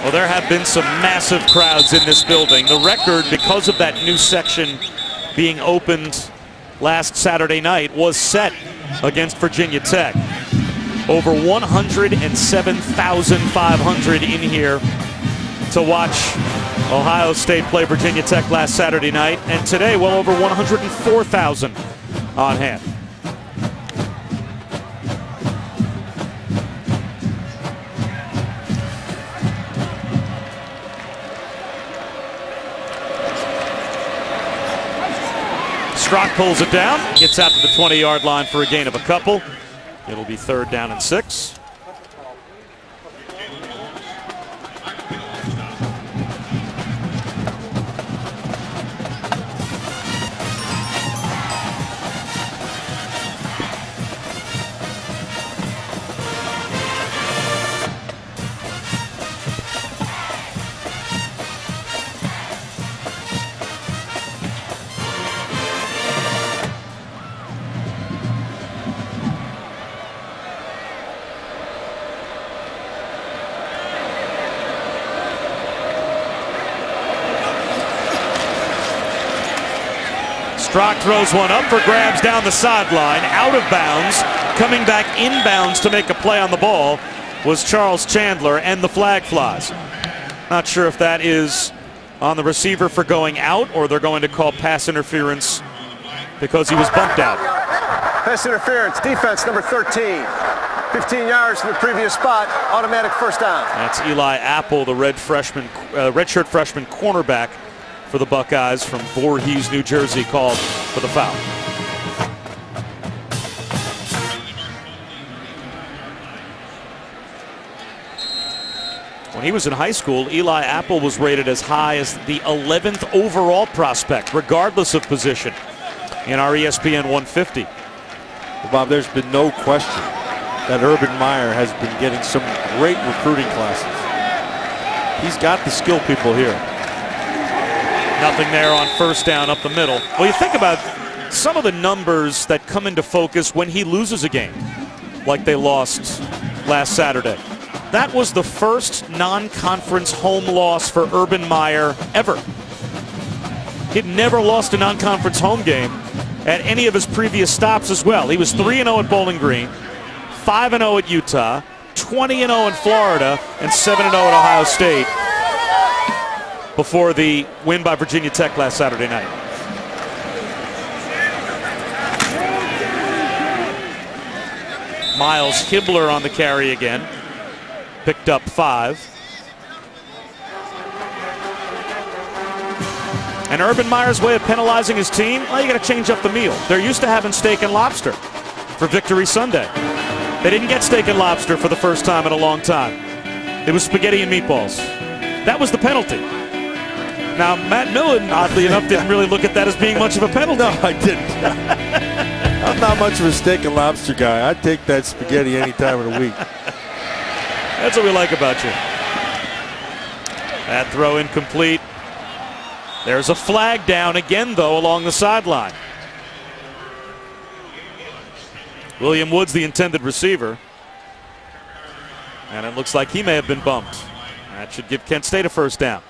Well, there have been some massive crowds in this building. The record, because of that new section being opened last Saturday night, was set against Virginia Tech. Over 107,500 in here to watch Ohio State play Virginia Tech last Saturday night, and today well over 104,000 on hand. Strock pulls it down, gets out to the 20-yard line for a gain of a couple. It'll be 3rd down and 6. Strock throws one up for grabs down the sideline, out of bounds. Coming back inbounds to make a play on the ball was Charles Chandler, and the flag flies. Not sure if that is on the receiver for going out, or they're going to call pass interference because he was bumped out. Pass interference, defense number 13. 15 yards from the previous spot, automatic 1st down. That's Eli Apple, the redshirt freshman cornerback for the Buckeyes from Voorhees, New Jersey, called for the foul. When he was in high school, Eli Apple was rated as high as the 11th overall prospect, regardless of position, in our ESPN 150. Well, Bob, there's been no question that Urban Meyer has been getting some great recruiting classes. He's got the skill people here. Nothing there on 1st down up the middle. Well, you think about some of the numbers that come into focus when he loses a game, like they lost last Saturday. That was the first non-conference home loss for Urban Meyer ever. He'd never lost a non-conference home game at any of his previous stops as well. He was 3-0 at Bowling Green, 5-0 at Utah, 20-0 in Florida, and 7-0 at Ohio State before the win by Virginia Tech last Saturday night. Miles Hibbler on the carry again. Picked up 5. And Urban Meyer's way of penalizing his team, well, you got to change up the meal. They're used to having steak and lobster for Victory Sunday. They didn't get steak and lobster for the first time in a long time. It was spaghetti and meatballs. That was the penalty. Now, Matt Millen, oddly enough, didn't really look at that as being much of a penalty. No, I didn't. I'm not much of a steak and lobster guy. I'd take that spaghetti any time of the week. That's what we like about you. That throw incomplete. There's a flag down again, though, along the sideline. William Woods, the intended receiver. And it looks like he may have been bumped. That should give Kent State a first down.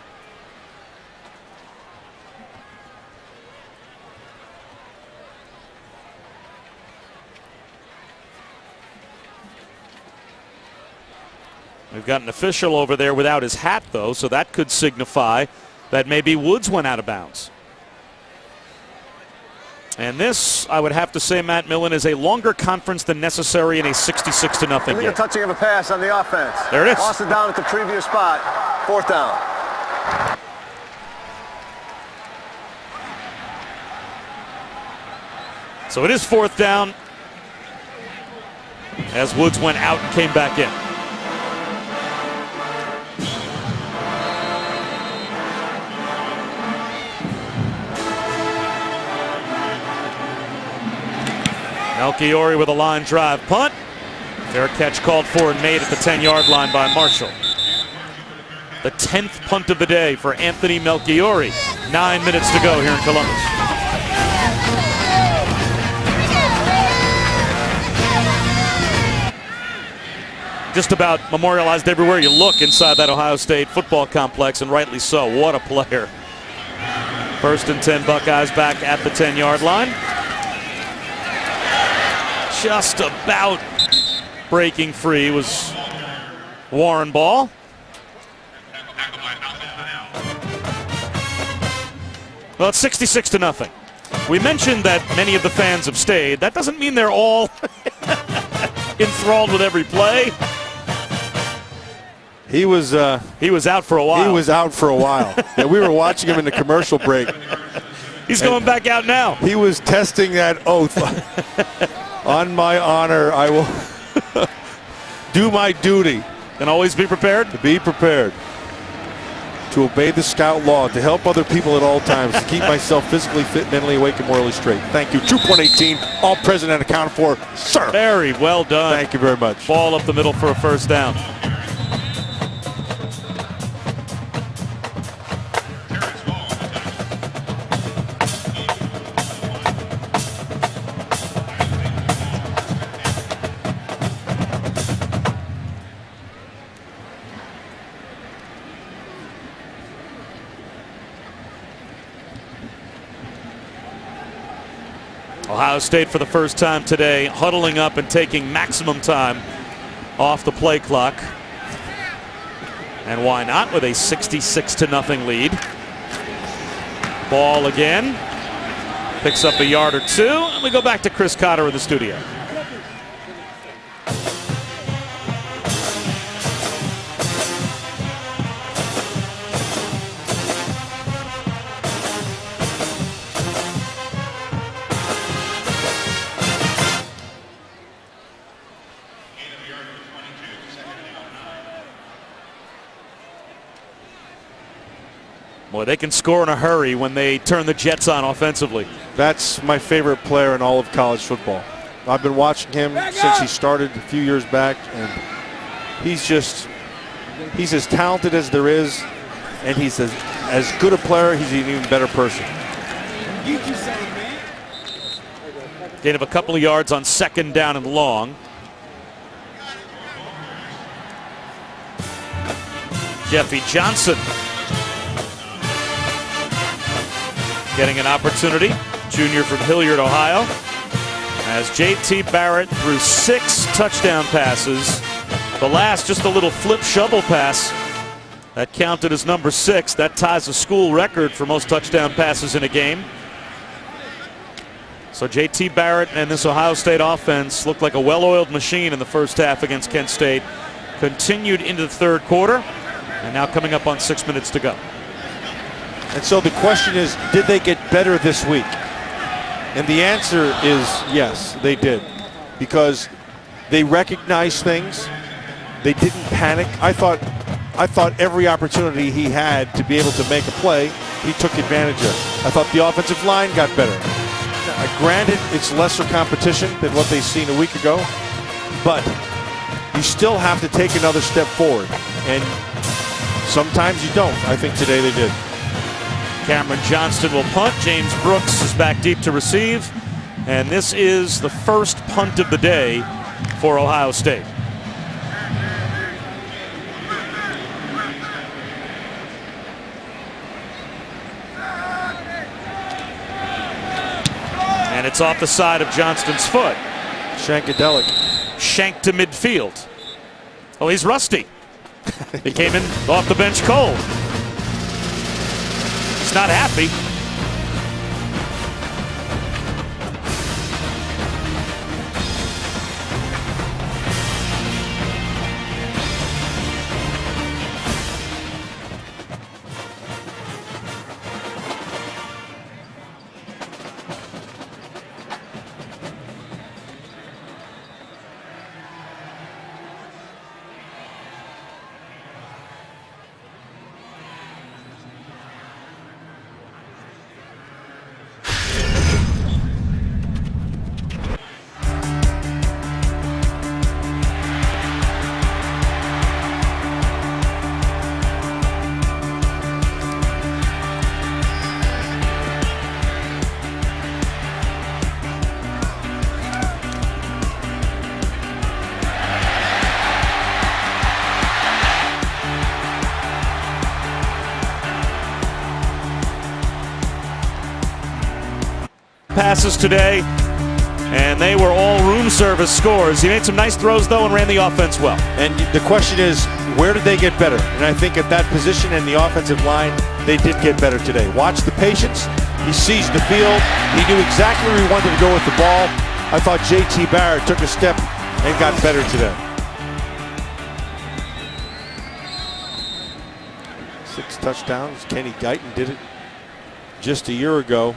We've got an official over there without his hat, though, so that could signify that maybe Woods went out of bounds. And this, I would have to say, Matt Millen, is a longer conference than necessary in a 66-0 game. Illegal touching of a pass on the offense. There it is. Lost it down at the previous spot. 4th down. So it is 4th down as Woods went out and came back in. Melchiori with a line drive punt. Fair catch called for and made at the 10-yard line by Marshall. The 10th punt of the day for Anthony Melchiori. 9 minutes to go here in Columbus. Just about memorialized everywhere you look inside that Ohio State football complex, and rightly so. What a player. 1st and 10 Buckeyes back at the 10-yard line. Just about breaking free was Warren Baugh. Well, it's 66-0. We mentioned that many of the fans have stayed. That doesn't mean they're all enthralled with every play. He was out for a while. He was out for a while. Yeah, we were watching him in the commercial break. He's going back out now. He was testing that oath. On my honor, I will do my duty. And always be prepared? To be prepared. To obey the scout law, to help other people at all times, to keep myself physically fit, mentally awake, and morally straight. Thank you. Troop 118, all present and accounted for, sir. Very well done. Thank you very much. Ball up the middle for a first down. Ohio State for the first time today huddling up and taking maximum time off the play clock. And why not with a 66-0 lead. Ball again. Picks up a yard or two. And we go back to Chris Cotter in the studio. Boy, they can score in a hurry when they turn the Jets on offensively. That's my favorite player in all of college football. I've been watching him since he started a few years back, and he's as talented as there is, and he's as good a player, he's an even better person. Gain of a couple of yards on 2nd down and long. Jeffy Johnson getting an opportunity. Junior from Hilliard, Ohio. As J.T. Barrett threw 6 touchdown passes. The last just a little flip shovel pass. That counted as number 6. That ties a school record for most touchdown passes in a game. So J.T. Barrett and this Ohio State offense looked like a well-oiled machine in the first half against Kent State. Continued into the 3rd quarter. And now coming up on 6 minutes to go. And so the question is, did they get better this week? And the answer is yes, they did. Because They recognized things. They didn't panic. I thought every opportunity he had to be able to make a play, he took advantage of. I thought the offensive line got better. Granted, it's lesser competition than what they've seen a week ago, but you still have to take another step forward. And sometimes you don't. I think today they did. Cameron Johnston will punt. James Brooks is back deep to receive. And this is the first punt of the day for Ohio State. And it's off the side of Johnston's foot. Shankadelic. Shanked to midfield. Oh, he's rusty. He came in off the bench cold. He's not happy. Passes today, and they were all room service scores. He made some nice throws, though, and ran the offense well. And the question is, where did they get better? And I think at that position in the offensive line, they did get better today. Watch the patience. He seized the field. He knew exactly where he wanted to go with the ball. I thought J.T. Barrett took a step and got better today. 6 touchdowns. Kenny Guyton did it just a year ago.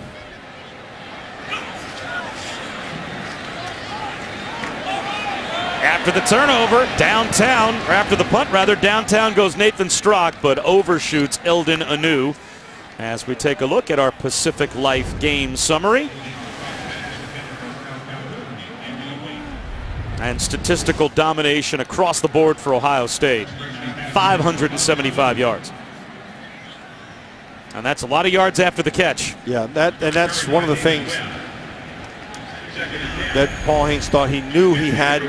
After the turnover, downtown, or after the punt rather, downtown goes Nathan Strock, but overshoots Eldon Anu. As we take a look at our Pacific Life game summary. And statistical domination across the board for Ohio State. 575 yards. And that's a lot of yards after the catch. Yeah, that's one of the things that Paul Haynes thought he knew he had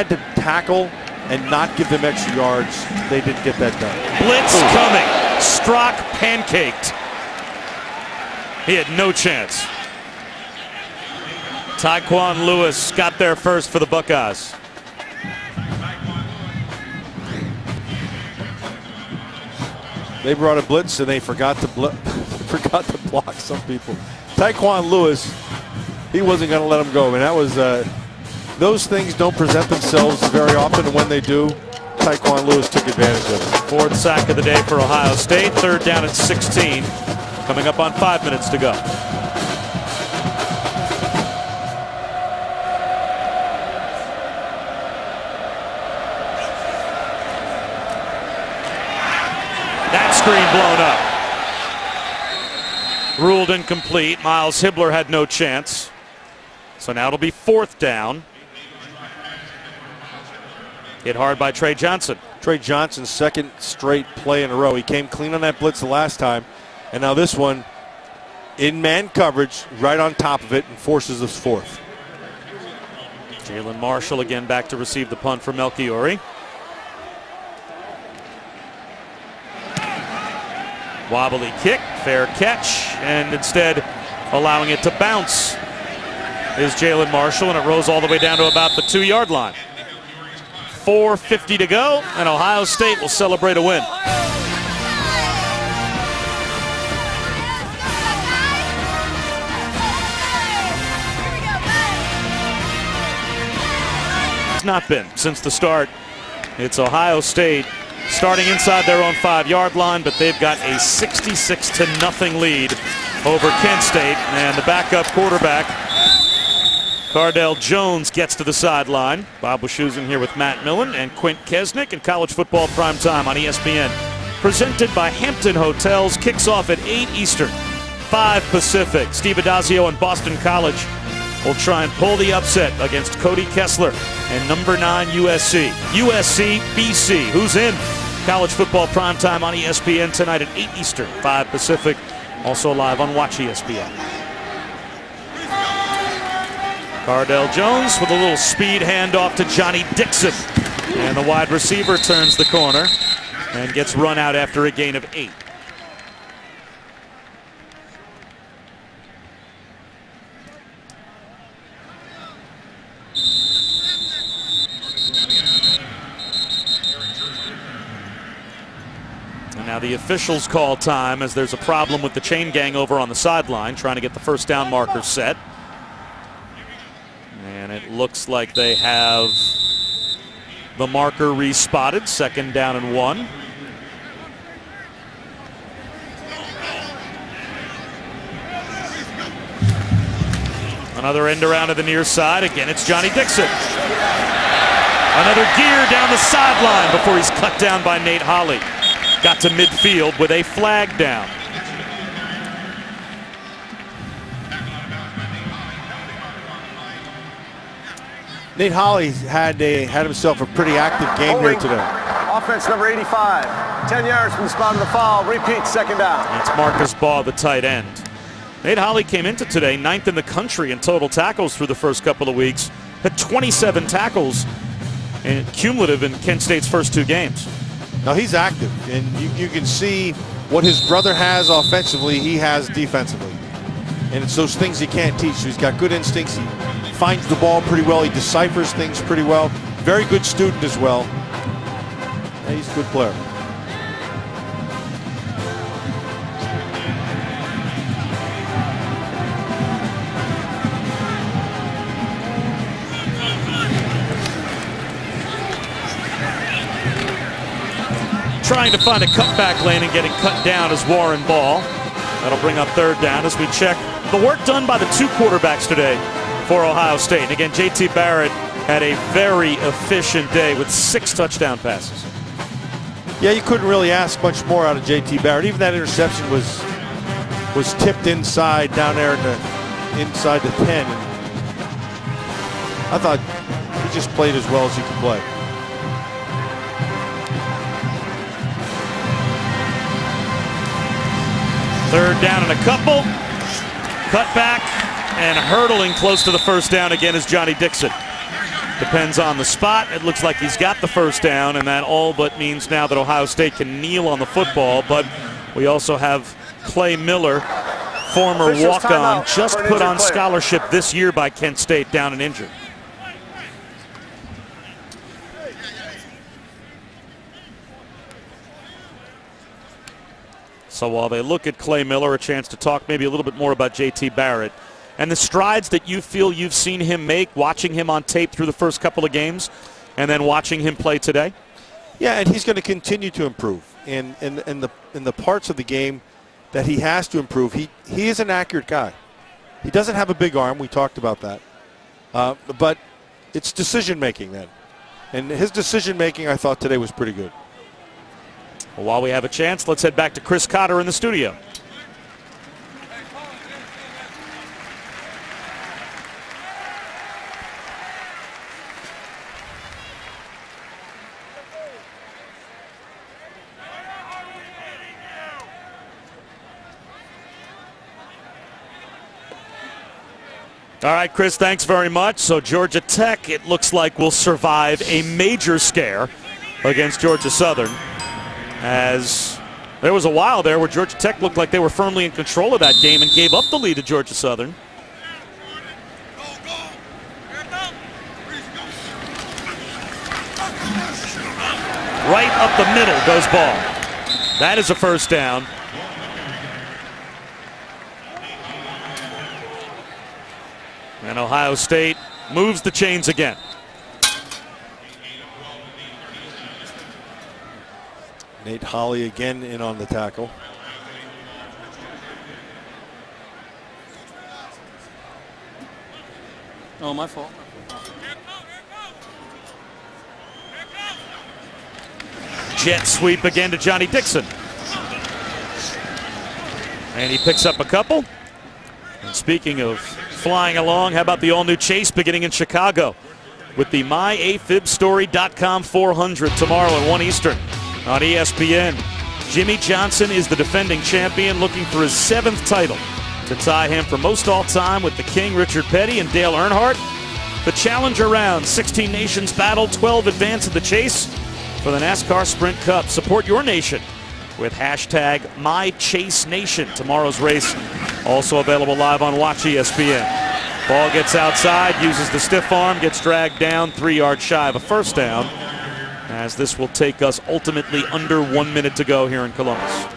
to tackle and not give them extra yards. They didn't get that done. Blitz coming. Strock pancaked. He had no chance. Tyquan Lewis got there first for the Buckeyes. They brought a blitz and they forgot to block some people. Tyquan Lewis, he wasn't going to let him go, and that was those things don't present themselves very often, and when they do, Tyquan Lewis took advantage of it. 4th sack of the day for Ohio State. 3rd down at 16. Coming up on 5 minutes to go. That screen blown up. Ruled incomplete. Miles Hibbler had no chance. So now it'll be 4th down. Hit hard by Trey Johnson. Trey Johnson's 2nd straight play in a row. He came clean on that blitz the last time, and now this one in man coverage right on top of it and forces us 4th. Jalen Marshall again back to receive the punt for Melchiori. Wobbly kick, fair catch, and instead allowing it to bounce is Jalen Marshall, and it rolls all the way down to about the 2-yard line. 4:50 to go, and Ohio State will celebrate a win. It's not been since the start. It's Ohio State starting inside their own 5-yard line, but they've got a 66-0 lead over Kent State, and the backup quarterback Cardell Jones gets to the sideline. Bob Wischusen here with Matt Millen and Quint Kesnick, and college football primetime on ESPN. Presented by Hampton Hotels. Kicks off at 8 Eastern, 5 Pacific. Steve Adazio and Boston College will try and pull the upset against Cody Kessler and number 9 USC. USC, BC. Who's in? College football primetime on ESPN tonight at 8 Eastern, 5 Pacific. Also live on Watch ESPN. Cardell Jones with a little speed handoff to Johnny Dixon. And the wide receiver turns the corner and gets run out after a gain of 8. And now the officials call time as there's a problem with the chain gang over on the sideline trying to get the first down markers set. And it looks like they have the marker respotted, 2nd down and 1. Another end around to the near side. Again, it's Johnny Dixon. Another gear down the sideline before he's cut down by Nate Holley. Got to midfield with a flag down. Nate Holley had himself a pretty active game here today. Offense number 85. 10 yards from the spot of the foul. Repeat, 2nd down. It's Marcus Baugh, the tight end. Nate Holley came into today 9th in the country in total tackles through the first couple of weeks. Had 27 tackles and cumulative in Kent State's first 2 games. Now he's active, and you can see what his brother has offensively, he has defensively. And it's those things he can't teach. So he's got good instincts. He finds the ball pretty well. He deciphers things pretty well. Very good student as well. And he's a good player. Trying to find a cutback lane and getting cut down is Warren Ball. That'll bring up 3rd down as we check the work done by the 2 quarterbacks today for Ohio State. And again, J.T. Barrett had a very efficient day with 6 touchdown passes. Yeah, you couldn't really ask much more out of J.T. Barrett. Even that interception was tipped inside down there inside the 10. And I thought he just played as well as he could play. Third down and a couple. Cut back and hurdling close to the first down again is Johnny Dixon. Depends on the spot. It looks like he's got the first down, and that all but means now that Ohio State can kneel on the football. But we also have Clay Miller, former walk-on, just put on scholarship this year by Kent State, down and injured. So while they look at Clay Miller, a chance to talk maybe a little bit more about J.T. Barrett and the strides that you feel you've seen him make, watching him on tape through the first couple of games and then watching him play today. Yeah, and he's going to continue to improve in the parts of the game that he has to improve. He is an accurate guy. He doesn't have a big arm. We talked about that. But it's decision making then. And his decision making, I thought today was pretty good. Well, while we have a chance, let's head back to Chris Cotter in the studio. All right, Chris, thanks very much. So Georgia Tech, it looks like, will survive a major scare against Georgia Southern, as there was a while there where Georgia Tech looked like they were firmly in control of that game and gave up the lead to Georgia Southern. Right up the middle goes Baugh. That is a first down. And Ohio State moves the chains again. Nate Holley again in on the tackle. Oh, my fault. Jet sweep again to Johnny Dixon. And he picks up a couple. And speaking of flying along, how about the all-new chase beginning in Chicago with the myafibstory.com 400 tomorrow at 1 Eastern on ESPN. Jimmy Johnson is the defending champion, looking for his 7th title to tie him for most all-time with the King, Richard Petty, and Dale Earnhardt. The Challenger round, 16 nations battle, 12 advance in the chase for the NASCAR Sprint Cup. Support your nation with hashtag MyChaseNation. Tomorrow's race also available live on Watch ESPN. Ball gets outside, uses the stiff arm, gets dragged down 3 yards shy of a first down, as this will take us ultimately under 1 minute to go here in Columbus.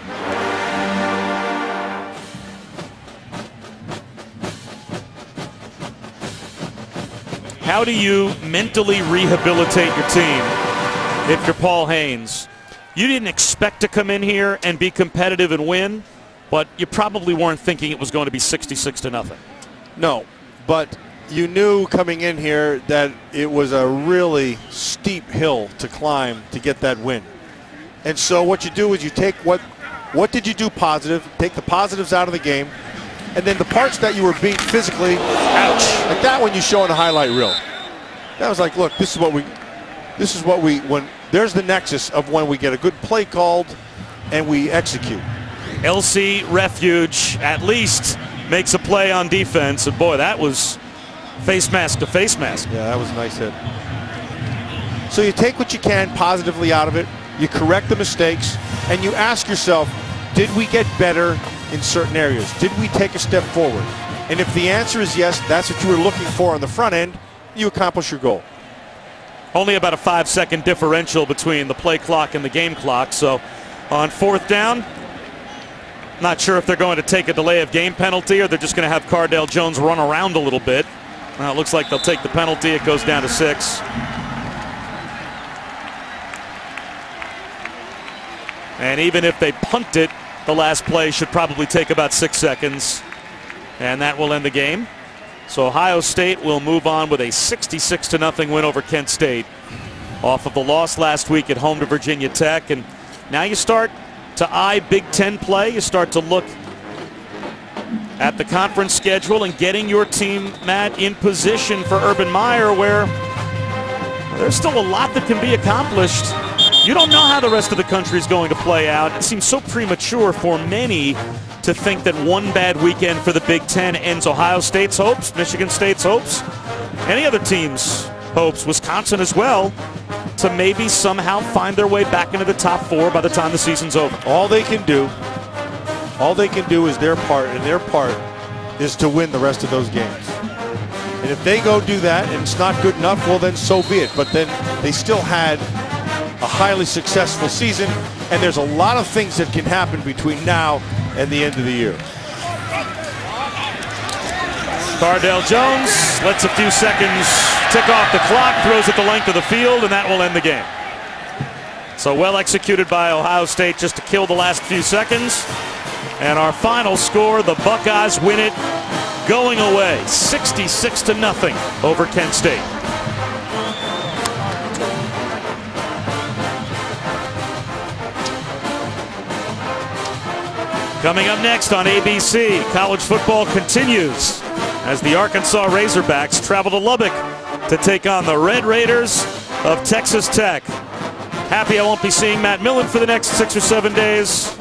How do you mentally rehabilitate your team if you're Paul Haynes? You didn't expect to come in here and be competitive and win, but you probably weren't thinking it was going to be 66-0. No, but you knew coming in here that it was a really steep hill to climb to get that win. And so what you do is you take what did you do positive, take the positives out of the game, and then the parts that you were beat physically, ouch, like that one you show in a highlight reel. That was like, look, this is what we, when there's the nexus of when we get a good play called and we execute. LC Refuge at least makes a play on defense, and boy, that was face mask to face mask. Yeah, that was a nice hit. So you take what you can positively out of it, you correct the mistakes, and you ask yourself, did we get better in certain areas? Did we take a step forward? And if the answer is yes, that's what you were looking for on the front end, you accomplish your goal. Only about a 5-second differential between the play clock and the game clock. So on 4th down, not sure if they're going to take a delay of game penalty or they're just going to have Cardale Jones run around a little bit. Well, it looks like they'll take the penalty. It goes down to 6. And even if they punt it, the last play should probably take about 6 seconds. And that will end the game. So Ohio State will move on with a 66-0 win over Kent State off of the loss last week at home to Virginia Tech. And now you start to eye Big Ten play. You start to look at the conference schedule and getting your team, Matt, in position for Urban Meyer, where there's still a lot that can be accomplished. You don't know how the rest of the country is going to play out. It seems so premature for many to think that one bad weekend for the Big Ten ends Ohio State's hopes, Michigan State's hopes, any other team's hopes, Wisconsin as well, to maybe somehow find their way back into the top 4 by the time the season's over. All they can do is their part, and their part is to win the rest of those games. And if they go do that and it's not good enough, well then so be it. But then they still had a highly successful season, and there's a lot of things that can happen between now and the end of the year. Cardale Jones lets a few seconds tick off the clock, throws it the length of the field, and that will end the game. So well executed by Ohio State just to kill the last few seconds. And our final score, the Buckeyes win it going away, 66-0 over Kent State. Coming up next on ABC, college football continues as the Arkansas Razorbacks travel to Lubbock to take on the Red Raiders of Texas Tech. Happy I won't be seeing Matt Millen for the next 6 or 7 days.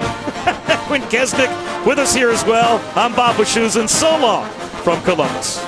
Quinn Kesnick with us here as well. I'm Bob Wischusen. So long from Columbus.